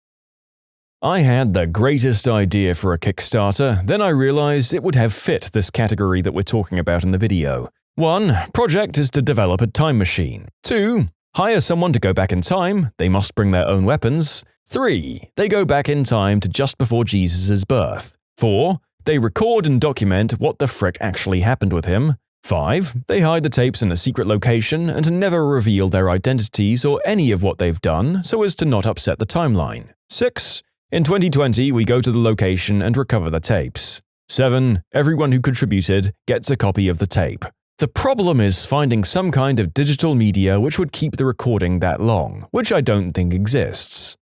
I had the greatest idea for a Kickstarter, then I realized it would have fit this category that we're talking about in the video. 1. Project is to develop a time machine. 2. Hire someone to go back in time, they must bring their own weapons. 3. They go back in time to just before Jesus' birth. 4. They record and document what the frick actually happened with him. 5. They hide the tapes in a secret location and never reveal their identities or any of what they've done so as to not upset the timeline. 6. In 2020, we go to the location and recover the tapes. 7. Everyone who contributed gets a copy of the tape. The problem is finding some kind of digital media which would keep the recording that long, which I don't think exists.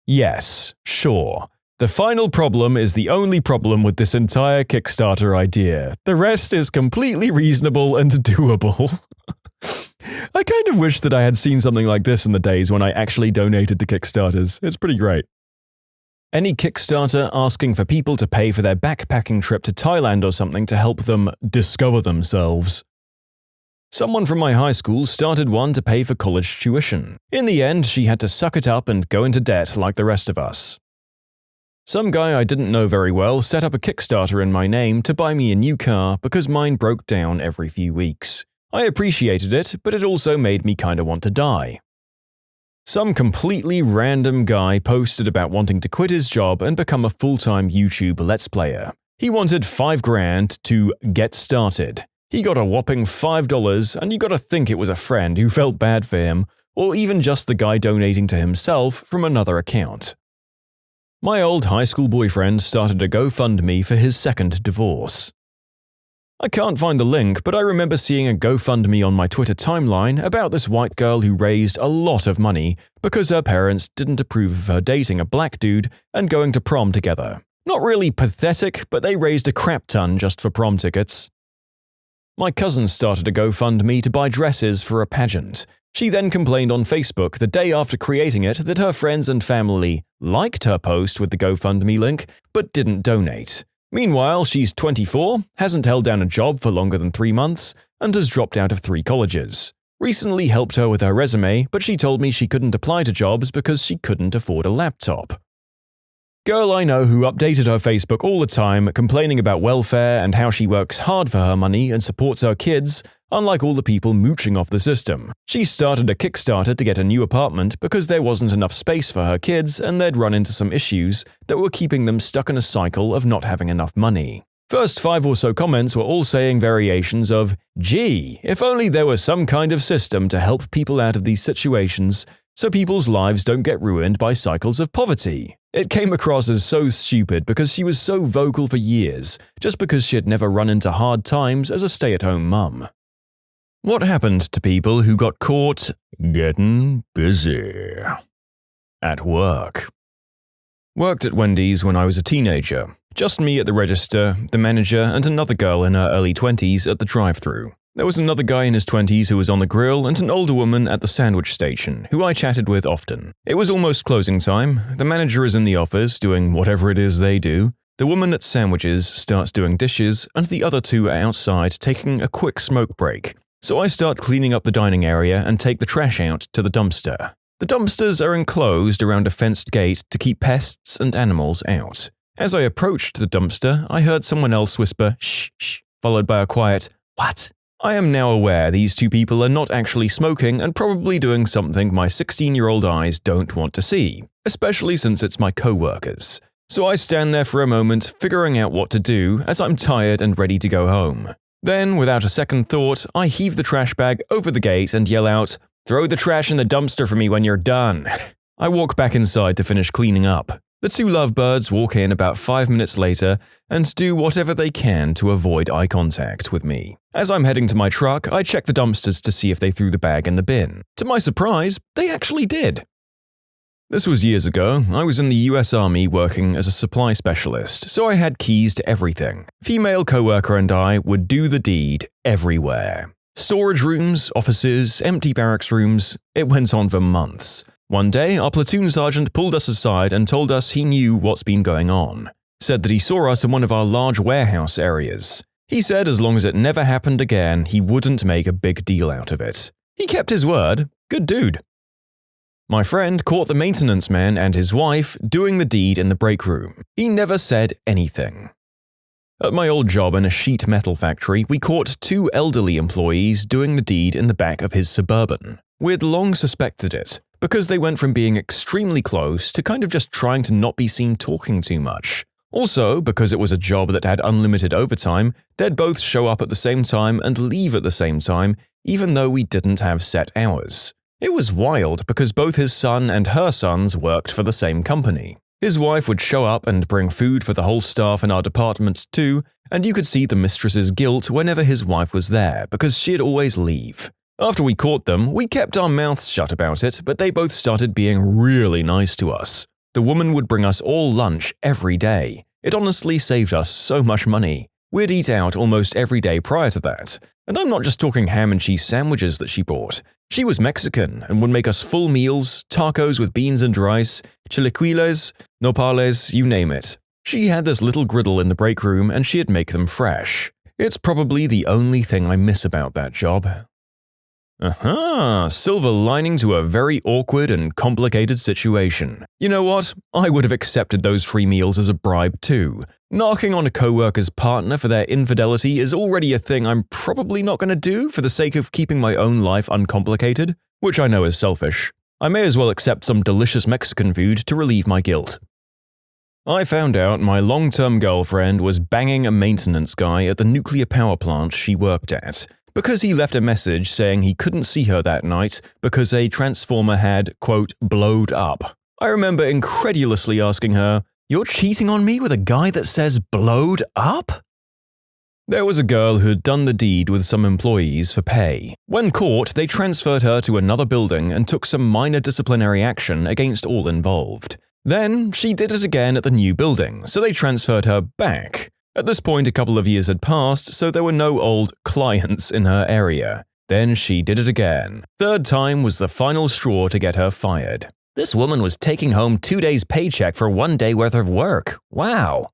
Yes, sure. The final problem is the only problem with this entire Kickstarter idea. The rest is completely reasonable and doable. I kind of wish that I had seen something like this in the days when I actually donated to Kickstarters. It's pretty great. Any Kickstarter asking for people to pay for their backpacking trip to Thailand or something to help them discover themselves. Someone from my high school started one to pay for college tuition. In the end, she had to suck it up and go into debt like the rest of us. Some guy I didn't know very well set up a Kickstarter in my name to buy me a new car because mine broke down every few weeks. I appreciated it, but it also made me kinda want to die. Some completely random guy posted about wanting to quit his job and become a full-time YouTube Let's Player. He wanted $5,000 to get started. He got a whopping $5, and you gotta think it was a friend who felt bad for him, or even just the guy donating to himself from another account. My old high school boyfriend started a GoFundMe for his second divorce. I can't find the link, but I remember seeing a GoFundMe on my Twitter timeline about this white girl who raised a lot of money because her parents didn't approve of her dating a black dude and going to prom together. Not really pathetic, but they raised a crap ton just for prom tickets. My cousin started a GoFundMe to buy dresses for a pageant. She then complained on Facebook the day after creating it that her friends and family liked her post with the GoFundMe link, but didn't donate. Meanwhile, she's 24, hasn't held down a job for longer than 3 months, and has dropped out of 3 colleges. Recently helped her with her resume, but she told me she couldn't apply to jobs because she couldn't afford a laptop. Girl I know who updated her Facebook all the time, complaining about welfare and how she works hard for her money and supports her kids, unlike all the people mooching off the system. She started a Kickstarter to get a new apartment because there wasn't enough space for her kids and they'd run into some issues that were keeping them stuck in a cycle of not having enough money. First 5 or so comments were all saying variations of, "Gee, if only there was some kind of system to help people out of these situations so people's lives don't get ruined by cycles of poverty." It came across as so stupid because she was so vocal for years, just because she had never run into hard times as a stay-at-home mum. What happened to people who got caught getting busy? At work. Worked at Wendy's when I was a teenager. Just me at the register, the manager, and another girl in her early 20s at the drive-thru. There was another guy in his 20s who was on the grill and an older woman at the sandwich station, who I chatted with often. It was almost closing time. The manager is in the office doing whatever it is they do. The woman at sandwiches starts doing dishes, and the other 2 are outside taking a quick smoke break. So I start cleaning up the dining area and take the trash out to the dumpster. The dumpsters are enclosed around a fenced gate to keep pests and animals out. As I approached the dumpster, I heard someone else whisper, "Shh, shh," followed by a quiet, "What?" I am now aware these 2 people are not actually smoking and probably doing something my 16-year-old eyes don't want to see, especially since it's my co-workers. So I stand there for a moment, figuring out what to do as I'm tired and ready to go home. Then, without a second thought, I heave the trash bag over the gate and yell out, "Throw the trash in the dumpster for me when you're done." I walk back inside to finish cleaning up. The 2 lovebirds walk in about 5 minutes later and do whatever they can to avoid eye contact with me. As I'm heading to my truck, I check the dumpsters to see if they threw the bag in the bin. To my surprise, they actually did. This was years ago. I was in the US Army working as a supply specialist, so I had keys to everything. Female coworker and I would do the deed everywhere. Storage rooms, offices, empty barracks rooms. It went on for months. One day, our platoon sergeant pulled us aside and told us he knew what's been going on. Said that he saw us in one of our large warehouse areas. He said as long as it never happened again, he wouldn't make a big deal out of it. He kept his word. Good dude. My friend caught the maintenance man and his wife doing the deed in the break room. He never said anything. At my old job in a sheet metal factory, we caught 2 elderly employees doing the deed in the back of his Suburban. We'd long suspected it, because they went from being extremely close to kind of just trying to not be seen talking too much. Also, because it was a job that had unlimited overtime, they'd both show up at the same time and leave at the same time, even though we didn't have set hours. It was wild because both his son and her sons worked for the same company. His wife would show up and bring food for the whole staff in our department too, and you could see the mistress's guilt whenever his wife was there because she'd always leave. After we caught them, we kept our mouths shut about it, but they both started being really nice to us. The woman would bring us all lunch every day. It honestly saved us so much money. We'd eat out almost every day prior to that. And I'm not just talking ham and cheese sandwiches that she bought. She was Mexican and would make us full meals, tacos with beans and rice, chilaquiles, nopales, you name it. She had this little griddle in the break room and she'd make them fresh. It's probably the only thing I miss about that job. Silver lining to a very awkward and complicated situation. You know what? I would have accepted those free meals as a bribe too. Knocking on a coworker's partner for their infidelity is already a thing I'm probably not going to do for the sake of keeping my own life uncomplicated, which I know is selfish. I may as well accept some delicious Mexican food to relieve my guilt. I found out my long-term girlfriend was banging a maintenance guy at the nuclear power plant she worked at, because he left a message saying he couldn't see her that night because a transformer had, quote, blowed up. I remember incredulously asking her, "You're cheating on me with a guy that says blowed up?" There was a girl who'd done the deed with some employees for pay. When caught, they transferred her to another building and took some minor disciplinary action against all involved. Then, she did it again at the new building, so they transferred her back. At this point, a couple of years had passed, so there were no old clients in her area. Then she did it again. Third time was the final straw to get her fired. This woman was taking home 2 days' paycheck for 1 day worth of work. Wow.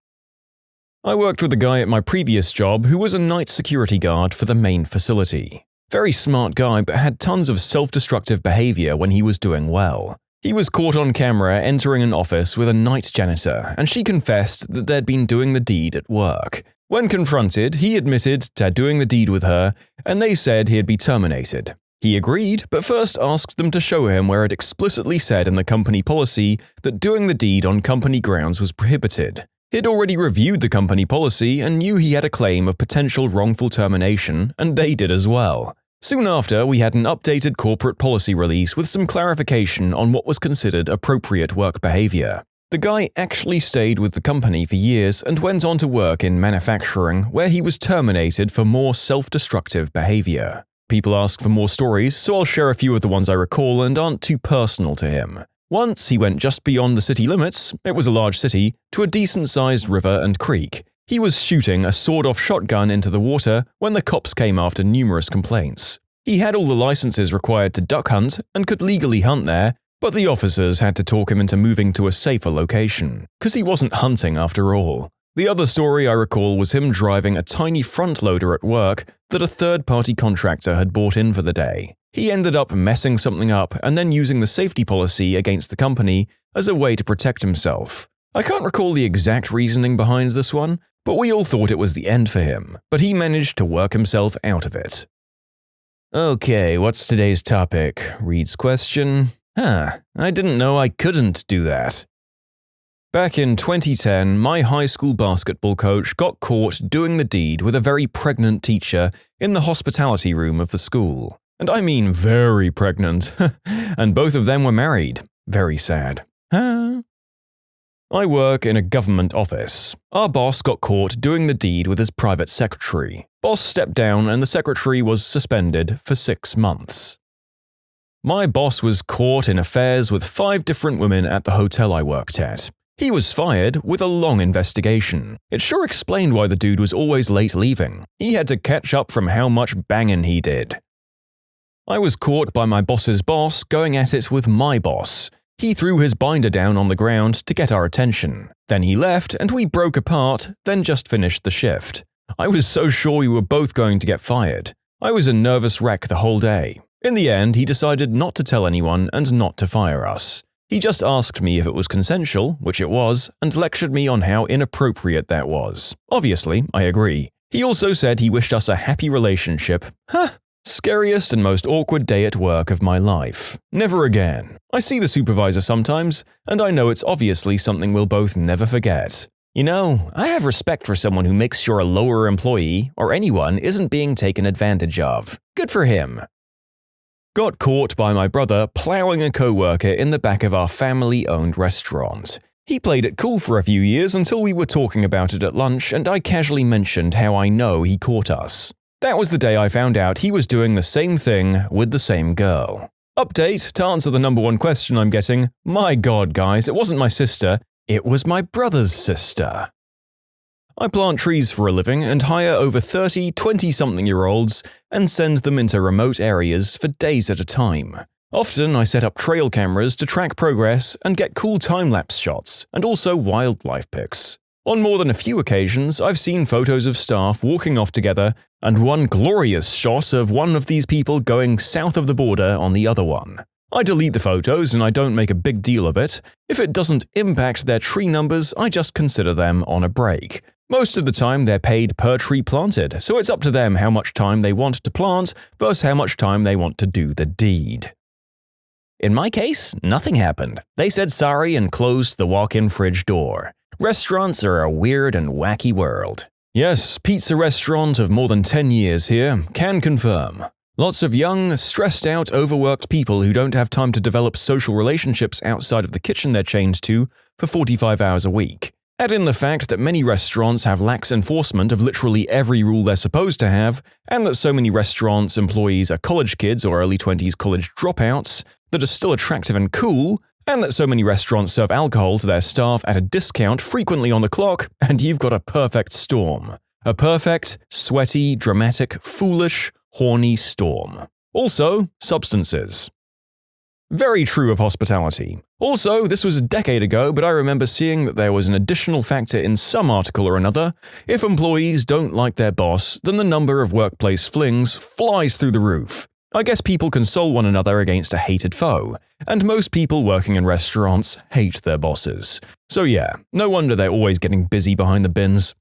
I worked with a guy at my previous job who was a night security guard for the main facility. Very smart guy, but had tons of self-destructive behavior when he was doing well. He was caught on camera entering an office with a night janitor, and she confessed that they'd been doing the deed at work. When confronted, he admitted to doing the deed with her, and they said he'd be terminated. He agreed, but first asked them to show him where it explicitly said in the company policy that doing the deed on company grounds was prohibited. He'd already reviewed the company policy and knew he had a claim of potential wrongful termination, and they did as well. Soon after, we had an updated corporate policy release with some clarification on what was considered appropriate work behavior. The guy actually stayed with the company for years and went on to work in manufacturing, where he was terminated for more self-destructive behavior. People ask for more stories, so I'll share a few of the ones I recall and aren't too personal to him. Once, he went just beyond the city limits, it was a large city, to a decent-sized river and creek. He was shooting a sawed-off shotgun into the water when the cops came after numerous complaints. He had all the licenses required to duck hunt and could legally hunt there, but the officers had to talk him into moving to a safer location, because he wasn't hunting after all. The other story I recall was him driving a tiny front loader at work that a third-party contractor had bought in for the day. He ended up messing something up and then using the safety policy against the company as a way to protect himself. I can't recall the exact reasoning behind this one, but we all thought it was the end for him, but he managed to work himself out of it. Okay, what's today's topic? Reads question. I didn't know I couldn't do that. Back in 2010, my high school basketball coach got caught doing the deed with a very pregnant teacher in the hospitality room of the school. And I mean very pregnant. And both of them were married. Very sad. I work in a government office. Our boss got caught doing the deed with his private secretary. Boss stepped down and the secretary was suspended for 6 months. My boss was caught in affairs with 5 different women at the hotel I worked at. He was fired with a long investigation. It sure explained why the dude was always late leaving. He had to catch up from how much banging he did. I was caught by my boss's boss going at it with my boss. He threw his binder down on the ground to get our attention. Then he left and we broke apart, then just finished the shift. I was so sure we were both going to get fired. I was a nervous wreck the whole day. In the end, he decided not to tell anyone and not to fire us. He just asked me if it was consensual, which it was, and lectured me on how inappropriate that was. Obviously, I agree. He also said he wished us a happy relationship. Scariest and most awkward day at work of my life. Never again. I see the supervisor sometimes, and I know it's obviously something we'll both never forget. You know, I have respect for someone who makes sure a lower employee, or anyone, isn't being taken advantage of. Good for him. Got caught by my brother plowing a coworker in the back of our family-owned restaurant. He played it cool for a few years until we were talking about it at lunch and I casually mentioned how I know he caught us. That was the day I found out he was doing the same thing with the same girl. Update, to answer the number one question I'm getting, my god guys, it wasn't my sister, it was my brother's sister. I plant trees for a living and hire over 30 20-something-year-olds and send them into remote areas for days at a time. Often I set up trail cameras to track progress and get cool time-lapse shots and also wildlife pics. On more than a few occasions, I've seen photos of staff walking off together and one glorious shot of one of these people going south of the border on the other one. I delete the photos and I don't make a big deal of it. If it doesn't impact their tree numbers, I just consider them on a break. Most of the time they're paid per tree planted, so it's up to them how much time they want to plant versus how much time they want to do the deed. In my case, nothing happened. They said sorry and closed the walk-in fridge door. Restaurants are a weird and wacky world. Yes, pizza restaurant of more than 10 years here, can confirm. Lots of young, stressed out, overworked people who don't have time to develop social relationships outside of the kitchen they're chained to for 45 hours a week. Add in the fact that many restaurants have lax enforcement of literally every rule they're supposed to have, and that so many restaurants' employees are college kids or early 20s college dropouts that are still attractive and cool, and that so many restaurants serve alcohol to their staff at a discount frequently on the clock, and you've got a perfect storm. A perfect, sweaty, dramatic, foolish, horny storm. Also, substances. Very true of hospitality. Also, this was a decade ago, but I remember seeing that there was an additional factor in some article or another. If employees don't like their boss, then the number of workplace flings flies through the roof. I guess people console one another against a hated foe, and most people working in restaurants hate their bosses. So yeah, no wonder they're always getting busy behind the bins.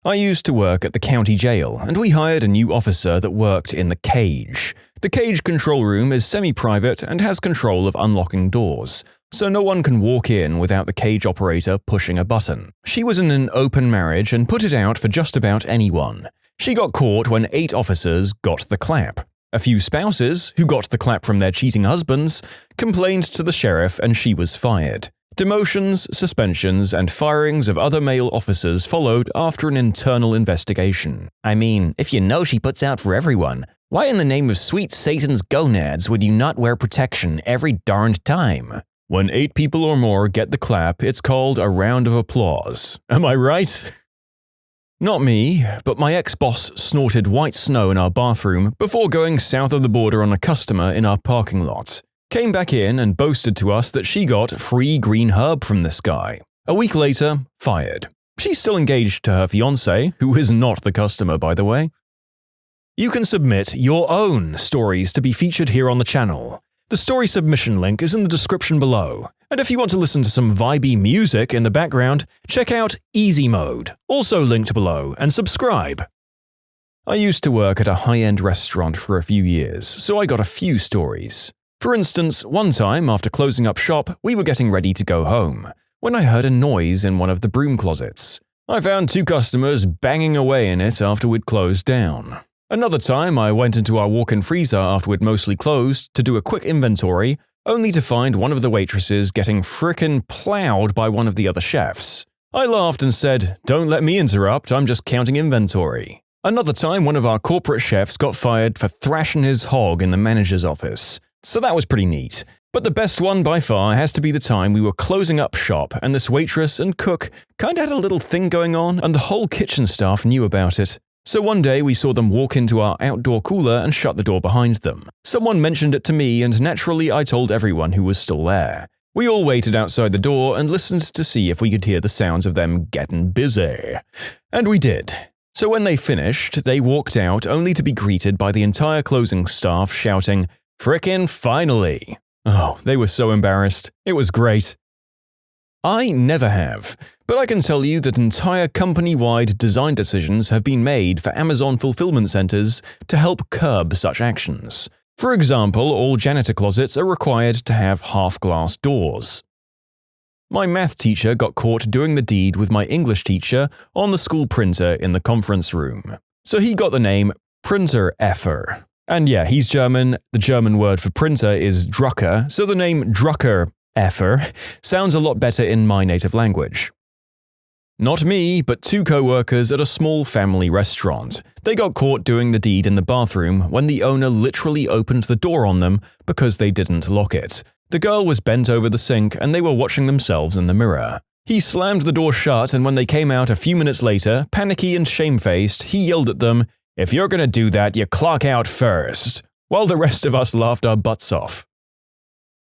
I used to work at the county jail, and we hired a new officer that worked in the cage. The cage control room is semi-private and has control of unlocking doors, so no one can walk in without the cage operator pushing a button. She was in an open marriage and put it out for just about anyone. She got caught when 8 officers got the clap. A few spouses, who got the clap from their cheating husbands, complained to the sheriff and she was fired. Demotions, suspensions, and firings of other male officers followed after an internal investigation. I mean, if you know she puts out for everyone, why in the name of sweet Satan's gonads would you not wear protection every darned time? When 8 people or more get the clap, it's called a round of applause. Am I right? Not me, but my ex-boss snorted white snow in our bathroom before going south of the border on a customer in our parking lot. Came back in and boasted to us that she got free green herb from this guy. A week later, fired. She's still engaged to her fiancé, who is not the customer, by the way. You can submit your own stories to be featured here on the channel. The story submission link is in the description below. And if you want to listen to some vibey music in the background, check out easymode, also linked below, and subscribe. I used to work at a high-end restaurant for a few years, so I got a few stories. For instance, one time after closing up shop, we were getting ready to go home, when I heard a noise in one of the broom closets. I found 2 customers banging away in it after we'd closed down. Another time, I went into our walk-in freezer after we'd mostly closed to do a quick inventory, only to find one of the waitresses getting frickin' plowed by one of the other chefs. I laughed and said, "Don't let me interrupt, I'm just counting inventory." Another time, one of our corporate chefs got fired for thrashing his hog in the manager's office. So that was pretty neat. But the best one by far has to be the time we were closing up shop and this waitress and cook kinda had a little thing going on and the whole kitchen staff knew about it. So one day we saw them walk into our outdoor cooler and shut the door behind them. Someone mentioned it to me and naturally I told everyone who was still there. We all waited outside the door and listened to see if we could hear the sounds of them getting busy. And we did. So when they finished, they walked out only to be greeted by the entire closing staff shouting, "Frickin' finally!" Oh, they were so embarrassed. It was great. I never have, but I can tell you that entire company-wide design decisions have been made for Amazon fulfillment centers to help curb such actions. For example, all janitor closets are required to have half-glass doors. My math teacher got caught doing the deed with my English teacher on the school printer in the conference room. So he got the name Printer Effer. And yeah, he's German. The German word for printer is Drucker, so the name Drucker Effer sounds a lot better in my native language. Not me, but two co-workers at a small family restaurant. They got caught doing the deed in the bathroom when the owner literally opened the door on them because they didn't lock it. The girl was bent over the sink and they were watching themselves in the mirror. He slammed the door shut and when they came out a few minutes later, panicky and shamefaced, he yelled at them, "If you're gonna do that, you clock out first," while the rest of us laughed our butts off.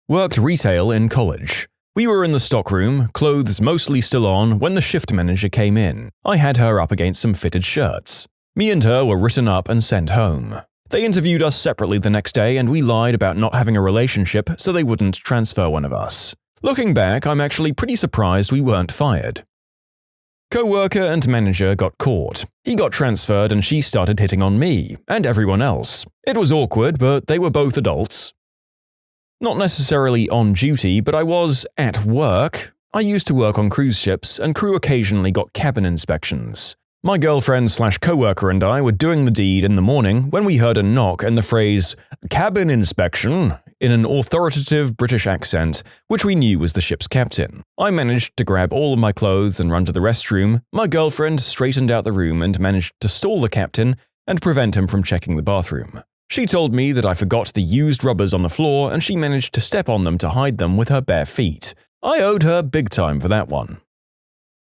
Worked retail in college. We were in the stockroom, clothes mostly still on, when the shift manager came in. I had her up against some fitted shirts. Me and her were written up and sent home. They interviewed us separately the next day and we lied about not having a relationship so they wouldn't transfer one of us. Looking back, I'm actually pretty surprised we weren't fired. Co-worker and manager got caught. He got transferred and she started hitting on me, and everyone else. It was awkward, but they were both adults. Not necessarily on duty, but I was at work. I used to work on cruise ships, and crew occasionally got cabin inspections. My girlfriend/coworker and I were doing the deed in the morning when we heard a knock and the phrase, "cabin inspection," in an authoritative British accent, which we knew was the ship's captain. I managed to grab all of my clothes and run to the restroom. My girlfriend straightened out the room and managed to stall the captain and prevent him from checking the bathroom. She told me that I forgot the used rubbers on the floor and she managed to step on them to hide them with her bare feet. I owed her big time for that one.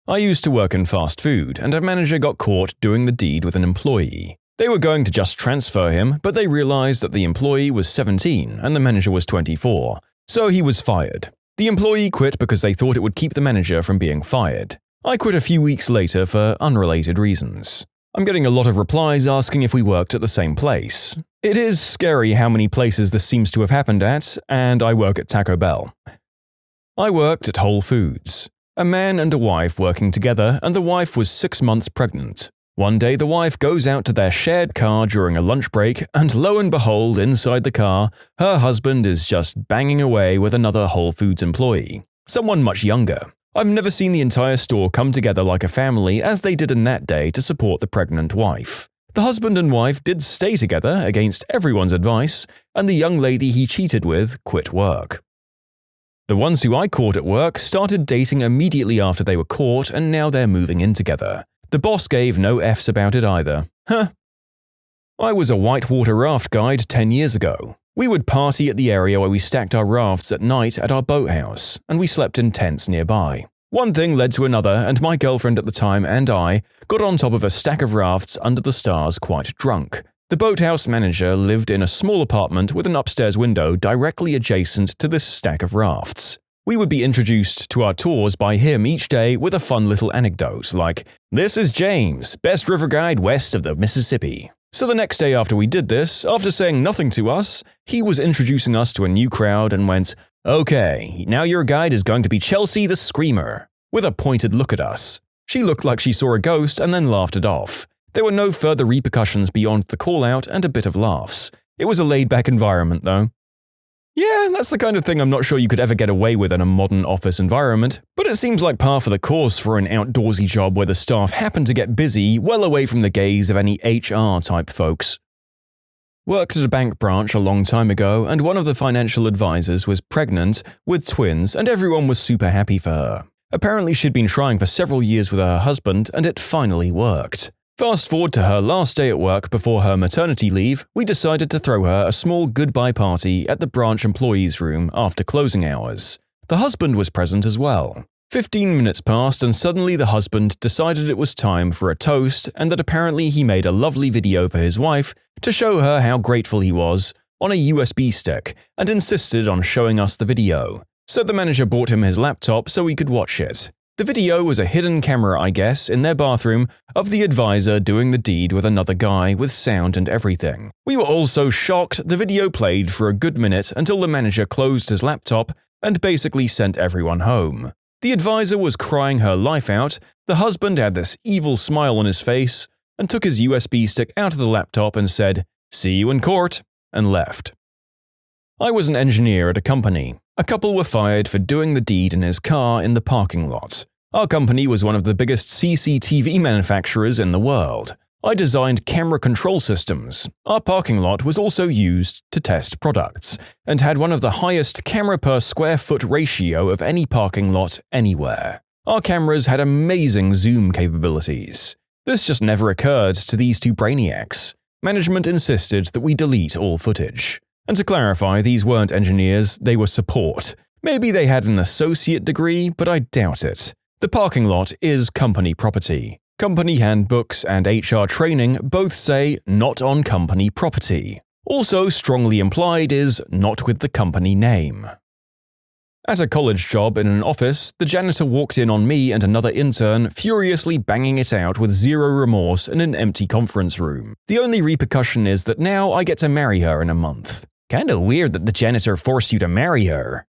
I used to work in fast food, and a manager got caught doing the deed with an employee. They were going to just transfer him, but they realized that the employee was 17 and the manager was 24, so he was fired. The employee quit because they thought it would keep the manager from being fired. I quit a few weeks later for unrelated reasons. I'm getting a lot of replies asking if we worked at the same place. It is scary how many places this seems to have happened at, and I work at Taco Bell. I worked at Whole Foods. A man and a wife working together, and the wife was 6 months pregnant. One day the wife goes out to their shared car during a lunch break, and lo and behold, inside the car, her husband is just banging away with another Whole Foods employee. Someone much younger. I've never seen the entire store come together like a family as they did in that day to support the pregnant wife. The husband and wife did stay together against everyone's advice, and the young lady he cheated with quit work. The ones who I caught at work started dating immediately after they were caught, and now they're moving in together. The boss gave no Fs about it either. Huh. I was a whitewater raft guide 10 years ago. We would party at the area where we stacked our rafts at night at our boathouse, and we slept in tents nearby. One thing led to another, and my girlfriend at the time and I got on top of a stack of rafts under the stars quite drunk. The boathouse manager lived in a small apartment with an upstairs window directly adjacent to this stack of rafts. We would be introduced to our tours by him each day with a fun little anecdote like, "This is James, best river guide west of the Mississippi." So the next day after we did this, after saying nothing to us, he was introducing us to a new crowd and went, "Okay, now your guide is going to be Chelsea the Screamer," with a pointed look at us. She looked like she saw a ghost and then laughed it off. There were no further repercussions beyond the call-out and a bit of laughs. It was a laid-back environment, though. Yeah, that's the kind of thing I'm not sure you could ever get away with in a modern office environment, but it seems like par for the course for an outdoorsy job where the staff happen to get busy well away from the gaze of any HR-type folks. Worked at a bank branch a long time ago, and one of the financial advisors was pregnant with twins, and everyone was super happy for her. Apparently she'd been trying for several years with her husband, and it finally worked. Fast forward to her last day at work before her maternity leave, we decided to throw her a small goodbye party at the branch employees' room after closing hours. The husband was present as well. 15 minutes passed and suddenly the husband decided it was time for a toast and that apparently he made a lovely video for his wife to show her how grateful he was on a USB stick and insisted on showing us the video. So the manager bought him his laptop so we could watch it. The video was a hidden camera, I guess, in their bathroom of the advisor doing the deed with another guy with sound and everything. We were all so shocked the video played for a good minute until the manager closed his laptop and basically sent everyone home. The advisor was crying her life out, the husband had this evil smile on his face and took his USB stick out of the laptop and said, "See you in court," and left. I was an engineer at a company. A couple were fired for doing the deed in his car in the parking lot. Our company was one of the biggest CCTV manufacturers in the world. I designed camera control systems. Our parking lot was also used to test products, and had one of the highest camera per square foot ratio of any parking lot anywhere. Our cameras had amazing zoom capabilities. This just never occurred to these two brainiacs. Management insisted that we delete all footage. And to clarify, these weren't engineers, they were support. Maybe they had an associate degree, but I doubt it. The parking lot is company property. Company handbooks and HR training both say not on company property. Also strongly implied is not with the company name. At a college job in an office, the janitor walked in on me and another intern furiously banging it out with zero remorse in an empty conference room. The only repercussion is that now I get to marry her in a month. Kinda weird that the janitor forced you to marry her.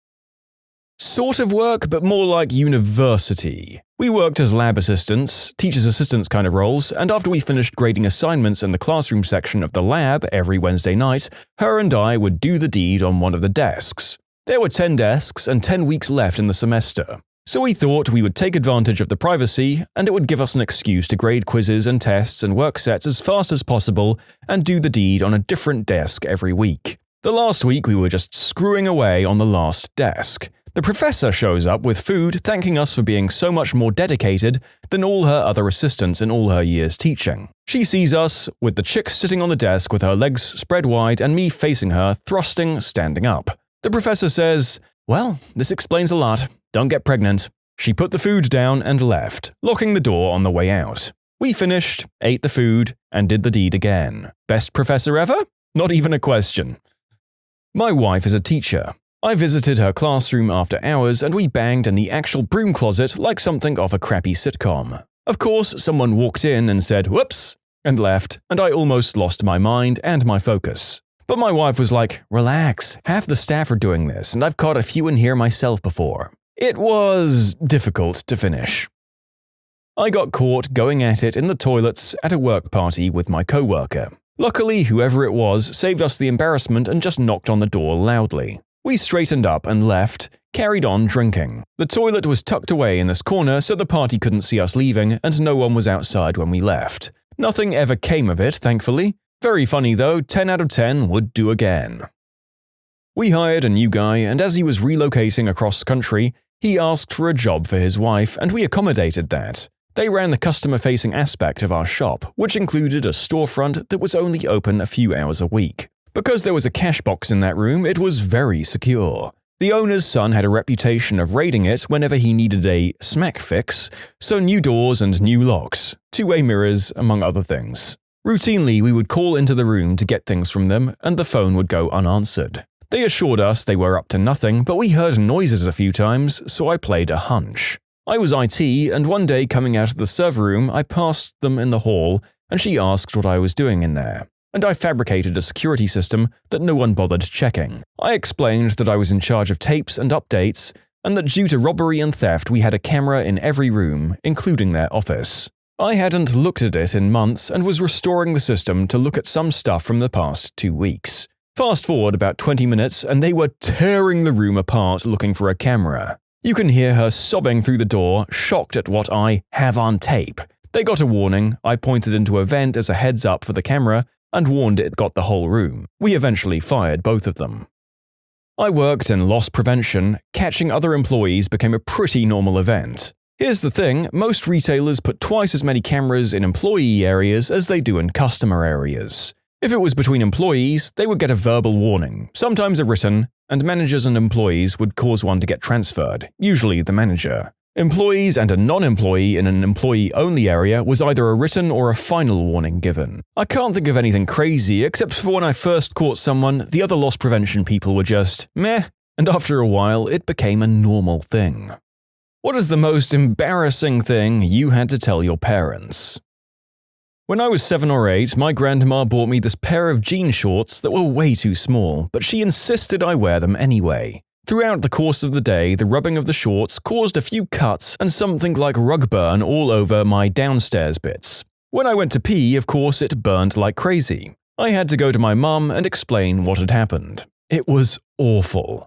Sort of work, but more like university. We worked as lab assistants, teacher's assistants kind of roles, and after we finished grading assignments in the classroom section of the lab every Wednesday night, her and I would do the deed on one of the desks. There were 10 desks and 10 weeks left in the semester. So we thought we would take advantage of the privacy, and it would give us an excuse to grade quizzes and tests and work sets as fast as possible and do the deed on a different desk every week. The last week we were just screwing away on the last desk. The professor shows up with food thanking us for being so much more dedicated than all her other assistants in all her years teaching. She sees us, with the chick sitting on the desk with her legs spread wide and me facing her, thrusting, standing up. The professor says, "Well, this explains a lot. Don't get pregnant." She put the food down and left, locking the door on the way out. We finished, ate the food, and did the deed again. Best professor ever? Not even a question. My wife is a teacher. I visited her classroom after hours and we banged in the actual broom closet like something off a crappy sitcom. Of course, someone walked in and said, "Whoops," and left, and I almost lost my mind and my focus. But my wife was like, "Relax, half the staff are doing this, and I've caught a few in here myself before." It was difficult to finish. I got caught going at it in the toilets at a work party with my coworker. Luckily, whoever it was saved us the embarrassment and just knocked on the door loudly. We straightened up and left, carried on drinking. The toilet was tucked away in this corner so the party couldn't see us leaving and no one was outside when we left. Nothing ever came of it, thankfully. Very funny though, 10 out of 10 would do again. We hired a new guy and as he was relocating across country, he asked for a job for his wife and we accommodated that. They ran the customer-facing aspect of our shop, which included a storefront that was only open a few hours a week. Because there was a cash box in that room, it was very secure. The owner's son had a reputation of raiding it whenever he needed a smack fix, so new doors and new locks, two-way mirrors, among other things. Routinely, we would call into the room to get things from them, and the phone would go unanswered. They assured us they were up to nothing, but we heard noises a few times, so I played a hunch. I was IT, and one day coming out of the server room, I passed them in the hall, and she asked what I was doing in there. And I fabricated a security system that no one bothered checking. I explained that I was in charge of tapes and updates, and that due to robbery and theft we had a camera in every room, including their office. I hadn't looked at it in months and was restoring the system to look at some stuff from the past 2 weeks. Fast forward about 20 minutes and they were tearing the room apart looking for a camera. You can hear her sobbing through the door, shocked at what I have on tape. They got a warning, I pointed into a vent as a heads up for the camera, and warned it got the whole room. We eventually fired both of them. I worked in loss prevention. Catching other employees became a pretty normal event. Here's the thing, most retailers put twice as many cameras in employee areas as they do in customer areas. If it was between employees, they would get a verbal warning, sometimes a written, and managers and employees would cause one to get transferred, usually the manager. Employees and a non-employee in an employee-only area was either a written or a final warning given. I can't think of anything crazy except for when I first caught someone, the other loss prevention people were just meh, and after a while it became a normal thing. What is the most embarrassing thing you had to tell your parents? When I was 7 or 8, my grandma bought me this pair of jean shorts that were way too small, but she insisted I wear them anyway. Throughout the course of the day, the rubbing of the shorts caused a few cuts and something like rug burn all over my downstairs bits. When I went to pee, of course, it burned like crazy. I had to go to my mum and explain what had happened. It was awful.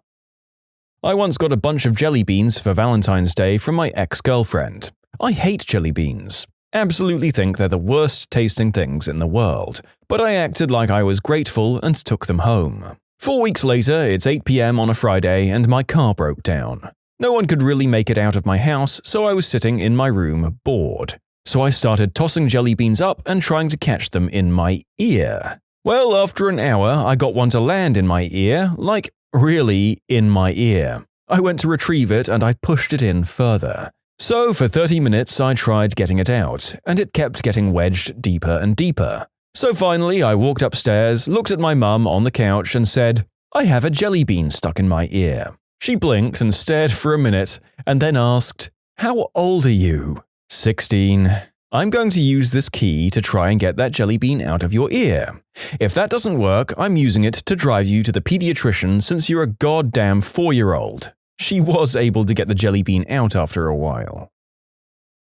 I once got a bunch of jelly beans for Valentine's Day from my ex-girlfriend. I hate jelly beans. Absolutely think they're the worst tasting things in the world, but I acted like I was grateful and took them home. 4 weeks later, it's 8 p.m. on a Friday and my car broke down. No one could really make it out of my house, so I was sitting in my room bored. So I started tossing jelly beans up and trying to catch them in my ear. Well, after an hour, I got one to land in my ear, like really in my ear. I went to retrieve it and I pushed it in further. So for 30 minutes I tried getting it out, and it kept getting wedged deeper and deeper. So finally I walked upstairs, looked at my mum on the couch and said, "I have a jelly bean stuck in my ear." She blinked and stared for a minute and then asked, "How old are you?" 16. "I'm going to use this key to try and get that jelly bean out of your ear. If that doesn't work, I'm using it to drive you to the pediatrician since you're a goddamn 4-year-old. She was able to get the jelly bean out after a while.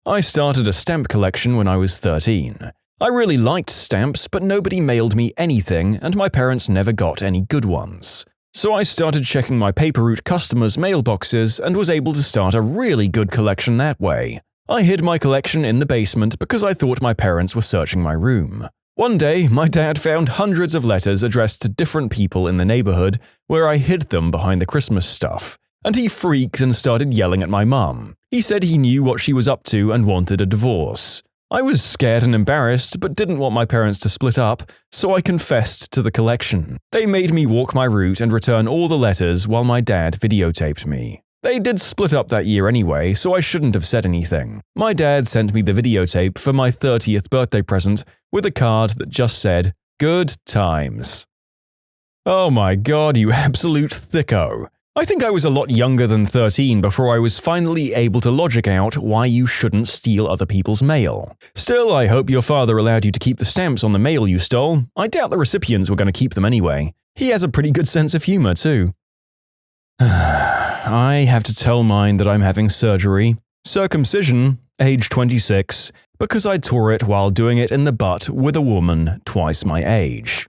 I started a stamp collection when I was 13. I really liked stamps, but nobody mailed me anything and my parents never got any good ones. So I started checking my paper route customers' mailboxes and was able to start a really good collection that way. I hid my collection in the basement because I thought my parents were searching my room. One day, my dad found hundreds of letters addressed to different people in the neighborhood where I hid them behind the Christmas stuff, and he freaked and started yelling at my mum. He said he knew what she was up to and wanted a divorce. I was scared and embarrassed, but didn't want my parents to split up, so I confessed to the collection. They made me walk my route and return all the letters while my dad videotaped me. They did split up that year anyway, so I shouldn't have said anything. My dad sent me the videotape for my 30th birthday present with a card that just said, "Good times." Oh my god, you absolute thicko. I think I was a lot younger than 13 before I was finally able to logic out why you shouldn't steal other people's mail. Still, I hope your father allowed you to keep the stamps on the mail you stole. I doubt the recipients were going to keep them anyway. He has a pretty good sense of humor too. I have to tell mine that I'm having surgery. Circumcision, age 26, because I tore it while doing it in the butt with a woman twice my age.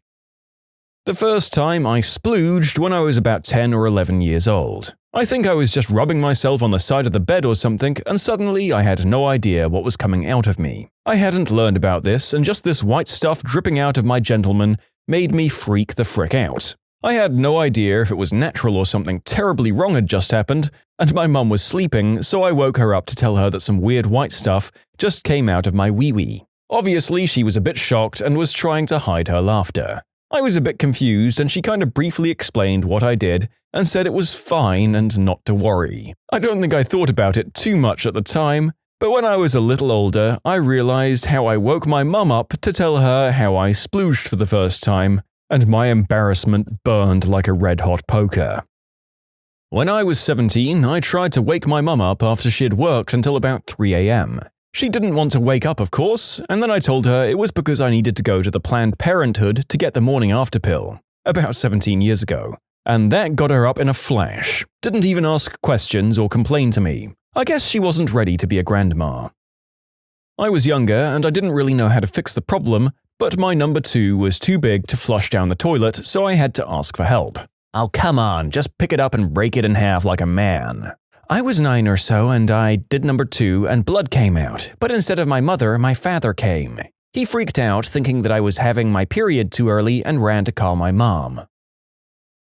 The first time I splooged when I was about 10 or 11 years old. I think I was just rubbing myself on the side of the bed or something, and suddenly I had no idea what was coming out of me. I hadn't learned about this, and just this white stuff dripping out of my gentleman made me freak the frick out. I had no idea if it was natural or something terribly wrong had just happened, and my mum was sleeping, so I woke her up to tell her that some weird white stuff just came out of my wee-wee. Obviously, she was a bit shocked and was trying to hide her laughter. I was a bit confused and she kind of briefly explained what I did and said it was fine and not to worry. I don't think I thought about it too much at the time, but when I was a little older, I realized how I woke my mum up to tell her how I splooged for the first time, and my embarrassment burned like a red-hot poker. When I was 17, I tried to wake my mum up after she'd worked until about 3 a.m. She didn't want to wake up, of course, and then I told her it was because I needed to go to the Planned Parenthood to get the morning after pill, about 17 years ago. And that got her up in a flash. Didn't even ask questions or complain to me. I guess she wasn't ready to be a grandma. I was younger and I didn't really know how to fix the problem, but my number 2 was too big to flush down the toilet, so I had to ask for help. "Oh, come on, just pick it up and break it in half like a man." I was 9 or so and I did number 2 and blood came out, but instead of my mother, my father came. He freaked out thinking that I was having my period too early and ran to call my mom.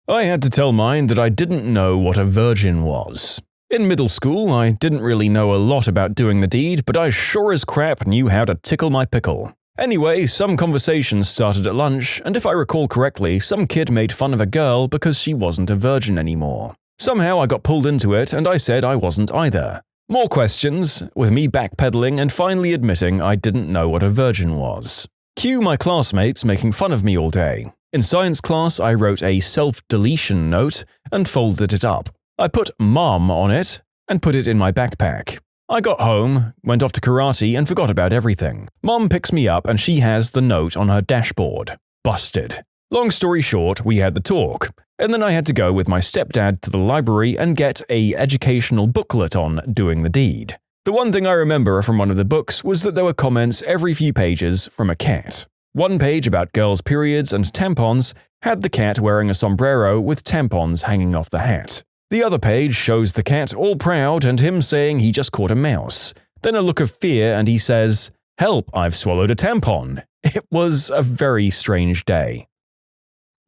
I had to tell mine that I didn't know what a virgin was. In middle school, I didn't really know a lot about doing the deed, but I sure as crap knew how to tickle my pickle. Anyway, some conversations started at lunch, and if I recall correctly, some kid made fun of a girl because she wasn't a virgin anymore. Somehow I got pulled into it, and I said I wasn't either. More questions, with me backpedaling and finally admitting I didn't know what a virgin was. Cue my classmates making fun of me all day. In science class, I wrote a self-deletion note and folded it up. I put "Mom" on it and put it in my backpack. I got home, went off to karate, and forgot about everything. Mom picks me up and she has the note on her dashboard. Busted. Long story short, we had the talk, and then I had to go with my stepdad to the library and get an educational booklet on doing the deed. The one thing I remember from one of the books was that there were comments every few pages from a cat. One page about girls' periods and tampons had the cat wearing a sombrero with tampons hanging off the hat. The other page shows the cat all proud and him saying he just caught a mouse. Then a look of fear and he says, "Help, I've swallowed a tampon." It was a very strange day.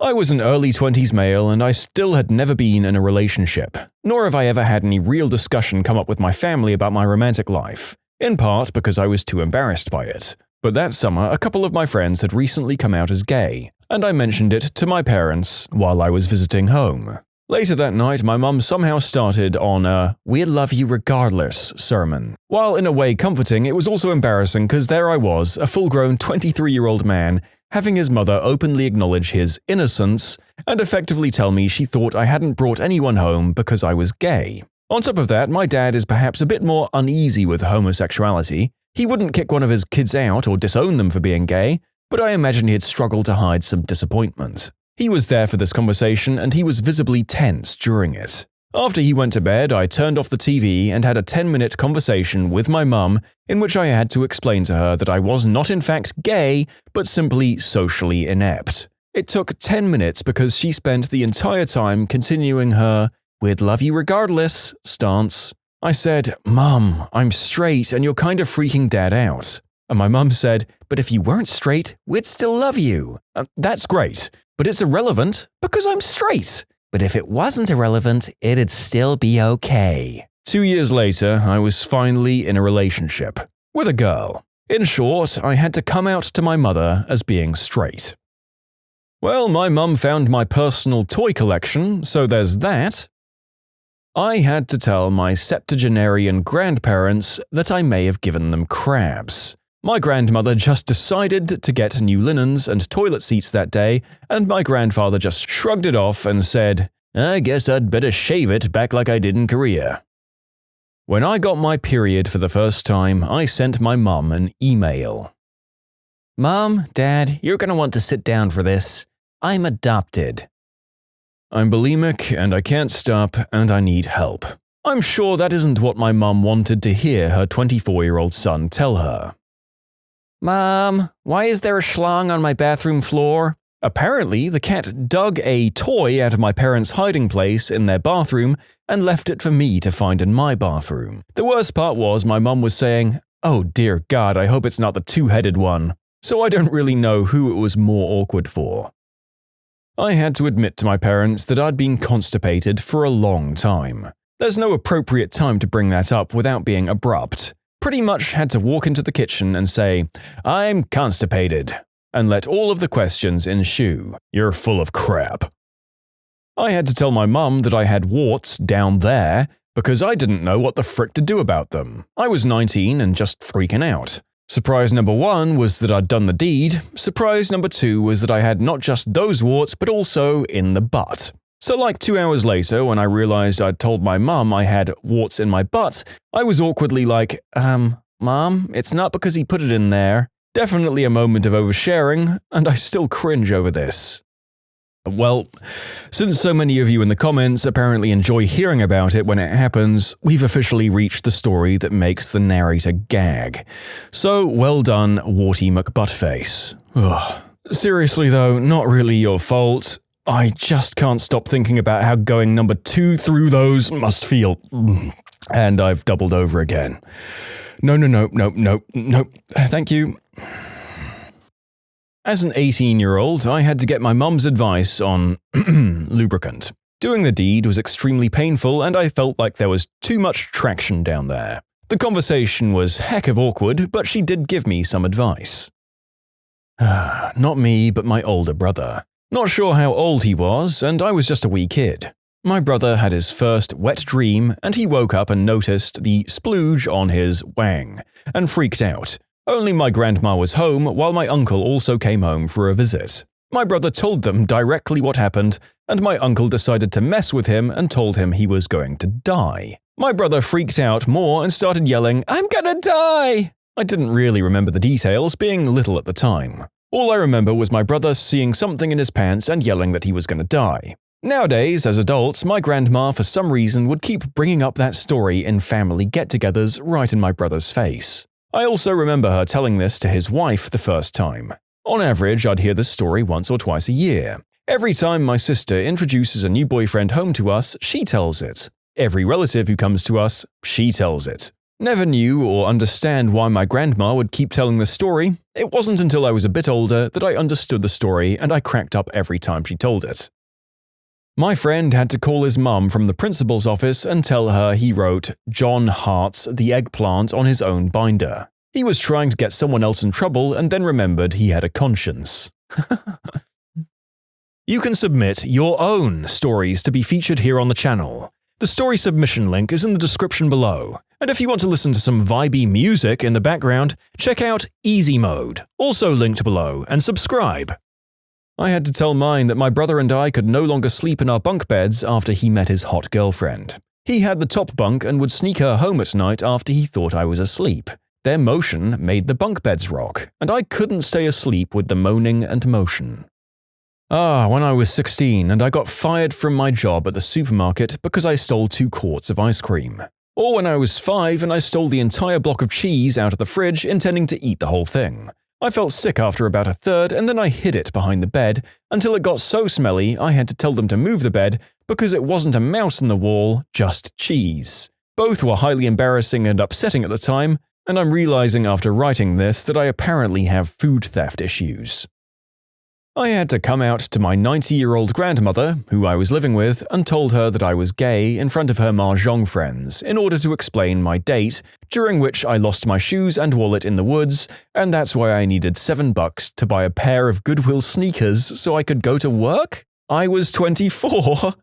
I was an early 20s male and I still had never been in a relationship, nor have I ever had any real discussion come up with my family about my romantic life, in part because I was too embarrassed by it. But that summer, a couple of my friends had recently come out as gay, and I mentioned it to my parents while I was visiting home. Later that night, my mum somehow started on a "we'll love you regardless" sermon. While in a way comforting, it was also embarrassing because there I was, a full-grown 23-year-old man, having his mother openly acknowledge his innocence and effectively tell me she thought I hadn't brought anyone home because I was gay. On top of that, my dad is perhaps a bit more uneasy with homosexuality. He wouldn't kick one of his kids out or disown them for being gay, but I imagine he'd struggle to hide some disappointment. He was there for this conversation and he was visibly tense during it. After he went to bed, I turned off the TV and had a 10-minute conversation with my mum in which I had to explain to her that I was not in fact gay, but simply socially inept. It took 10 minutes because she spent the entire time continuing her "we'd love you regardless" stance. I said, "Mum, I'm straight and you're kind of freaking Dad out." And my mum said, "But if you weren't straight, we'd still love you." That's great. But it's irrelevant because I'm straight. But if it wasn't irrelevant, it'd still be okay. 2 years later, I was finally in a relationship with a girl. In short, I had to come out to my mother as being straight. Well, my mum found my personal toy collection, so there's that. I had to tell my septuagenarian grandparents that I may have given them crabs. My grandmother just decided to get new linens and toilet seats that day, and my grandfather just shrugged it off and said, "I guess I'd better shave it back like I did in Korea." When I got my period for the first time, I sent my mum an email. "Mom, Dad, you're going to want to sit down for this. I'm adopted. I'm bulimic and I can't stop and I need help." I'm sure that isn't what my mum wanted to hear her 24-year-old son tell her. "Mom, why is there a schlong on my bathroom floor?" Apparently, the cat dug a toy out of my parents' hiding place in their bathroom and left it for me to find in my bathroom. The worst part was my mum was saying, "Oh dear God, I hope it's not the two-headed one." So I don't really know who it was more awkward for. I had to admit to my parents that I'd been constipated for a long time. There's no appropriate time to bring that up without being abrupt. Pretty much had to walk into the kitchen and say, "I'm constipated," and let all of the questions ensue. "You're full of crap." I had to tell my mum that I had warts down there because I didn't know what the frick to do about them. I was 19 and just freaking out. Surprise number 1 was that I'd done the deed. Surprise number 2 was that I had not just those warts but also in the butt. So like 2 hours later, when I realized I'd told my mum I had warts in my butt, I was awkwardly like, Mom, it's not because he put it in there." Definitely a moment of oversharing, and I still cringe over this. Well, since so many of you in the comments apparently enjoy hearing about it when it happens, we've officially reached the story that makes the narrator gag. So well done, Warty McButtface. Ugh. Seriously though, not really your fault. I just can't stop thinking about how going number 2 through those must feel. And I've doubled over again. No. Thank you. As an 18-year-old, I had to get my mum's advice on lubricant. Doing the deed was extremely painful and I felt like there was too much traction down there. The conversation was heck of awkward, but she did give me some advice. Not me, but my older brother. Not sure how old he was, and I was just a wee kid. My brother had his first wet dream, and he woke up and noticed the splooge on his wang, and freaked out. Only my grandma was home, while my uncle also came home for a visit. My brother told them directly what happened, and my uncle decided to mess with him and told him he was going to die. My brother freaked out more and started yelling, "I'm gonna die!" I didn't really remember the details, being little at the time. All I remember was my brother seeing something in his pants and yelling that he was going to die. Nowadays, as adults, my grandma for some reason would keep bringing up that story in family get-togethers right in my brother's face. I also remember her telling this to his wife the first time. On average, I'd hear this story once or twice a year. Every time my sister introduces a new boyfriend home to us, she tells it. Every relative who comes to us, she tells it. Never knew or understand why my grandma would keep telling the story. It wasn't until I was a bit older that I understood the story and I cracked up every time she told it. My friend had to call his mum from the principal's office and tell her he wrote John Hearts the eggplant on his own binder. He was trying to get someone else in trouble and then remembered he had a conscience. You can submit your own stories to be featured here on the channel. The story submission link is in the description below. And if you want to listen to some vibey music in the background, check out easymode, also linked below, and subscribe. I had to tell mine that my brother and I could no longer sleep in our bunk beds after he met his hot girlfriend. He had the top bunk and would sneak her home at night after he thought I was asleep. Their motion made the bunk beds rock, and I couldn't stay asleep with the moaning and motion. When I was 16 and I got fired from my job at the supermarket because I stole 2 quarts of ice cream. Or when I was 5 and I stole the entire block of cheese out of the fridge intending to eat the whole thing. I felt sick after about a third and then I hid it behind the bed until it got so smelly I had to tell them to move the bed because it wasn't a mouse in the wall, just cheese. Both were highly embarrassing and upsetting at the time, and I'm realizing after writing this that I apparently have food theft issues. I had to come out to my 90-year-old grandmother, who I was living with, and told her that I was gay in front of her mahjong friends in order to explain my date, during which I lost my shoes and wallet in the woods, and that's why I needed $7 to buy a pair of Goodwill sneakers so I could go to work? I was 24!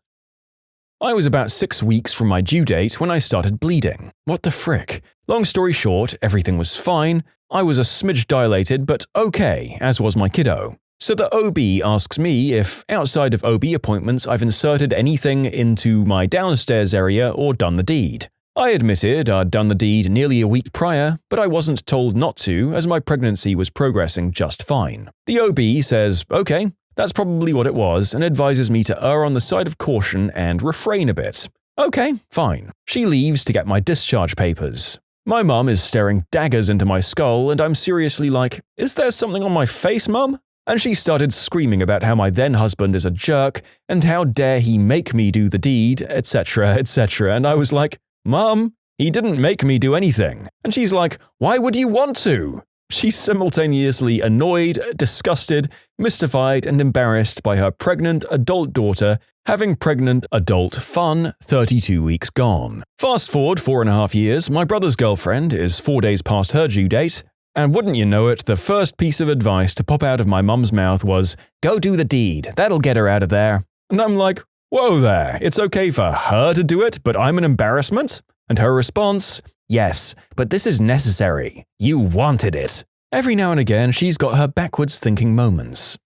I was about 6 weeks from my due date when I started bleeding. What the frick? Long story short, everything was fine. I was a smidge dilated, but okay, as was my kiddo. So the OB asks me if, outside of OB appointments, I've inserted anything into my downstairs area or done the deed. I admitted I'd done the deed nearly a week prior, but I wasn't told not to as my pregnancy was progressing just fine. The OB says, okay, that's probably what it was, and advises me to err on the side of caution and refrain a bit. Okay, fine. She leaves to get my discharge papers. My mum is staring daggers into my skull, and I'm seriously like, is there something on my face, mum? And she started screaming about how my then-husband is a jerk, and how dare he make me do the deed, etc., etc., and I was like, Mum, he didn't make me do anything. And she's like, why would you want to? She's simultaneously annoyed, disgusted, mystified, and embarrassed by her pregnant adult daughter having pregnant adult fun 32 weeks gone. Fast forward 4.5 years, my brother's girlfriend is 4 days past her due date, and wouldn't you know it, the first piece of advice to pop out of my mum's mouth was, go do the deed, that'll get her out of there. And I'm like, whoa there, it's okay for her to do it, but I'm an embarrassment? And her response, yes, but this is necessary. You wanted it. Every now and again, she's got her backwards thinking moments.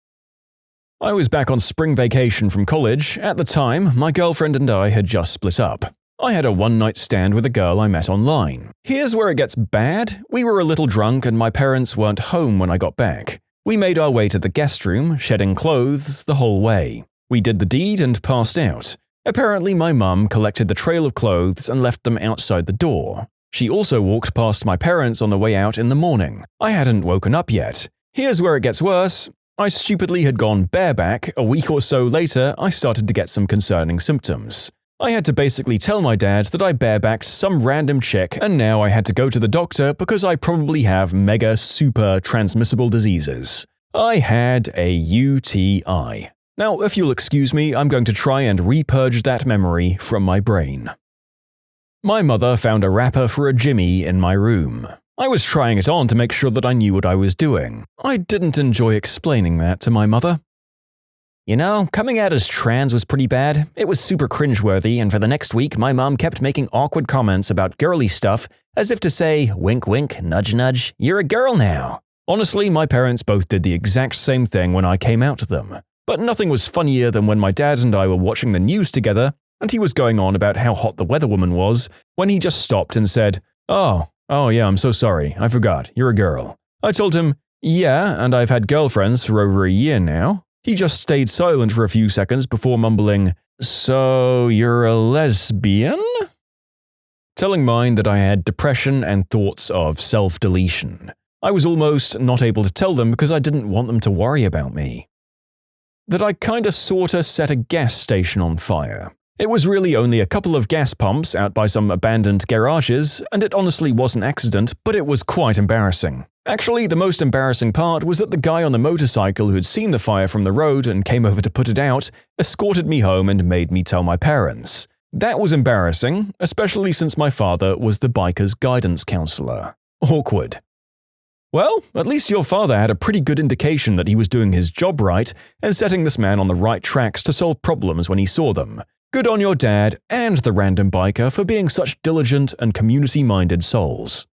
I was back on spring vacation from college. At the time, my girlfriend and I had just split up. I had a one-night stand with a girl I met online. Here's where it gets bad. We were a little drunk and my parents weren't home when I got back. We made our way to the guest room, shedding clothes the whole way. We did the deed and passed out. Apparently my mum collected the trail of clothes and left them outside the door. She also walked past my parents on the way out in the morning. I hadn't woken up yet. Here's where it gets worse. I stupidly had gone bareback. A week or so later, I started to get some concerning symptoms. I had to basically tell my dad that I barebacked some random chick and now I had to go to the doctor because I probably have mega super transmissible diseases. I had a UTI. Now, if you'll excuse me, I'm going to try and repurge that memory from my brain. My mother found a wrapper for a Jimmy in my room. I was trying it on to make sure that I knew what I was doing. I didn't enjoy explaining that to my mother. You know, coming out as trans was pretty bad. It was super cringeworthy, and for the next week, my mom kept making awkward comments about girly stuff, as if to say, wink wink, nudge nudge, you're a girl now. Honestly, my parents both did the exact same thing when I came out to them. But nothing was funnier than when my dad and I were watching the news together, and he was going on about how hot the weatherwoman was, when he just stopped and said, Oh yeah, I'm so sorry, I forgot, you're a girl. I told him, yeah, and I've had girlfriends for over a year now. He just stayed silent for a few seconds before mumbling, So you're a lesbian? Telling mine that I had depression and thoughts of self-deletion. I was almost not able to tell them because I didn't want them to worry about me. That I kinda sorta set a gas station on fire. It was really only a couple of gas pumps out by some abandoned garages, and it honestly was an accident, but it was quite embarrassing. Actually, the most embarrassing part was that the guy on the motorcycle who'd seen the fire from the road and came over to put it out escorted me home and made me tell my parents. That was embarrassing, especially since my father was the biker's guidance counselor. Awkward. Well, at least your father had a pretty good indication that he was doing his job right and setting this man on the right tracks to solve problems when he saw them. Good on your dad and the random biker for being such diligent and community-minded souls.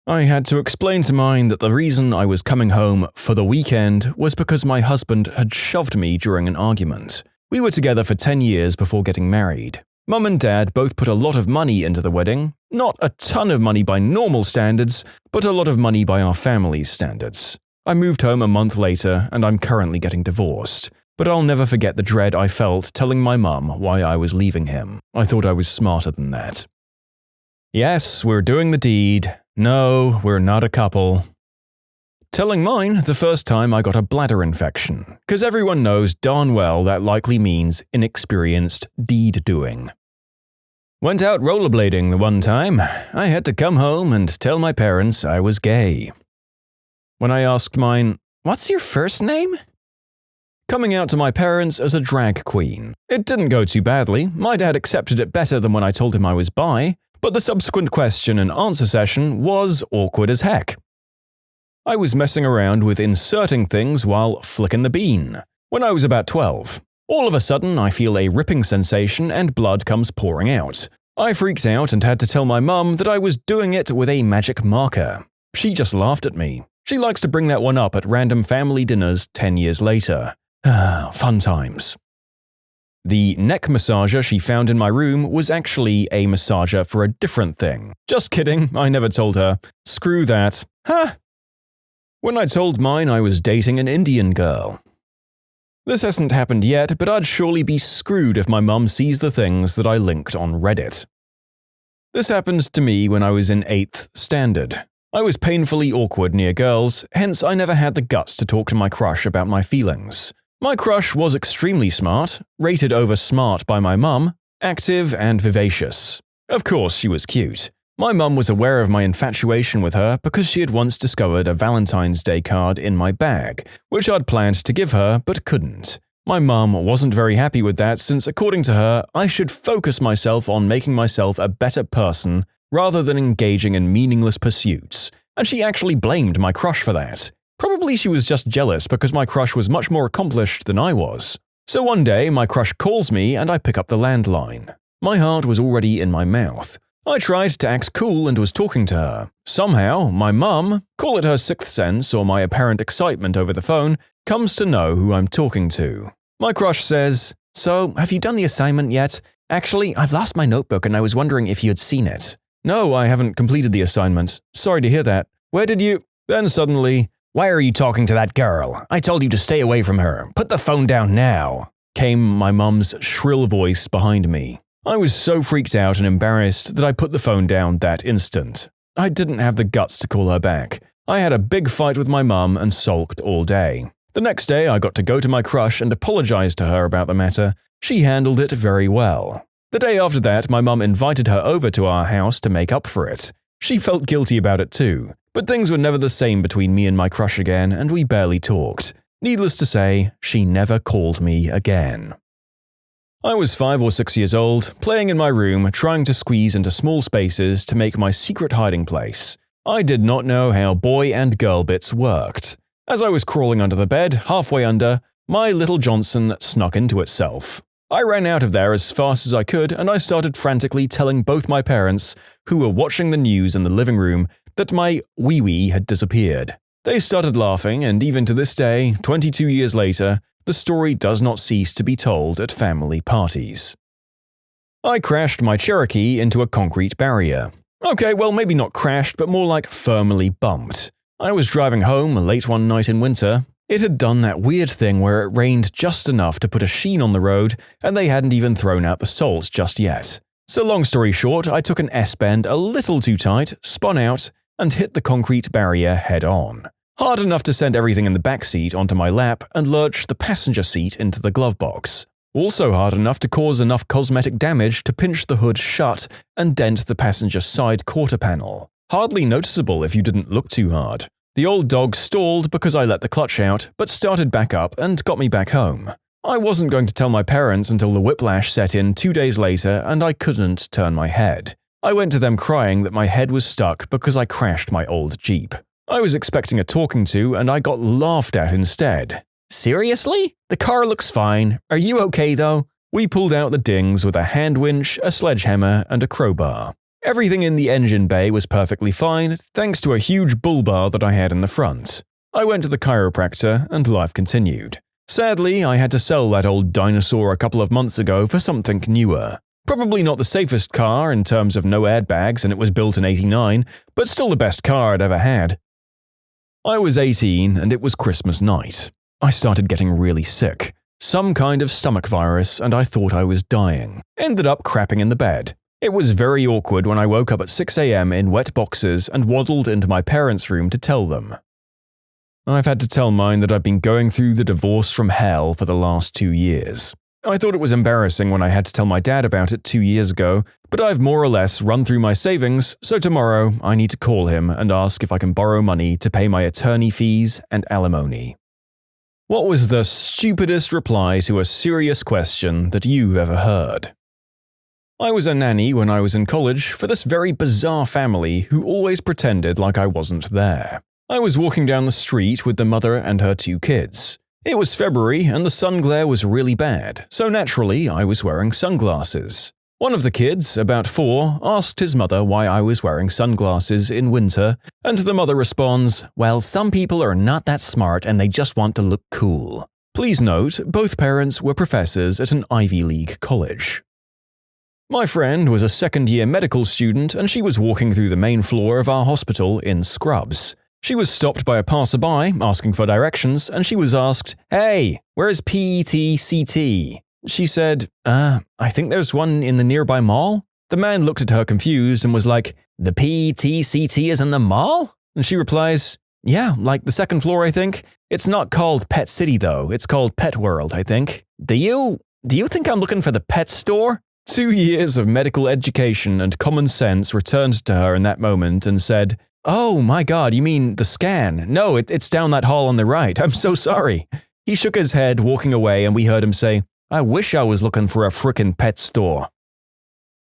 I had to explain to mine that the reason I was coming home for the weekend was because my husband had shoved me during an argument. We were together for 10 years before getting married. Mum and Dad both put a lot of money into the wedding. Not a ton of money by normal standards, but a lot of money by our family's standards. I moved home a month later and I'm currently getting divorced. But I'll never forget the dread I felt telling my mum why I was leaving him. I thought I was smarter than that. Yes, we're doing the deed. No, we're not a couple. Telling mine the first time I got a bladder infection, because everyone knows darn well that likely means inexperienced deed-doing. Went out rollerblading the one time. I had to come home and tell my parents I was gay. When I asked mine, "What's your first name?" Coming out to my parents as a drag queen. It didn't go too badly. My dad accepted it better than when I told him I was bi, but the subsequent question and answer session was awkward as heck. I was messing around with inserting things while flicking the bean. When I was about 12, all of a sudden I feel a ripping sensation and blood comes pouring out. I freaked out and had to tell my mum that I was doing it with a magic marker. She just laughed at me. She likes to bring that one up at random family dinners 10 years later. Fun times. The neck massager she found in my room was actually a massager for a different thing. Just kidding, I never told her. Screw that. Huh? When I told mine I was dating an Indian girl. This hasn't happened yet, but I'd surely be screwed if my mum sees the things that I linked on Reddit. This happened to me when I was in 8th standard. I was painfully awkward near girls, hence I never had the guts to talk to my crush about my feelings. My crush was extremely smart, rated over smart by my mum, active and vivacious. Of course, she was cute. My mum was aware of my infatuation with her because she had once discovered a Valentine's Day card in my bag, which I'd planned to give her but couldn't. My mum wasn't very happy with that since, according to her, I should focus myself on making myself a better person rather than engaging in meaningless pursuits, and she actually blamed my crush for that. Probably she was just jealous because my crush was much more accomplished than I was. So one day, my crush calls me and I pick up the landline. My heart was already in my mouth. I tried to act cool and was talking to her. Somehow, my mum, call it her sixth sense or my apparent excitement over the phone, comes to know who I'm talking to. My crush says, "So, have you done the assignment yet? Actually, I've lost my notebook and I was wondering if you had seen it." "No, I haven't completed the assignment. Sorry to hear that. Where did you—" Then suddenly, "Why are you talking to that girl? I told you to stay away from her. Put the phone down now," came my mum's shrill voice behind me. I was so freaked out and embarrassed that I put the phone down that instant. I didn't have the guts to call her back. I had a big fight with my mum and sulked all day. The next day, I got to go to my crush and apologize to her about the matter. She handled it very well. The day after that, my mum invited her over to our house to make up for it. She felt guilty about it too, but things were never the same between me and my crush again, and we barely talked. Needless to say, she never called me again. I was 5 or 6 years old, playing in my room, trying to squeeze into small spaces to make my secret hiding place. I did not know how boy and girl bits worked. As I was crawling under the bed, halfway under, my little Johnson snuck into itself. I ran out of there as fast as I could, and I started frantically telling both my parents, who were watching the news in the living room, that my wee-wee had disappeared. They started laughing, and even to this day, 22 years later, the story does not cease to be told at family parties. I crashed my Cherokee into a concrete barrier. Okay, well, maybe not crashed, but more like firmly bumped. I was driving home late one night in winter. It had done that weird thing where it rained just enough to put a sheen on the road, and they hadn't even thrown out the salt just yet. So long story short, I took an S-bend a little too tight, spun out, and hit the concrete barrier head-on. Hard enough to send everything in the back seat onto my lap and lurch the passenger seat into the glove box. Also hard enough to cause enough cosmetic damage to pinch the hood shut and dent the passenger side quarter panel. Hardly noticeable if you didn't look too hard. The old dog stalled because I let the clutch out, but started back up and got me back home. I wasn't going to tell my parents until the whiplash set in 2 days later and I couldn't turn my head. I went to them crying that my head was stuck because I crashed my old Jeep. I was expecting a talking to and I got laughed at instead. Seriously? The car looks fine. Are you okay though? We pulled out the dings with a hand winch, a sledgehammer, and a crowbar. Everything in the engine bay was perfectly fine, thanks to a huge bull bar that I had in the front. I went to the chiropractor, and life continued. Sadly, I had to sell that old dinosaur a couple of months ago for something newer. Probably not the safest car in terms of no airbags, and it was built in '89, but still the best car I'd ever had. I was 18, and it was Christmas night. I started getting really sick. Some kind of stomach virus, and I thought I was dying. Ended up crapping in the bed. It was very awkward when I woke up at 6 a.m. in wet boxers and waddled into my parents' room to tell them. I've had to tell mine that I've been going through the divorce from hell for the last 2 years. I thought it was embarrassing when I had to tell my dad about it 2 years ago, but I've more or less run through my savings, so tomorrow I need to call him and ask if I can borrow money to pay my attorney fees and alimony. What was the stupidest reply to a serious question that you've ever heard? I was a nanny when I was in college for this very bizarre family who always pretended like I wasn't there. I was walking down the street with the mother and her 2 kids. It was February and the sun glare was really bad, so naturally I was wearing sunglasses. One of the kids, about 4, asked his mother why I was wearing sunglasses in winter, and the mother responds, "Well, some people are not that smart and they just want to look cool." Please note, both parents were professors at an Ivy League college. My friend was a second-year medical student and she was walking through the main floor of our hospital in scrubs. She was stopped by a passerby asking for directions and she was asked, "Hey, where's PET-CT?" She said, I think there's one in the nearby mall." The man looked at her confused and was like, "The PET-CT is in the mall?" And she replies, "Yeah, like the second floor, I think. It's not called Pet City though, it's called Pet World, I think. Do you think I'm looking for the pet store?" 2 years of medical education and common sense returned to her in that moment and said, "Oh my god, you mean the scan? No, it's down that hall on the right. I'm so sorry." He shook his head, walking away, and we heard him say, "I wish I was looking for a frickin' pet store."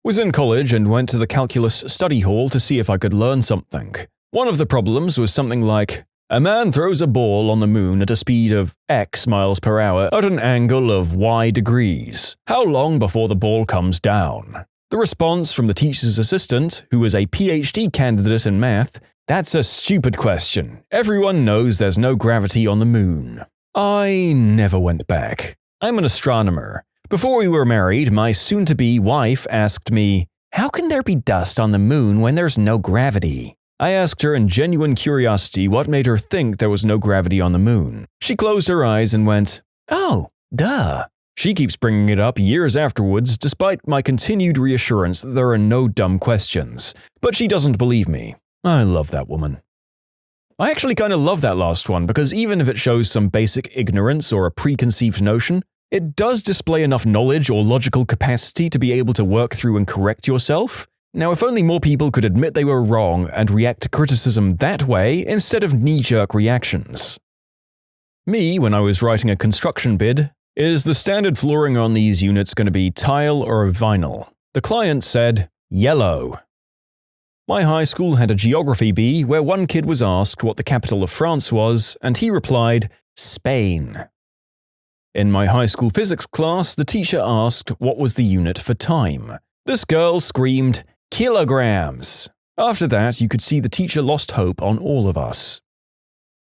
Was in college and went to the calculus study hall to see if I could learn something. One of the problems was something like, a man throws a ball on the moon at a speed of X miles per hour at an angle of Y degrees. How long before the ball comes down? The response from the teacher's assistant, who was a PhD candidate in math, "That's a stupid question. Everyone knows there's no gravity on the moon." I never went back. I'm an astronomer. Before we were married, my soon-to-be wife asked me, "How can there be dust on the moon when there's no gravity?" I asked her in genuine curiosity what made her think there was no gravity on the moon. She closed her eyes and went, "Oh, duh." She keeps bringing it up years afterwards despite my continued reassurance that there are no dumb questions. But she doesn't believe me. I love that woman. I actually kind of love that last one because even if it shows some basic ignorance or a preconceived notion, it does display enough knowledge or logical capacity to be able to work through and correct yourself. Now, if only more people could admit they were wrong and react to criticism that way instead of knee-jerk reactions. Me, when I was writing a construction bid, is the standard flooring on these units going to be tile or vinyl? The client said, yellow. My high school had a geography bee where one kid was asked what the capital of France was, and he replied, Spain. In my high school physics class, the teacher asked what was the unit for time. This girl screamed, kilograms. After that, you could see the teacher lost hope on all of us.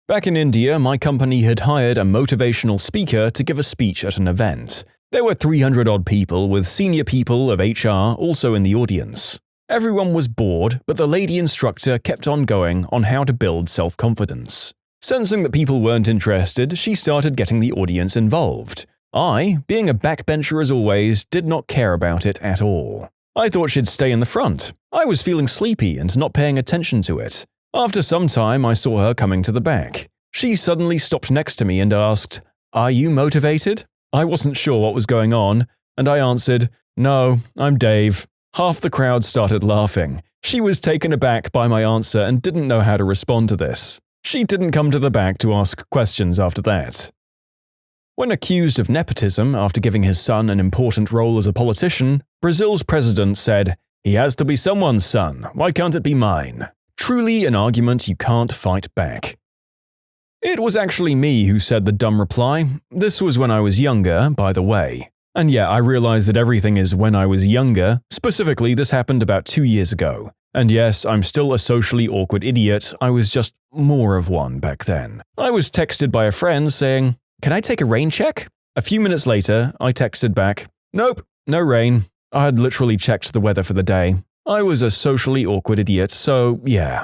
Back in India, my company had hired a motivational speaker to give a speech at an event. There were 300-odd people, with senior people of HR also in the audience. Everyone was bored, but the lady instructor kept on going on how to build self-confidence. Sensing that people weren't interested, she started getting the audience involved. I, being a backbencher as always, did not care about it at all. I thought she'd stay in the front. I was feeling sleepy and not paying attention to it. After some time, I saw her coming to the back. She suddenly stopped next to me and asked, "Are you motivated?" I wasn't sure what was going on, and I answered, "No, I'm Dave." Half the crowd started laughing. She was taken aback by my answer and didn't know how to respond to this. She didn't come to the back to ask questions after that. When accused of nepotism after giving his son an important role as a politician, Brazil's president said, "He has to be someone's son. Why can't it be mine?" Truly an argument you can't fight back. It was actually me who said the dumb reply. This was when I was younger, by the way. And yeah, I realize that everything is when I was younger. Specifically, this happened about 2 years ago. And yes, I'm still a socially awkward idiot. I was just more of one back then. I was texted by a friend saying, "Can I take a rain check?" A few minutes later, I texted back, "Nope, no rain." I had literally checked the weather for the day. I was a socially awkward idiot, so yeah.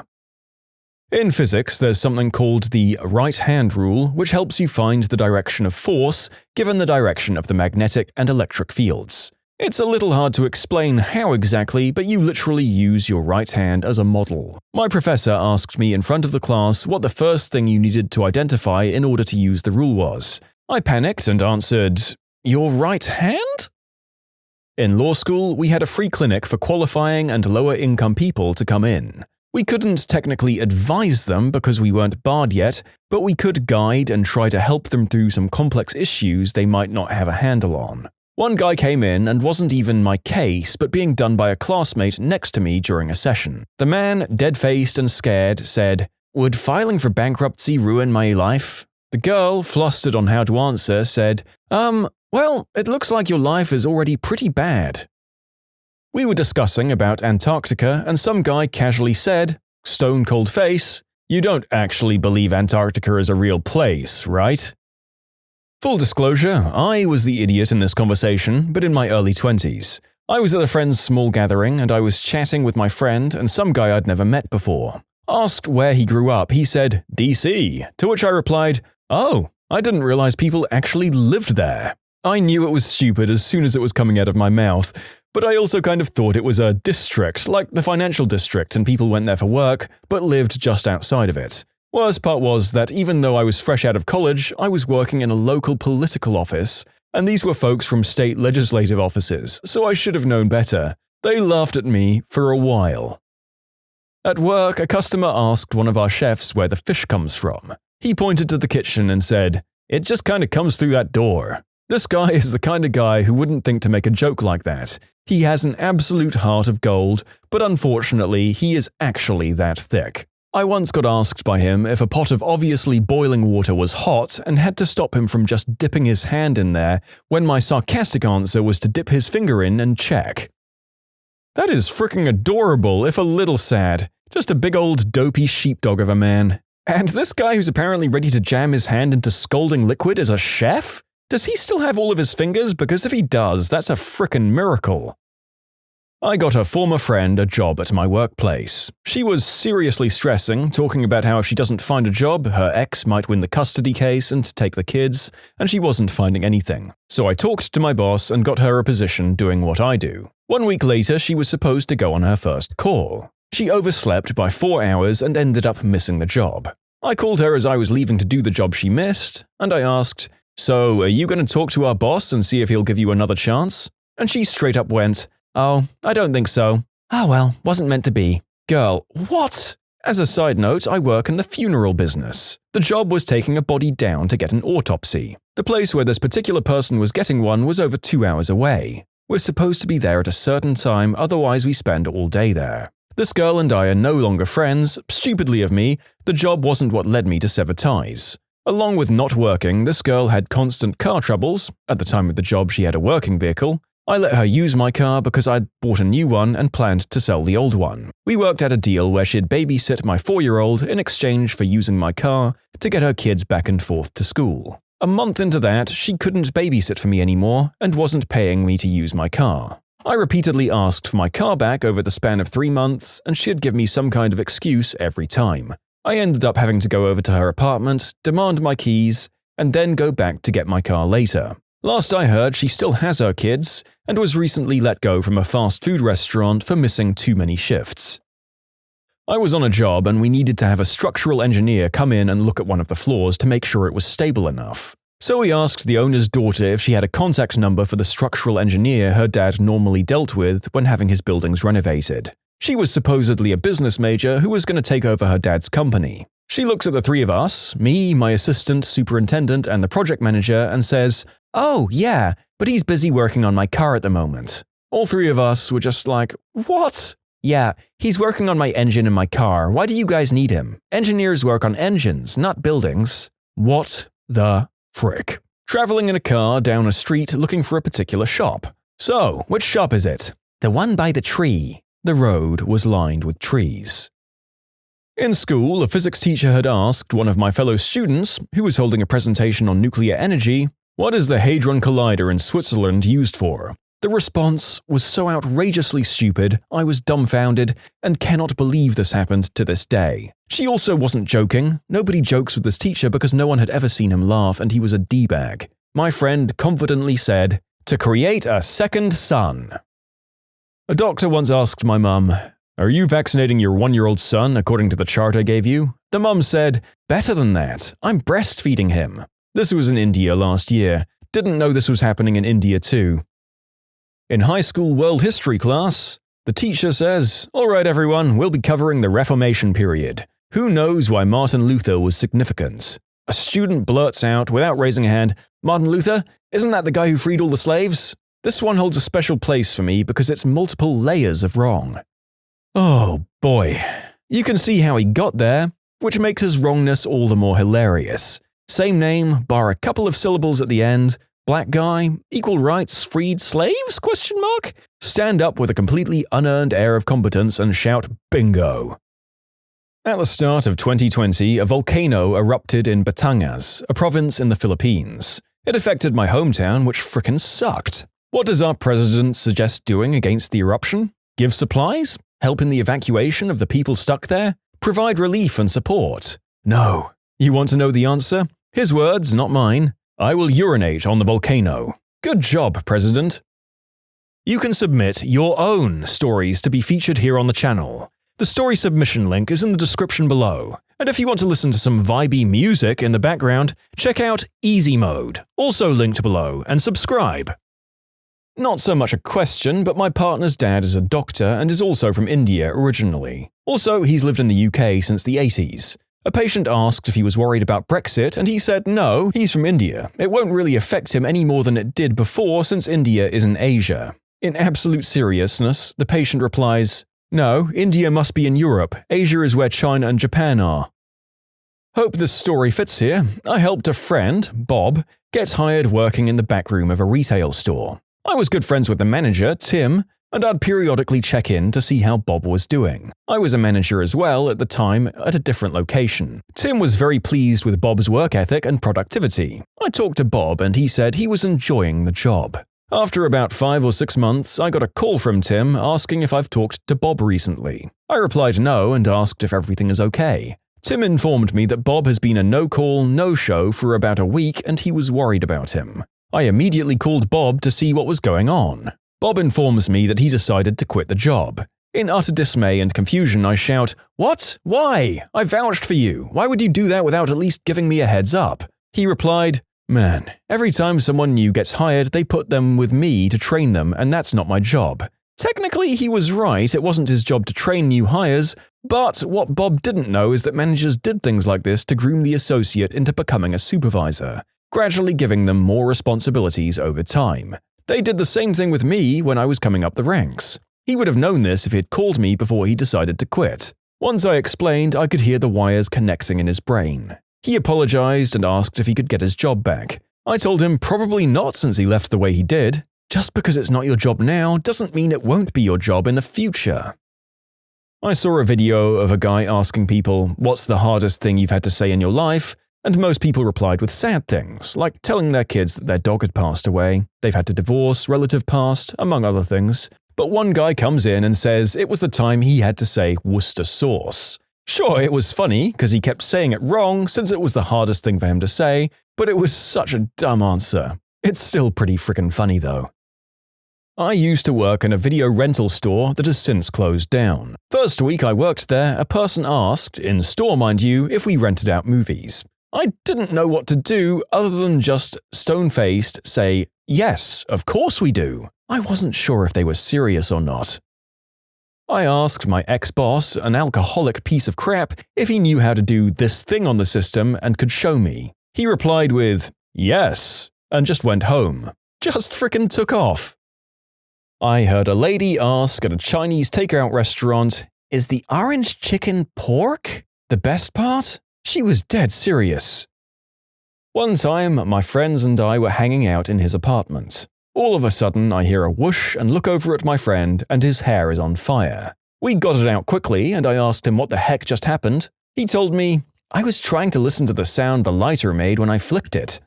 In physics, there's something called the right-hand rule, which helps you find the direction of force given the direction of the magnetic and electric fields. It's a little hard to explain how exactly, but you literally use your right hand as a model. My professor asked me in front of the class what the first thing you needed to identify in order to use the rule was. I panicked and answered, "Your right hand?" In law school, we had a free clinic for qualifying and lower-income people to come in. We couldn't technically advise them because we weren't barred yet, but we could guide and try to help them through some complex issues they might not have a handle on. One guy came in and wasn't even my case, but being done by a classmate next to me during a session. The man, dead-faced and scared, said, "Would filing for bankruptcy ruin my life?" The girl, flustered on how to answer, said, Well, it looks like your life is already pretty bad." We were discussing about Antarctica, and some guy casually said, stone-cold face, "You don't actually believe Antarctica is a real place, right?" Full disclosure, I was the idiot in this conversation, but in my early 20s. I was at a friend's small gathering, and I was chatting with my friend and some guy I'd never met before. Asked where he grew up, he said, "DC," to which I replied, "Oh, I didn't realize people actually lived there." I knew it was stupid as soon as it was coming out of my mouth, but I also kind of thought it was a district, like the financial district, and people went there for work, but lived just outside of it. Worst part was that even though I was fresh out of college, I was working in a local political office, and these were folks from state legislative offices, so I should have known better. They laughed at me for a while. At work, a customer asked one of our chefs where the fish comes from. He pointed to the kitchen and said, "It just kind of comes through that door." This guy is the kind of guy who wouldn't think to make a joke like that. He has an absolute heart of gold, but unfortunately, he is actually that thick. I once got asked by him if a pot of obviously boiling water was hot and had to stop him from just dipping his hand in there, when my sarcastic answer was to dip his finger in and check. That is fricking adorable, if a little sad. Just a big old dopey sheepdog of a man. And this guy who's apparently ready to jam his hand into scalding liquid is a chef? Does he still have all of his fingers? Because if he does, that's a frickin' miracle. I got a former friend a job at my workplace. She was seriously stressing, talking about how if she doesn't find a job, her ex might win the custody case and take the kids, and she wasn't finding anything. So I talked to my boss and got her a position doing what I do. 1 week later, she was supposed to go on her first call. She overslept by 4 hours and ended up missing the job. I called her as I was leaving to do the job she missed, and I asked, "So, are you going to talk to our boss and see if he'll give you another chance?" And she straight up went, "Oh, I don't think so." "Oh well, wasn't meant to be." Girl, what? As a side note, I work in the funeral business. The job was taking a body down to get an autopsy. The place where this particular person was getting one was over 2 hours away. We're supposed to be there at a certain time, otherwise we spend all day there. This girl and I are no longer friends. Stupidly of me, the job wasn't what led me to sever ties. Along with not working, this girl had constant car troubles. At the time of the job, she had a working vehicle. I let her use my car because I'd bought a new one and planned to sell the old one. We worked out a deal where she'd babysit my 4-year-old in exchange for using my car to get her kids back and forth to school. A month into that, she couldn't babysit for me anymore and wasn't paying me to use my car. I repeatedly asked for my car back over the span of 3 months, and she'd give me some kind of excuse every time. I ended up having to go over to her apartment, demand my keys, and then go back to get my car later. Last I heard, she still has her kids and was recently let go from a fast food restaurant for missing too many shifts. I was on a job and we needed to have a structural engineer come in and look at one of the floors to make sure it was stable enough. So we asked the owner's daughter if she had a contact number for the structural engineer her dad normally dealt with when having his buildings renovated. She was supposedly a business major who was going to take over her dad's company. She looks at the 3 of us, me, my assistant, superintendent, and the project manager, and says, "Oh, yeah, but he's busy working on my car at the moment." All 3 of us were just like, "What?" "Yeah, he's working on my engine in my car. Why do you guys need him? Engineers work on engines, not buildings." What the frick? Traveling in a car down a street looking for a particular shop. "So, which shop is it?" "The one by the tree." The road was lined with trees. In school, a physics teacher had asked one of my fellow students, who was holding a presentation on nuclear energy, "What is the Hadron Collider in Switzerland used for?" The response was so outrageously stupid, I was dumbfounded and cannot believe this happened to this day. She also wasn't joking. Nobody jokes with this teacher because no one had ever seen him laugh and he was a D-bag. My friend confidently said, "To create a second son." A doctor once asked my mum, "Are you vaccinating your 1-year-old son according to the chart I gave you?" The mum said, "Better than that, I'm breastfeeding him." This was in India last year. Didn't know this was happening in India too. In high school world history class, the teacher says, "All right everyone, we'll be covering the Reformation period. Who knows why Martin Luther was significant?" A student blurts out, without raising a hand, "Martin Luther? Isn't that the guy who freed all the slaves?" This one holds a special place for me because it's multiple layers of wrong. Oh boy. You can see how he got there, which makes his wrongness all the more hilarious. Same name, bar a couple of syllables at the end, black guy, equal rights, freed slaves? ? Stand up with a completely unearned air of competence and shout bingo. At the start of 2020, a volcano erupted in Batangas, a province in the Philippines. It affected my hometown, which frickin' sucked. What does our president suggest doing against the eruption? Give supplies? Help in the evacuation of the people stuck there? Provide relief and support? No. You want to know the answer? His words, not mine. "I will urinate on the volcano." Good job, President. You can submit your own stories to be featured here on the channel. The story submission link is in the description below. And if you want to listen to some vibey music in the background, check out easymode, also linked below, and subscribe. Not so much a question, but my partner's dad is a doctor and is also from India originally. Also, he's lived in the UK since the 80s. A patient asked if he was worried about Brexit, and he said no, he's from India. It won't really affect him any more than it did before since India is in Asia. In absolute seriousness, the patient replies, "No, India must be in Europe. Asia is where China and Japan are." Hope this story fits here. I helped a friend, Bob, get hired working in the back room of a retail store. I was good friends with the manager, Tim, and I'd periodically check in to see how Bob was doing. I was a manager as well at the time at a different location. Tim was very pleased with Bob's work ethic and productivity. I talked to Bob and he said he was enjoying the job. After about 5 or 6 months, I got a call from Tim asking if I've talked to Bob recently. I replied no and asked if everything is okay. Tim informed me that Bob has been a no-call, no-show for about a week and he was worried about him. I immediately called Bob to see what was going on. Bob informs me that he decided to quit the job. In utter dismay and confusion, I shout, "What? Why? I vouched for you. Why would you do that without at least giving me a heads up?" He replied, "Man, every time someone new gets hired, they put them with me to train them, and that's not my job." Technically, he was right, it wasn't his job to train new hires, But what Bob didn't know is that managers did things like this to groom the associate into becoming a supervisor, gradually giving them more responsibilities over time. They did the same thing with me when I was coming up the ranks. He would have known this if he'd called me before he decided to quit. Once I explained, I could hear the wires connecting in his brain. He apologized and asked if he could get his job back. I told him probably not since he left the way he did. Just because it's not your job now doesn't mean it won't be your job in the future. I saw a video of a guy asking people, "What's the hardest thing you've had to say in your life?" And most people replied with sad things, like telling their kids that their dog had passed away, they've had to divorce, relative passed, among other things. But one guy comes in and says it was the time he had to say Worcester sauce. Sure, it was funny because he kept saying it wrong since it was the hardest thing for him to say, but it was such a dumb answer. It's still pretty freaking funny though. I used to work in a video rental store that has since closed down. First week I worked there, a person asked, in store mind you, if we rented out movies. I didn't know what to do other than just stone-faced say, "Yes, of course we do." I wasn't sure if they were serious or not. I asked my ex-boss, an alcoholic piece of crap, if he knew how to do this thing on the system and could show me. He replied with, "Yes," and just went home. Just frickin' took off. I heard a lady ask at a Chinese takeout restaurant, "Is the orange chicken pork? The best part?" She was dead serious. One time, my friends and I were hanging out in his apartment. All of a sudden, I hear a whoosh and look over at my friend, and his hair is on fire. We got it out quickly, and I asked him what the heck just happened. He told me, "I was trying to listen to the sound the lighter made when I flicked it."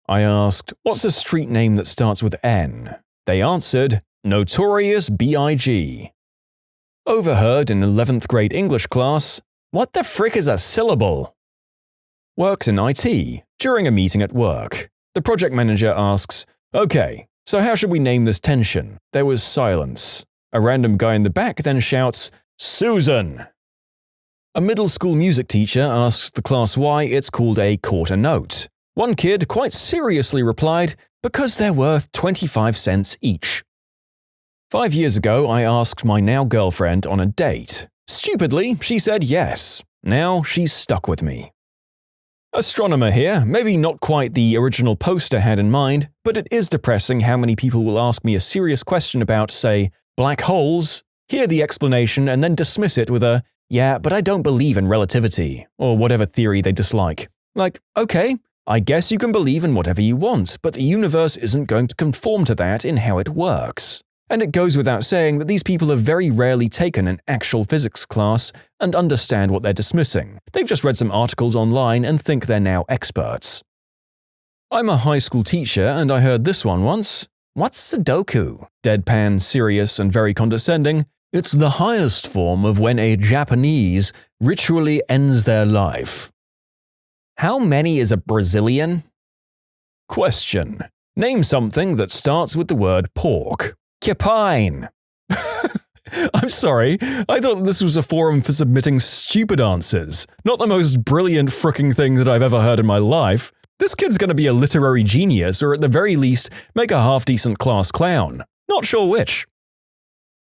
I asked, "What's a street name that starts with N?" They answered, "Notorious B.I.G." Overheard in 11th grade English class, "What the frick is a syllable?" Worked in IT, during a meeting at work. The project manager asks, "Okay, so how should we name this tension?" There was silence. A random guy in the back then shouts, "Susan!" A middle school music teacher asks the class why it's called a quarter note. One kid quite seriously replied, "Because they're worth 25 cents each." 5 years ago, I asked my now girlfriend on a date. Stupidly, she said yes. Now she's stuck with me. Astronomer here, maybe not quite the original poster had in mind, but it is depressing how many people will ask me a serious question about, say, black holes, hear the explanation and then dismiss it with a, "Yeah, but I don't believe in relativity," or whatever theory they dislike. Like, okay, I guess you can believe in whatever you want, but the universe isn't going to conform to that in how it works. And it goes without saying that these people have very rarely taken an actual physics class and understand what they're dismissing. They've just read some articles online and think they're now experts. I'm a high school teacher and I heard this one once. "What's Sudoku?" Deadpan, serious, and very condescending. "It's the highest form of when a Japanese ritually ends their life." How many is a Brazilian? Question. Name something that starts with the word pork. Kipine. I'm sorry, I thought this was a forum for submitting stupid answers, not the most brilliant fricking thing that I've ever heard in my life. This kid's gonna be a literary genius or at the very least make a half-decent class clown. Not sure which.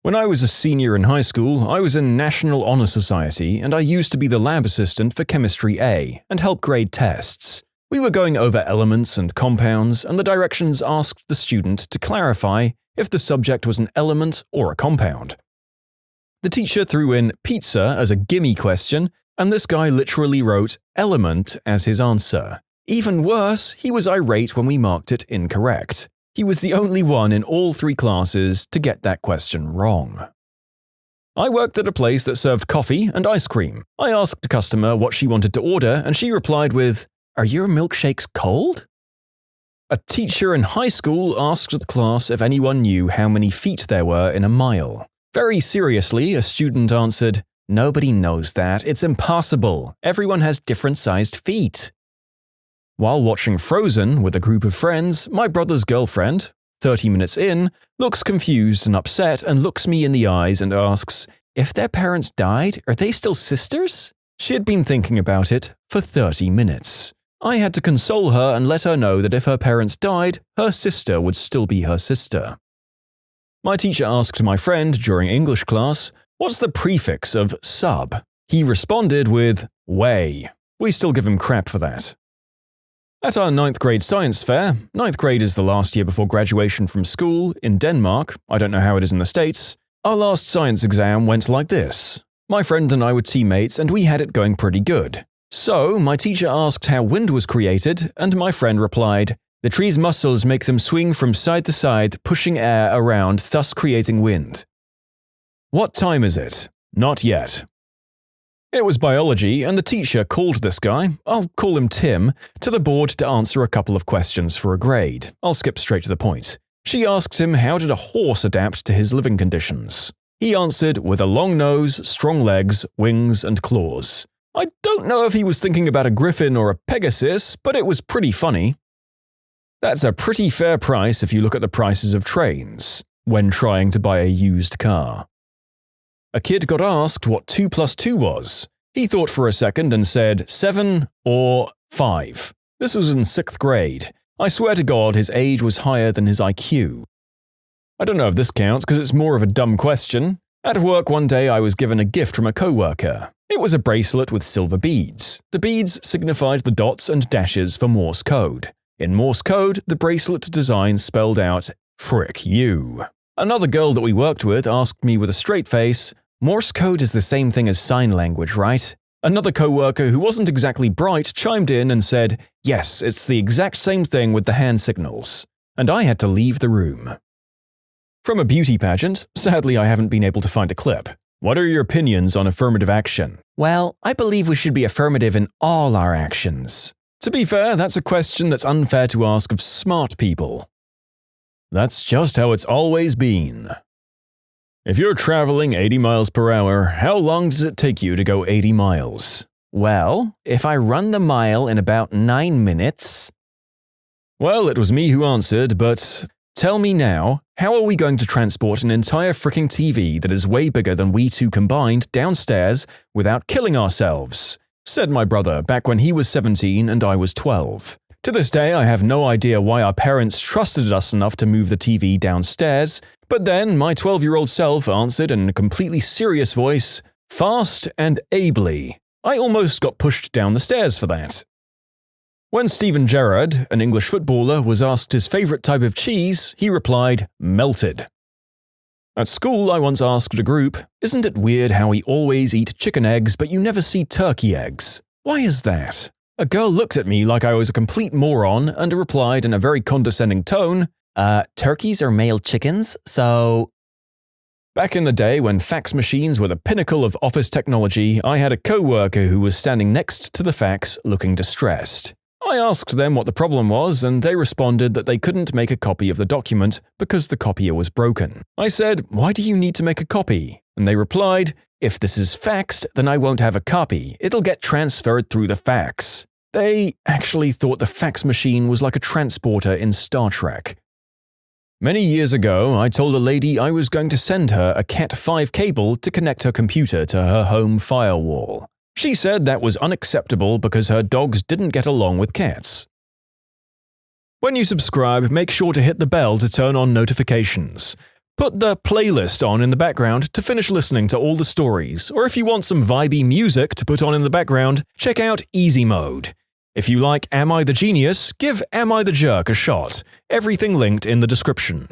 When I was a senior in high school, I was in National Honor Society and I used to be the lab assistant for Chemistry A and help grade tests. We were going over elements and compounds and the directions asked the student to clarify if the subject was an element or a compound. The teacher threw in pizza as a gimme question and this guy literally wrote element as his answer. Even worse, he was irate when we marked it incorrect. He was the only one in all 3 classes to get that question wrong. I worked at a place that served coffee and ice cream. I asked a customer what she wanted to order and she replied with, "Are your milkshakes cold?" A teacher in high school asked the class if anyone knew how many feet there were in a mile. Very seriously, a student answered, "Nobody knows that. It's impossible. Everyone has different sized feet." While watching Frozen with a group of friends, my brother's girlfriend, 30 minutes in, looks confused and upset and looks me in the eyes and asks, "If their parents died, are they still sisters?" She had been thinking about it for 30 minutes. I had to console her and let her know that if her parents died, her sister would still be her sister. My teacher asked my friend during English class, What's the prefix of sub? He responded with way. We still give him crap for that. At our 9th grade science fair, 9th grade is the last year before graduation from school, in Denmark, I don't know how it is in the States, our last science exam went like this. My friend and I were teammates and we had it going pretty good. So, my teacher asked how wind was created, and my friend replied, "The tree's muscles make them swing from side to side, pushing air around, thus creating wind." What time is it? Not yet. It was biology, and the teacher called this guy, I'll call him Tim, to the board to answer a couple of questions for a grade. I'll skip straight to the point. She asked him how did a horse adapt to his living conditions. He answered with a long nose, strong legs, wings, and claws. I don't know if he was thinking about a griffin or a pegasus, but it was pretty funny. That's a pretty fair price if you look at the prices of trains, when trying to buy a used car. A kid got asked what 2 plus 2 was. He thought for a second and said 7 or 5. This was in 6th grade. I swear to God his age was higher than his IQ. I don't know if this counts because it's more of a dumb question. At work one day I was given a gift from a coworker. It was a bracelet with silver beads. The beads signified the dots and dashes for Morse code. In Morse code, the bracelet design spelled out, "Frick you." Another girl that we worked with asked me with a straight face, "Morse code is the same thing as sign language, right?" Another coworker who wasn't exactly bright chimed in and said, "Yes, it's the exact same thing with the hand signals." And I had to leave the room. From a beauty pageant, sadly I haven't been able to find a clip. What are your opinions on affirmative action? Well, I believe we should be affirmative in all our actions. To be fair, that's a question that's unfair to ask of smart people. That's just how it's always been. If you're traveling 80 miles per hour, how long does it take you to go 80 miles? Well, if I run the mile in about 9 minutes… Well, it was me who answered, but tell me now, how are we going to transport an entire fricking TV that is way bigger than we two combined downstairs without killing ourselves? Said my brother back when he was 17 and I was 12. To this day, I have no idea why our parents trusted us enough to move the TV downstairs, but then my 12-year-old self answered in a completely serious voice, "Fast and ably." I almost got pushed down the stairs for that. When Steven Gerrard, an English footballer, was asked his favourite type of cheese, he replied, "Melted." At school, I once asked a group, "Isn't it weird how we always eat chicken eggs but you never see turkey eggs? Why is that?" A girl looked at me like I was a complete moron and replied in a very condescending tone, turkeys are male chickens, so… Back in the day when fax machines were the pinnacle of office technology, I had a co-worker who was standing next to the fax looking distressed. I asked them what the problem was, and they responded that they couldn't make a copy of the document because the copier was broken. I said, "Why do you need to make a copy?" And they replied, "If this is faxed, then I won't have a copy. It'll get transferred through the fax." They actually thought the fax machine was like a transporter in Star Trek. Many years ago, I told a lady I was going to send her a Cat 5 cable to connect her computer to her home firewall. She said that was unacceptable because her dogs didn't get along with cats. When you subscribe, make sure to hit the bell to turn on notifications. Put the playlist on in the background to finish listening to all the stories, or if you want some vibey music to put on in the background, check out easymode. If you like Am I the Genius, give Am I the Jerk a shot. Everything linked in the description.